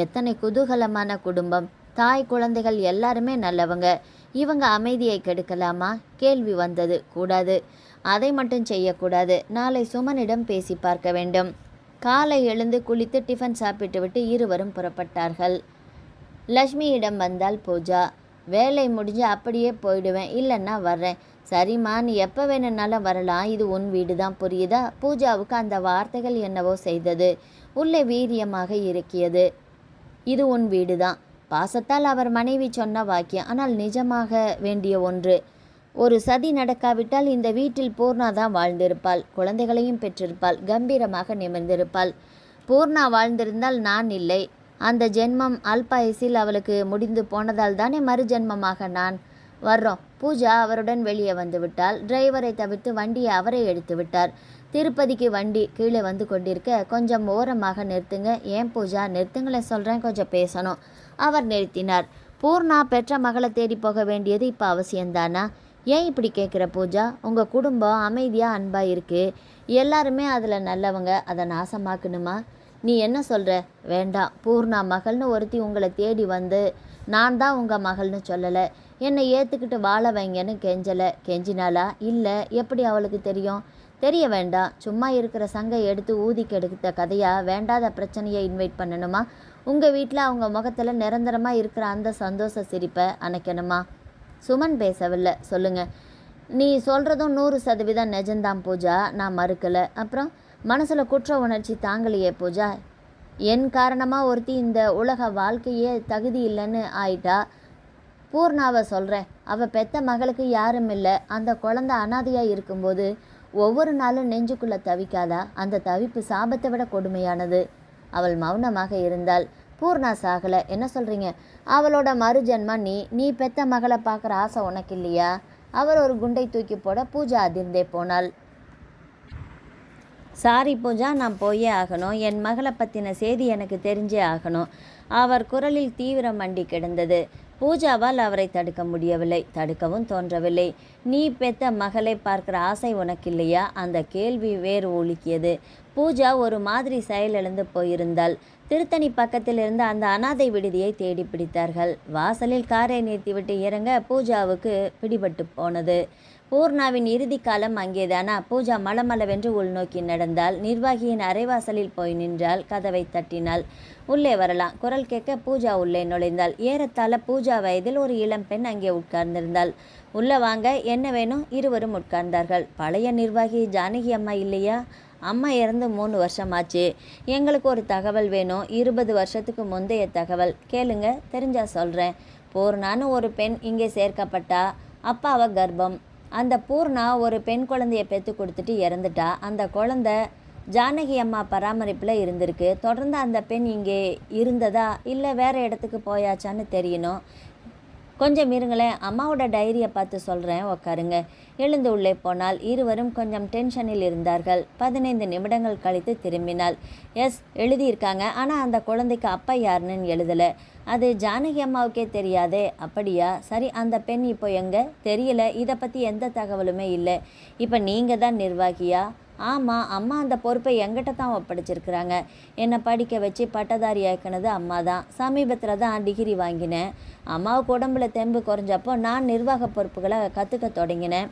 S1: எத்தனை குதூகலமான குடும்பம். தாய் குழந்தைகள் எல்லாருமே நல்லவங்க. இவங்க அமைதியை கெடுக்கலாமா? கேள்வி வந்தது. கூடாது. அதை மட்டும் செய்யக்கூடாது. நாளை சுமனிடம் பேசி பார்க்க வேண்டும். காலை எழுந்து குளித்து டிஃபன் சாப்பிட்டுவிட்டு இருவரும் புறப்பட்டார்கள். லக்ஷ்மியிடம் வந்தால் பூஜா. வேலை முடிஞ்சு அப்படியே போயிடுவேன், இல்லைன்னா வர்றேன். சரிம்மா, நீ எப்போ வேணும்னாலும் வரலாம், இது உன் வீடு தான், புரியுதா? பூஜாவுக்கு அந்த வார்த்தைகள் என்னவோ செய்தது. உள்ளே வீரியமாக இருக்கியது. இது உன் வீடு தான். பாசத்தால் அவர் மனைவி சொன்ன வாக்கியம், ஆனால் நிஜமாக வேண்டிய ஒன்று. ஒரு சதி நடக்காவிட்டால் இந்த வீட்டில் பூர்ணா தான் வாழ்ந்திருப்பாள். குழந்தைகளையும் பெற்றிருப்பாள். கம்பீரமாக நிமிர்ந்திருப்பாள். பூர்ணா வாழ்ந்திருந்தால் நான் இல்லை. அந்த ஜென்மம் அல்பாயுசில் அவளுக்கு முடிந்து போனதால் தானே மறுஜென்மமாக நான். வர்றோம். பூஜா அவருடன் வெளியே வந்து விட்டால். டிரைவரை தவிர்த்து வண்டியை அவரை எடுத்து விட்டார். திருப்பதிக்கு வண்டி கீழே வந்து கொண்டிருக்க, கொஞ்சம் ஓரமாக நிறுத்துங்க. ஏன் பூஜா? நிறுத்துங்களேன் சொல்கிறேன், கொஞ்சம் பேசணும். அவர் நிறுத்தினார். பூர்ணா பெற்ற மகளை தேடி போக வேண்டியது இப்போ அவசியம்தானா? ஏன் இப்படி கேட்குற பூஜா? உங்கள் குடும்பம் அமைதியாக அன்பாக இருக்குது. எல்லாருமே அதில் நல்லவங்க. அதை நாசமாக்கணுமா? நீ என்ன சொல்கிற? வேண்டாம். பூர்ணா மகள்னு ஒருத்தி உங்களை தேடி வந்து நான் தான் உங்கள் மகள்னு சொல்லலை. என்னை ஏற்றுக்கிட்டு வாழ வைங்கன்னு கெஞ்சலை. கெஞ்சினாலா? இல்லை. எப்படி அவளுக்கு தெரியும்? தெரிய வேண்டாம். சும்மா இருக்கிற சங்கை எடுத்து ஊதிக்கு எடுத்த கதையாக வேண்டாத பிரச்சனையை இன்வைட் பண்ணணுமா? உங்கள் வீட்டில் அவங்க முகத்தில் நிரந்தரமாக இருக்கிற அந்த சந்தோஷ சிரிப்பை அணைக்கணுமா? சுமன் பேசவில்லை. சொல்லுங்க.
S2: நீ சொல்கிறதும் 100% நிஜம்தான் பூஜா, நான் மறுக்கலை. அப்புறம் மனசில் குற்ற உணர்ச்சி தாங்கலையே பூஜா. என் காரணமாக ஒருத்தி இந்த உலக வாழ்க்கையே தகுதி இல்லைன்னு ஆயிட்டா. பூர்ணாவை சொல்கிறேன், அவள் பெத்த மகளுக்கு யாரும் இல்லை. அந்த குழந்தை அனாதையாக இருக்கும்போது ஒவ்வொரு நாளும் நெஞ்சுக்குள்ளே தவிக்காதா? அந்த தவிப்பு சாபத்தை விட கொடுமையானது. அவள் மௌனமாக இருந்தாள். பூர்ணா சாகலை, என்ன சொல்கிறீங்க? அவளோட மறுஜன்மா நீ பெத்த மகளை பார்க்குற ஆசை உனக்கு இல்லையா? அவர் ஒரு குண்டை தூக்கி போட பூஜா அதிர்ந்தே போனாள்.
S1: சாரி பூஜா, நான் போயே ஆகணும். என் மகளை பற்றின செய்தி எனக்கு தெரிஞ்சே ஆகணும். அவர் குரலில் தீவிரம் மண்டி கிடந்தது. பூஜாவால் அவரை தடுக்க முடியவில்லை, தடுக்கவும் தோன்றவில்லை. நீ பெத்த மகளை பார்க்குற ஆசை உனக்கு இல்லையா? அந்த கேள்வி வேறு ஒலிக்கியது. பூஜா ஒரு மாதிரி செயலிழந்து போயிருந்தாள். திருத்தணி பக்கத்தில் இருந்த அந்த அனாதை விடுதியை தேடி பிடித்தார்கள். வாசலில் காரை நிறுத்திவிட்டு இறங்க பூஜாவுக்கு பிடிபட்டு போனது. பூர்ணாவின் இறுதி காலம் அங்கேதானா? பூஜா மளமளவென்று உள்நோக்கி நடந்தாள். நிர்வாகியின் அரைவாசலில் போய் நின்றாள். கதவை தட்டினாள். உள்ளே வரலாம். குரல் கேட்க பூஜா உள்ளே நுழைந்தாள். ஏறத்தாழ பூஜா வயதில் ஒரு இளம் பெண் அங்கே உட்கார்ந்திருந்தாள். உள்ள வாங்க, என்ன வேணும்? இருவரும் உட்கார்ந்தார்கள். பழைய நிர்வாகி ஜானகி அம்மா இல்லையா? அம்மா இறந்து 3 வருஷமாச்சு. எங்களுக்கு ஒரு தகவல் வேணும். 20 வருஷத்துக்கு முந்தைய தகவல். கேளுங்க, தெரிஞ்சா சொல்கிறேன். பூர்ணான்னு ஒரு பெண் இங்கே சேர்க்கப்பட்டா. அப்பாவை கர்ப்பம். அந்த பூர்ணா ஒரு பெண் குழந்தைய பெற்று கொடுத்துட்டு இறந்துட்டா. அந்த குழந்தை ஜானகி அம்மா பராமரிப்பில் இருந்திருக்கு. தொடர்ந்து அந்த பெண் இங்கே இருந்ததா இல்லை வேறு இடத்துக்கு போயாச்சான்னு தெரியணும். கொஞ்சம் இருங்களேன், அம்மாவோட டைரியை பார்த்து சொல்கிறேன், உக்காருங்க. எழுந்து உள்ளே போனால். இருவரும் கொஞ்சம் டென்ஷனில் இருந்தார்கள். 15 நிமிடங்கள் கழித்து திரும்பினாள். எஸ், எழுதியிருக்காங்க. ஆனால் அந்த குழந்தைக்கு அப்பா யாருன்னு எழுதலை. அது ஜானகி அம்மாவுக்கே தெரியாதே. அப்படியா? சரி, அந்த பெண் இப்போ எங்கே? தெரியல. இதை பற்றி எந்த தகவலுமே இல்லை. இப்போ நீங்கள் தான் நிர்வாகியா? ஆமாம், அம்மா அந்த பொறுப்பை எங்கிட்ட தான் ஒப்படைச்சிருக்கிறாங்க. என்னை படிக்க வச்சு பட்டதாரி ஆக்கினது அம்மா தான். சமீபத்தில் தான் டிகிரி வாங்கினேன். அம்மாவுக்கு உடம்புல தெம்பு குறைஞ்சப்போ நான் நிர்வாக பொறுப்புகளை கற்றுக்க தொடங்கினேன்.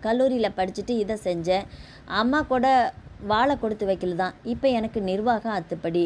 S1: கல்லூரியில் படிச்சுட்டு இதை செஞ்சேன். அம்மா கூட வாழை கொடுத்து வைக்கல தான். இப்போ எனக்கு நிர்வாகம் அத்துப்படி.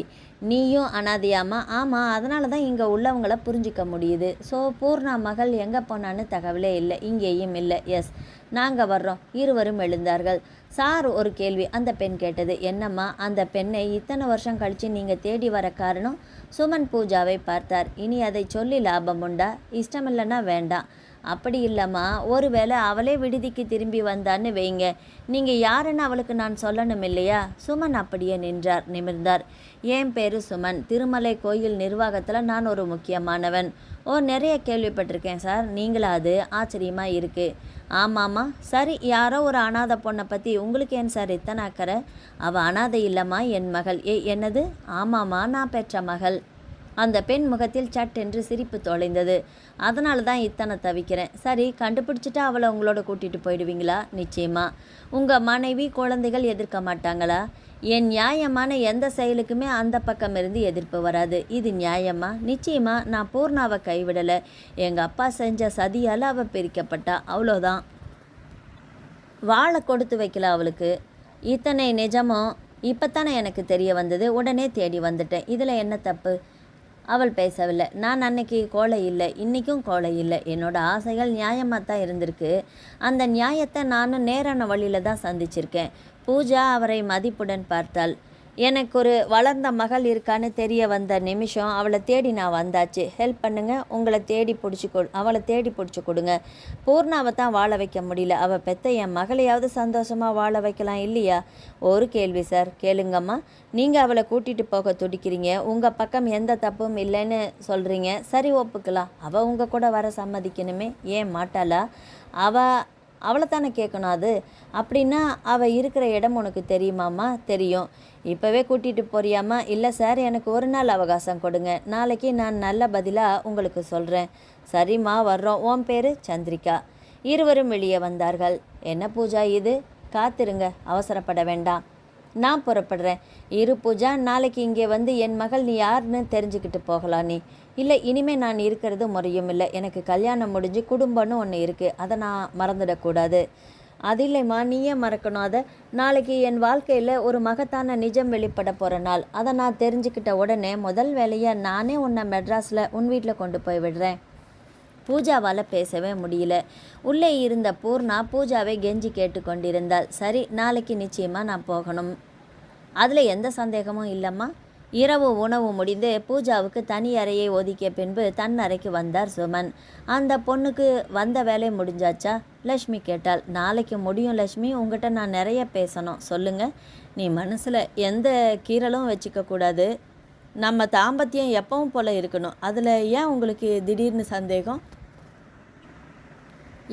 S1: நீயும் அனாதையாமா? ஆமாம், அதனால தான் இங்கே உள்ளவங்கள புரிஞ்சிக்க முடியுது. ஸோ பூர்ணா மகள் எங்கே போனான்னு தகவலே இல்லை. இங்கேயும் இல்லை. எஸ், நாங்கள் வர்றோம். இருவரும் எழுந்தார்கள். சார், ஒரு கேள்வி அந்த பெண் கேட்டது. என்னம்மா? அந்த பெண்ணை இத்தனை வருஷம் கழித்து நீங்கள் தேடி வர காரணம்? சுமன் பூஜாவை பார்த்தார். இனி அதை சொல்லி லாபம் உண்டா? இஷ்டமில்லைன்னா வேண்டாம். அப்படி இல்லைம்மா, ஒருவேளை அவளே விடுதிக்கு திரும்பி வந்தான்னு வைங்க. நீங்கள் யாருன்னு அவளுக்கு நான் சொல்லணும் இல்லையா? சுமன் அப்படியே நிமிர்ந்தார். என் பேர் சுமன். திருமலை கோயில் நிர்வாகத்தில் நான் ஒரு முக்கியமானவன். நிறைய கேள்விப்பட்டிருக்கேன் சார். நீங்களா? அது ஆச்சரியமாக இருக்குது. ஆமாம்மா. சரி, யாரோ ஒரு அனாதை பொண்ணை பற்றி உங்களுக்கு ஏன் சார் இத்தனை அக்கறை? அவள் அனாதை இல்லைம்மா, என் மகள். என்னது? ஆமாம்மா, நான் பெற்ற மகள். அந்த பெண் முகத்தில் சட்டென்று சிரிப்பு தொலைந்தது. அதனால தான் இத்தனை தவிக்கிறேன். சரி, கண்டுபிடிச்சிட்டா அவளை உங்களோட கூட்டிகிட்டு போயிடுவீங்களா? நிச்சயமா. உங்கள் மனைவி குழந்தைகள் எதிர்க்க மாட்டாங்களா? என் நியாயமான எந்த செயலுக்குமே அந்த பக்கம் இருந்து எதிர்ப்பு வராது. இது நியாயமா? நிச்சயமா. நான் பூர்ணாவை கைவிடலை. எங்கள் அப்பா செஞ்ச சதியால் அவள் பிரிக்கப்பட்டா, அவ்வளோதான். வாழை கொடுத்து வைக்கல அவளுக்கு. இத்தனை நிஜமும் இப்போத்தானே எனக்கு தெரிய வந்தது. உடனே தேடி வந்துட்டேன். இதில் என்ன தப்பு? அவள் பேசவில்லை. நான் அன்னைக்கு கோழை இல்லை, இன்றைக்கும் கோழை இல்லை. என்னோடய ஆசைகள் நியாயமாக தான் இருந்திருக்கு. அந்த நியாயத்தை நானும் நேரான வழியில் தான் சந்திச்சிருக்கேன். பூஜா அவரை மதிப்புடன் பார்த்தாள். எனக்கு ஒரு வளர்ந்த மகள் இருக்கான்னு தெரிய வந்த நிமிஷம் அவளை தேடி நான் வந்தாச்சு. ஹெல்ப் பண்ணுங்க, அவளை தேடி பிடிச்சி கொடுங்க. பூர்ணாவை தான் வாழ வைக்க முடியல. அவள் பெத்த என் மகளையாவது சந்தோஷமாக வாழ வைக்கலாம் இல்லையா? ஒரு கேள்வி சார், கேளுங்கம்மா. நீங்கள் அவளை கூட்டிகிட்டு போக துடிக்கிறீங்க. உங்கள் பக்கம் எந்த தப்பும் இல்லைன்னு சொல்கிறீங்க. சரி, ஒப்புக்கலாம். அவள் உங்கள் கூட வர சம்மதிக்கணுமே. ஏன் மாட்டாளா? அவளை தானே கேட்கணும். அது அப்படின்னா அவள் இருக்கிற இடம் உனக்கு தெரியுமாம்மா? தெரியும். இப்போவே கூட்டிகிட்டு போறியாம்மா? இல்லை சார், எனக்கு ஒரு நாள் அவகாசம் கொடுங்க. நாளைக்கு நான் நல்ல பதிலாக உங்களுக்கு சொல்கிறேன். சரிம்மா, வர்றோம். உன் பேர் சந்திரிகா. இருவரும் வெளியே வந்தார்கள். என்ன பூஜா இது? காத்திருங்க, அவசரப்பட வேண்டாம். நான் புறப்படுறேன். பூஜா, நாளைக்கு இங்கே வந்து என் மகள் நீ யாருன்னு தெரிஞ்சுக்கிட்டு போகலாம். நீ இல்லை, இனிமேல் நான் இருக்கிறது முறையும் இல்லை. எனக்கு கல்யாணம் முடிஞ்சு குடும்பம்னு ஒன்று இருக்குது. அதை நான் மறந்துடக்கூடாது. அது இல்லைம்மா, நீயே மறக்கணும் அதை. நாளைக்கு என் வாழ்க்கையில் ஒரு மகத்தான நிஜம் வெளிப்பட போகிற நாள். அதை நான் தெரிஞ்சுக்கிட்ட உடனே முதல் வேலையை நானே உன்னை மெட்ராஸில் உன் வீட்டில் கொண்டு போய் விடுறேன்.
S2: பூஜாவால் பேசவே முடியல. உள்ளே இருந்த பூர்ணா பூஜாவை கெஞ்சி கேட்டு கொண்டிருந்தாள். சரி, நாளைக்கு நிச்சயமாக நான் போகணும், அதில் எந்த சந்தேகமும் இல்லைம்மா. இரவு உணவு முடிந்து பூஜாவுக்கு தனி அறையை ஒதுக்கிய பின்பு தன் அறைக்கு வந்தார் சுமன். அந்த பொண்ணுக்கு வந்த வேலை முடிஞ்சாச்சா? லக்ஷ்மி கேட்டாள். நாளைக்கு முடியும் லக்ஷ்மி, உங்ககிட்ட நான் நிறைய பேசணும். சொல்லுங்க. நீ மனசில் எந்த கீறலும் வச்சுக்க கூடாது. நம்ம தாம்பத்தியம் எப்பவும் போல் இருக்கணும். அதில் ஏன் உங்களுக்கு திடீர்னு சந்தேகம்?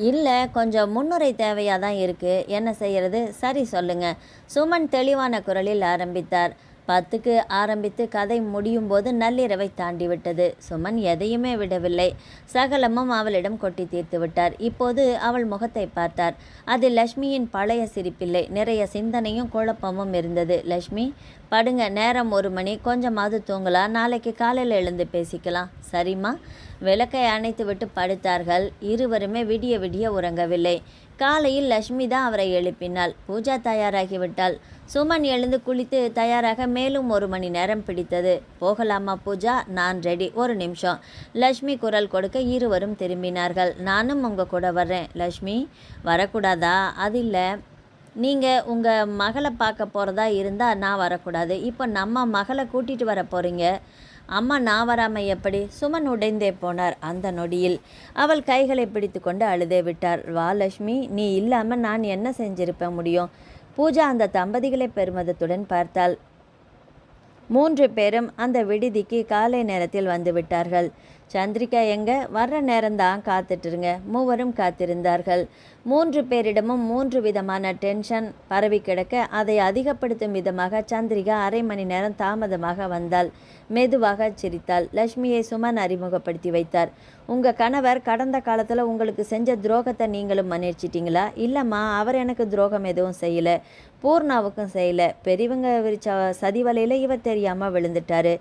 S2: இல்லை, கொஞ்சம் முன்னுரை தேவையாக தான் இருக்குது. என்ன செய்கிறது? சரி சொல்லுங்க. சுமன் தெளிவான குரலில் ஆரம்பித்தார். 10க்கு ஆரம்பித்து கதை முடியும் போது நள்ளிரவை தாண்டிவிட்டது. சுமன் எதையுமே விடவில்லை. சகலமும் அவளிடம் கொட்டி தீர்த்து விட்டார். இப்போது அவள் முகத்தை பார்த்தார். அதில் லக்ஷ்மியின் பழைய சிரிப்பில்லை, நிறைய சிந்தனையும் குழப்பமும் இருந்தது. லக்ஷ்மி, படுங்க, நேரம் 1 மணி, கொஞ்சமாவது தூங்கலாம், நாளைக்கு காலையில் எழுந்து பேசிக்கலாம். சரிம்மா. விளக்கை அணைத்து விட்டு படுத்தார்கள். இருவருமே விடிய விடிய உறங்கவில்லை. காலையில் லக்ஷ்மி தான் அவரை எழுப்பினாள். பூஜா தயாராகிவிட்டாள். சுமன் எழுந்து குளித்து தயாராக மேலும் 1 மணி நேரம் பிடித்தது. போகலாமா பூஜா? நான் ரெடி, 1 நிமிஷம். லக்ஷ்மி குரல் கொடுக்க இருவரும் திரும்பினார்கள். நானும் உங்கள் கூட வர்றேன். லக்ஷ்மி, வரக்கூடாதா? அது இல்லை, நீங்கள் உங்கள் மகளை பார்க்க போகிறதா இருந்தால் நான் வரக்கூடாது. இப்போ நம்ம மகளை கூட்டிகிட்டு வர போகிறீங்க. அம்மா, நான் வராமல் எப்படி? சுமன் உடைந்தே போனார். அந்த நொடியில் அவள் கைகளை பிடித்து கொண்டு அழுதே விட்டார். வா லக்ஷ்மி, நீ இல்லாமல் நான் என்ன செஞ்சிருப்ப முடியும்? பூஜா அந்த தம்பதிகளை பெருமிதத்துடன் பார்த்தாள். 3 பேரும் அந்த விடுதிக்கு காலை நேரத்தில் வந்து விட்டார்கள். சந்திரிகா எங்க? வர்ற நேரம்தான், காத்துட்டுருங்க. மூவரும் காத்திருந்தார்கள். 3 பேரிடமும் 3 விதமான டென்ஷன் பரவி கிடக்க அதை அதிகப்படுத்தும் விதமாக சந்திரிகா அரை மணி நேரம் தாமதமாக வந்தாள். மெதுவாக சிரித்தாள். லக்ஷ்மியை சுமன் அறிமுகப்படுத்தி வைத்தார். உங்கள் கணவர் கடந்த காலத்தில் உங்களுக்கு செஞ்ச துரோகத்தை நீங்களும் மன்னிச்சிட்டிங்களா? இல்லைம்மா, அவர் எனக்கு துரோகம் எதுவும் செய்யலை, பூர்ணாவுக்கும் செய்யலை. பெரியவங்க விரிச்ச சதி வலையில் இவர் தெரியாமல் விழுந்துட்டாரு.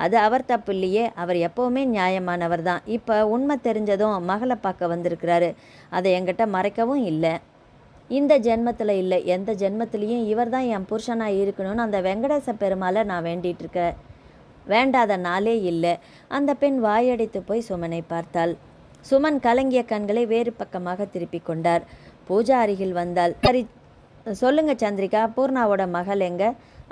S2: அது அவர் தப்பு இல்லையே. அவர் எப்போவுமே நியாயமானவர் தான். இப்போ உண்மை தெரிஞ்சதும் மகளை பார்க்க வந்திருக்கிறாரு. அதை என்கிட்ட மறைக்கவும் இல்லை. இந்த ஜென்மத்தில் இல்லை, எந்த ஜென்மத்திலையும் இவர் தான் என் புருஷனாக இருக்கணும்னு அந்த வெங்கடேச பெருமாளை நான் வேண்டிகிட்ருக்கேன். வேண்டாத நாளே இல்லை. அந்த பெண் வாயடைத்து போய் சுமனை பார்த்தாள். சுமன் கலங்கிய கண்களை வேறு பக்கமாக திருப்பி கொண்டார். பூஜா அருகில் வந்தாள். சரி சொல்லுங்க சந்திரிகா, பூர்ணாவோட மகள் எங்க?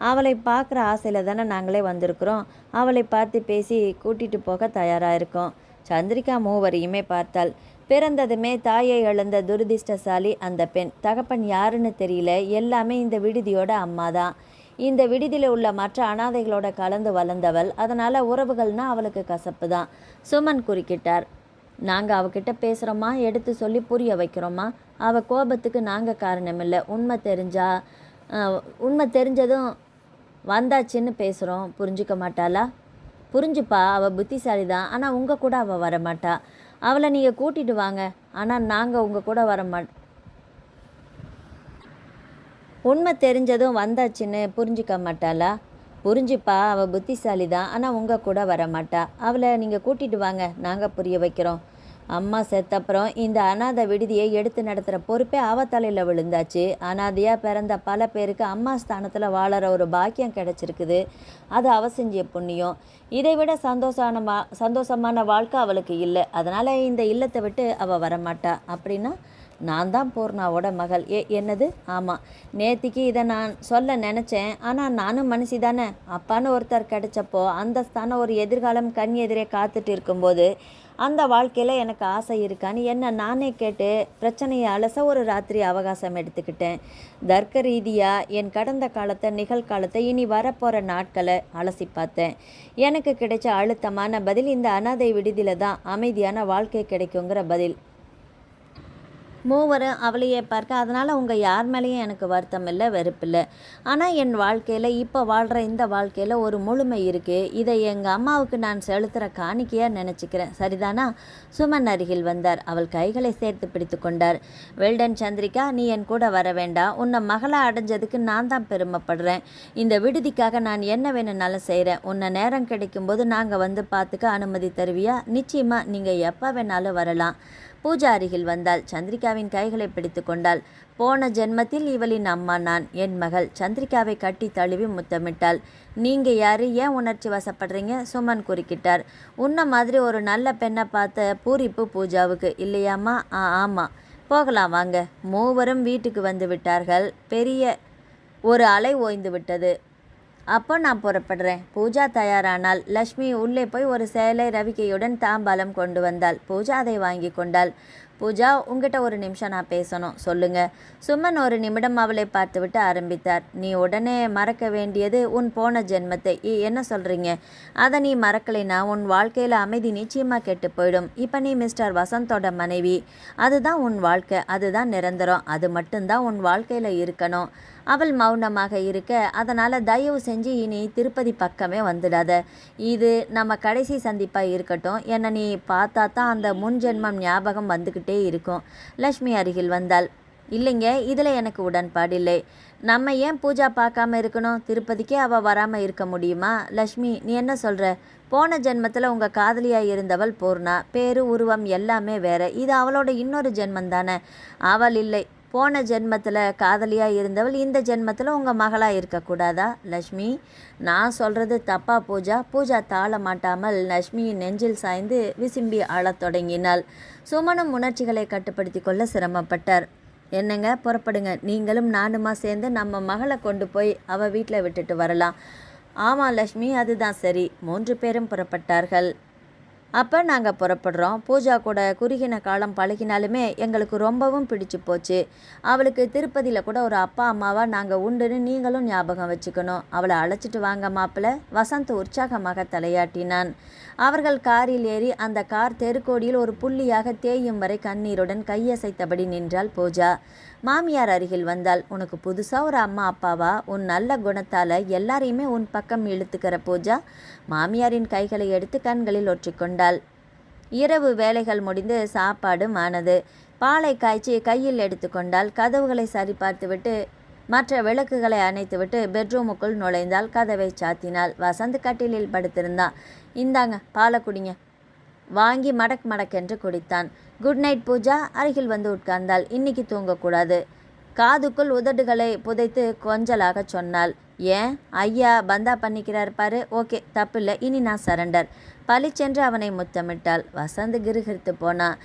S2: அவளை பார்க்குற ஆசையில் தானே நாங்களே வந்திருக்கிறோம். அவளை பார்த்து பேசி கூட்டிகிட்டு போக தயாராக இருக்கோம். சந்திரிகா மூவரையுமே பார்த்தாள். பிறந்ததுமே தாயை இழந்த துரதிர்ஷ்டசாலி அந்த பெண். தகப்பன் யாருன்னு தெரியல. எல்லாமே இந்த விடுதியோட அம்மா தான். இந்த விடுதியில் உள்ள மற்ற அனாதைகளோட கலந்து வளர்ந்தவள். அதனால் உறவுகள்னால் அவளுக்கு கசப்பு தான். சுமன் குறுக்கிட்டார். நாங்கள் அவகிட்ட பேசுகிறோமா, எடுத்து சொல்லி புரிய வைக்கிறோமா? அவள் கோபத்துக்கு நாங்கள் காரணமில்லை. உண்மை தெரிஞ்சதும் வந்தாச்சுன்னு பேசுகிறோம். புரிஞ்சுக்க மாட்டாளா? புரிஞ்சுப்பா, அவள் புத்திசாலி தான். ஆனால் உங்கள் கூட அவள் வரமாட்டா. அவளை நீங்கள் கூட்டிகிட்டு வாங்க. ஆனால் நாங்கள் உங்கள் கூட உண்மை தெரிஞ்சதும் வந்தாச்சுன்னு புரிஞ்சிக்க மாட்டாளா? புரிஞ்சுப்பா, அவள் புத்திசாலி தான். ஆனால் உங்கள் கூட வரமாட்டா. அவளை நீங்கள் கூட்டிகிட்டு வாங்க, நாங்கள் புரிய வைக்கிறோம். அம்மா செத்தப்புறம் இந்த அனாதை விடுதியை எடுத்து நடத்துகிற பொறுப்பே அவ தலையில் விழுந்தாச்சு. அனாதையாக பிறந்த பல பேருக்கு அம்மா ஸ்தானத்தில் வாழற ஒரு பாக்கியம் கிடச்சிருக்குது. அது அவ செஞ்ச புண்ணியம். இதை விட சந்தோஷமான வாழ்க்கை அவளுக்கு இல்லை. அதனால் இந்த இல்லத்தை விட்டு அவள் வரமாட்டா. அப்படின்னா நான் தான் பூர்ணாவோட மகள். என்னது? ஆமாம், நேத்திக்கு இதை நான் சொல்ல நினச்சேன். ஆனால் நானும் மனுஷி தானே. அப்பான்னு ஒருத்தர் கிடைச்சப்போ அந்த ஸ்தானம் ஒரு எதிர்காலம் கண் எதிரே காத்துட்டு இருக்கும்போது அந்த வாழ்க்கையில் எனக்கு ஆசை இருக்கான்னு என்ன நானே கேட்டு பிரச்சனையை அலச ஒரு ராத்திரி அவகாசம் எடுத்துக்கிட்டேன். தர்க்க ரீதியாக என் கடந்த காலத்தை, நிகழ்காலத்தை, இனி வரப்போகிற நாட்களை அலசி பார்த்தேன். எனக்கு கிடைச்ச அழுத்தமான பதில் இந்த அனாதை விடுதியில் தான் அமைதியான வாழ்க்கை கிடைக்குங்கிற பதில். மூவரும் அவளையே பார்க்க, அதனால் உங்கள் யார் மேலேயும் எனக்கு வருத்தம் இல்லை, வெறுப்பில்லை. ஆனால் என் வாழ்க்கையில், இப்போ வாழ்கிற இந்த வாழ்க்கையில் ஒரு முழுமை இருக்குது. இதை எங்கள் அம்மாவுக்கு நான் செலுத்துகிற காணிக்கையாக நினச்சிக்கிறேன். சரிதானா? சுமன் அருகில் வந்தார். அவள் கைகளை சேர்த்து பிடித்து கொண்டார். வெல்டன் சந்திரிகா, நீ என் கூட வர வேண்டாம். உன்னை மகளாக அடைஞ்சதுக்கு நான் தான் பெருமைப்படுறேன். இந்த விடுதிக்காக நான் என்ன வேணும்னாலும் செய்கிறேன். உன்னை நேரம் கிடைக்கும்போது நாங்கள் வந்து பார்த்துக்க அனுமதி தருவியா? நிச்சயமாக, நீங்கள் எப்போ வேணாலும் வரலாம். பூஜா அருகில் வந்தாள். சந்திரிகாவின் கைகளை பிடித்து கொண்டாள். போன ஜென்மத்தில் இவளின் அம்மா நான், என் மகள். சந்திரிகாவை கட்டி தழுவி முத்தமிட்டாள். நீங்க யாரு, ஏன் உணர்ச்சி வசப்படுறீங்க? சுமன் குறுக்கிட்டார். உன்ன மாதிரி ஒரு நல்ல பெண்ணை பார்த்த பூரிப்பு பூஜாவுக்கு இல்லையாம்மா? ஆமாம். போகலாம் வாங்க. மூவரும் வீட்டுக்கு வந்து விட்டார்கள். பெரிய ஒரு அலை ஓய்ந்து விட்டது. அப்போ நான் புறப்படுறேன். பூஜா தயாரானாள். லக்ஷ்மி உள்ளே போய் ஒரு சேலை ரவிக்கையுடன் தாம்பாலம் கொண்டு வந்தாள். பூஜா அதை வாங்கி கொண்டாள். பூஜா, உங்ககிட்ட ஒரு நிமிஷம் நான் பேசணும். சொல்லுங்க. சுமன் ஒரு நிமிடம் அவளை பார்த்துவிட்டு ஆரம்பித்தார். நீ உடனே மறக்க வேண்டியது உன் போன ஜென்மத்தை. என்ன சொல்கிறீங்க? அதை நீ மறக்கலைன்னா உன் வாழ்க்கையில் அமைதி நிச்சயமாக கெட்டு போயிடும். இப்போ நீ மிஸ்டர் வசந்தோட மனைவி. அதுதான் உன் வாழ்க்கை, அதுதான் நிரந்தரம், அது மட்டும்தான் உன் வாழ்க்கையில் இருக்கணும். அவள் மௌனமாக இருக்க, அதனால் தயவு செஞ்சு இனி திருப்பதி பக்கமே வந்துடாத. இது நம்ம கடைசி சந்திப்பாக இருக்கட்டும். என்னை நீ பார்த்தா தான் அந்த முன் ஜென்மம் ஞாபகம் வந்துக்கிட்டே இருக்கும். லக்ஷ்மி அருகில் வந்தாள். இல்லைங்க, இதில் எனக்கு உடன்பாடில்லை. நம்ம ஏன் பூஜா பார்க்காம இருக்கணும்? திருப்பதிக்கே அவள் வராமல் இருக்க முடியுமா? லக்ஷ்மி, நீ என்ன சொல்கிற? போன ஜென்மத்தில் உங்கள் காதலியாக இருந்தவள் பூர்ணா. பேரு உருவம் எல்லாமே வேற. இது அவளோட இன்னொரு ஜென்மம் தானே. அவள் இல்லை. போன ஜென்மத்தில் காதலியாக இருந்தவள் இந்த ஜென்மத்தில் உங்கள் மகளாக இருக்கக்கூடாதா? லக்ஷ்மி, நான் சொல்கிறது தப்பா பூஜா? பூஜா தாழ மாட்டாமல் லக்ஷ்மியின் நெஞ்சில் சாய்ந்து விசும்பி அழத் தொடங்கினாள். சுமனும் உணர்ச்சிகளை கட்டுப்படுத்தி கொள்ள சிரமப்பட்டார். என்னங்க, புறப்படுங்க. நீங்களும் நானுமா சேர்ந்து நம்ம மகளை கொண்டு போய் அவள் வீட்டில் விட்டுட்டு வரலாம். ஆமாம் லக்ஷ்மி, அதுதான் சரி. 3 பேரும் புறப்பட்டார்கள். அப்போ நாங்கள் புறப்படுறோம். பூஜா கூட குறுகின காலம் பழகினாலுமே எங்களுக்கு ரொம்பவும் பிடிச்சு போச்சு. அவளுக்கு திருப்பதியில் கூட ஒரு அப்பா அம்மாவாக நாங்கள் உண்டுன்னு நீங்களும் ஞாபகம் வச்சுக்கணும். அவளை அழைச்சிட்டு வாங்க மாப்பிள்ள. வசந்த் உற்சாகமாக தலையாட்டினான். அவர்கள் காரில் ஏறி அந்த கார் தெருக்கோடியில் ஒரு புள்ளியாக தேயும் வரை கண்ணீருடன் கையசைத்தபடி நின்றாள் பூஜா. மாமியார் அருகில் வந்தாள். உனக்கு புதுசாக ஒரு அம்மா அப்பாவா? உன் நல்ல குணத்தால் எல்லாரையுமே உன் பக்கம் இழுத்துக்கிற பூஜா. மாமியாரின் கைகளை எடுத்து கண்களில் ஒற்றிக்கொண்டாள். இரவு வேலைகள் முடிந்து சாப்பாடு ஆனது. பாலை காய்ச்சி கையில் எடுத்துக்கொண்டாள். கதவுகளை சரிபார்த்துவிட்டு மற்ற விளக்குகளை அணைத்துவிட்டு பெட்ரூமுக்குள் நுழைந்தாள். கதவை சாத்தினாள். வசந்த் கட்டிலில் படுத்திருந்தான். இந்தாங்க, பாலை குடிங்க. வாங்கி மடக்கென்று குடித்தான். Good night Pooja. அருகில் வந்து உட்கார்ந்தாள். இன்னைக்கு தூங்கக்கூடாது. காதுக்குள் உதடுகளை புதைத்து கொஞ்சலாக சொன்னாள். ஏன்? ஐயா பந்தா பண்ணிக்கிறார் பாரு. ஓகே, தப்பில்லை. இனி நான் சரண்டர். பளிச்சென்று அவனை முத்தமிட்டாள். வசந்த் கிருகிருத்து போனான்.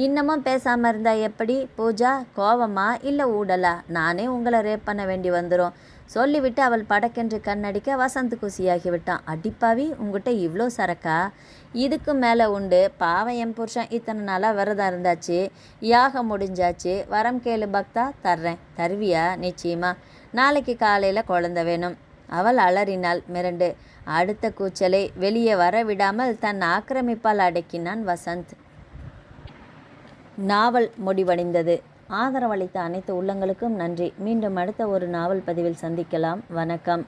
S2: இன்னமும் பேசாமல் இருந்தா எப்படி? பூஜா, கோவமா இல்லை ஊடலா? நானே உங்களை ரேப் பண்ண வேண்டி வந்துடும். சொல்லிவிட்டு அவள் படக்கென்று கண்ணடிக்க வசந்த் குசியாகி விட்டான். அடிப்பாவி, உங்ககிட்ட இவ்வளோ சரக்கா? இதுக்கு மேலே உண்டு. பாவம், என் புருஷன் இத்தனை நாளாக விரதம் இருந்தாச்சு. யாகம் முடிஞ்சாச்சு. வரம் கேளு பக்தா, தர்றேன். தருவியா? நிச்சயமா. நாளைக்கு காலையில் குழந்தை வேணும். அவள் அலறினாள். மிரண்டு அடுத்த கூச்சலை வெளியே வர விடாமல் தன் ஆக்கிரமிப்பால் அடக்கினான் வசந்த். நாவல் முடிவடைந்தது. ஆதரவளித்த அனைத்து உள்ளங்களுக்கும் நன்றி. மீண்டும் அடுத்த ஒரு நாவல் பதிவில் சந்திக்கலாம். வணக்கம்.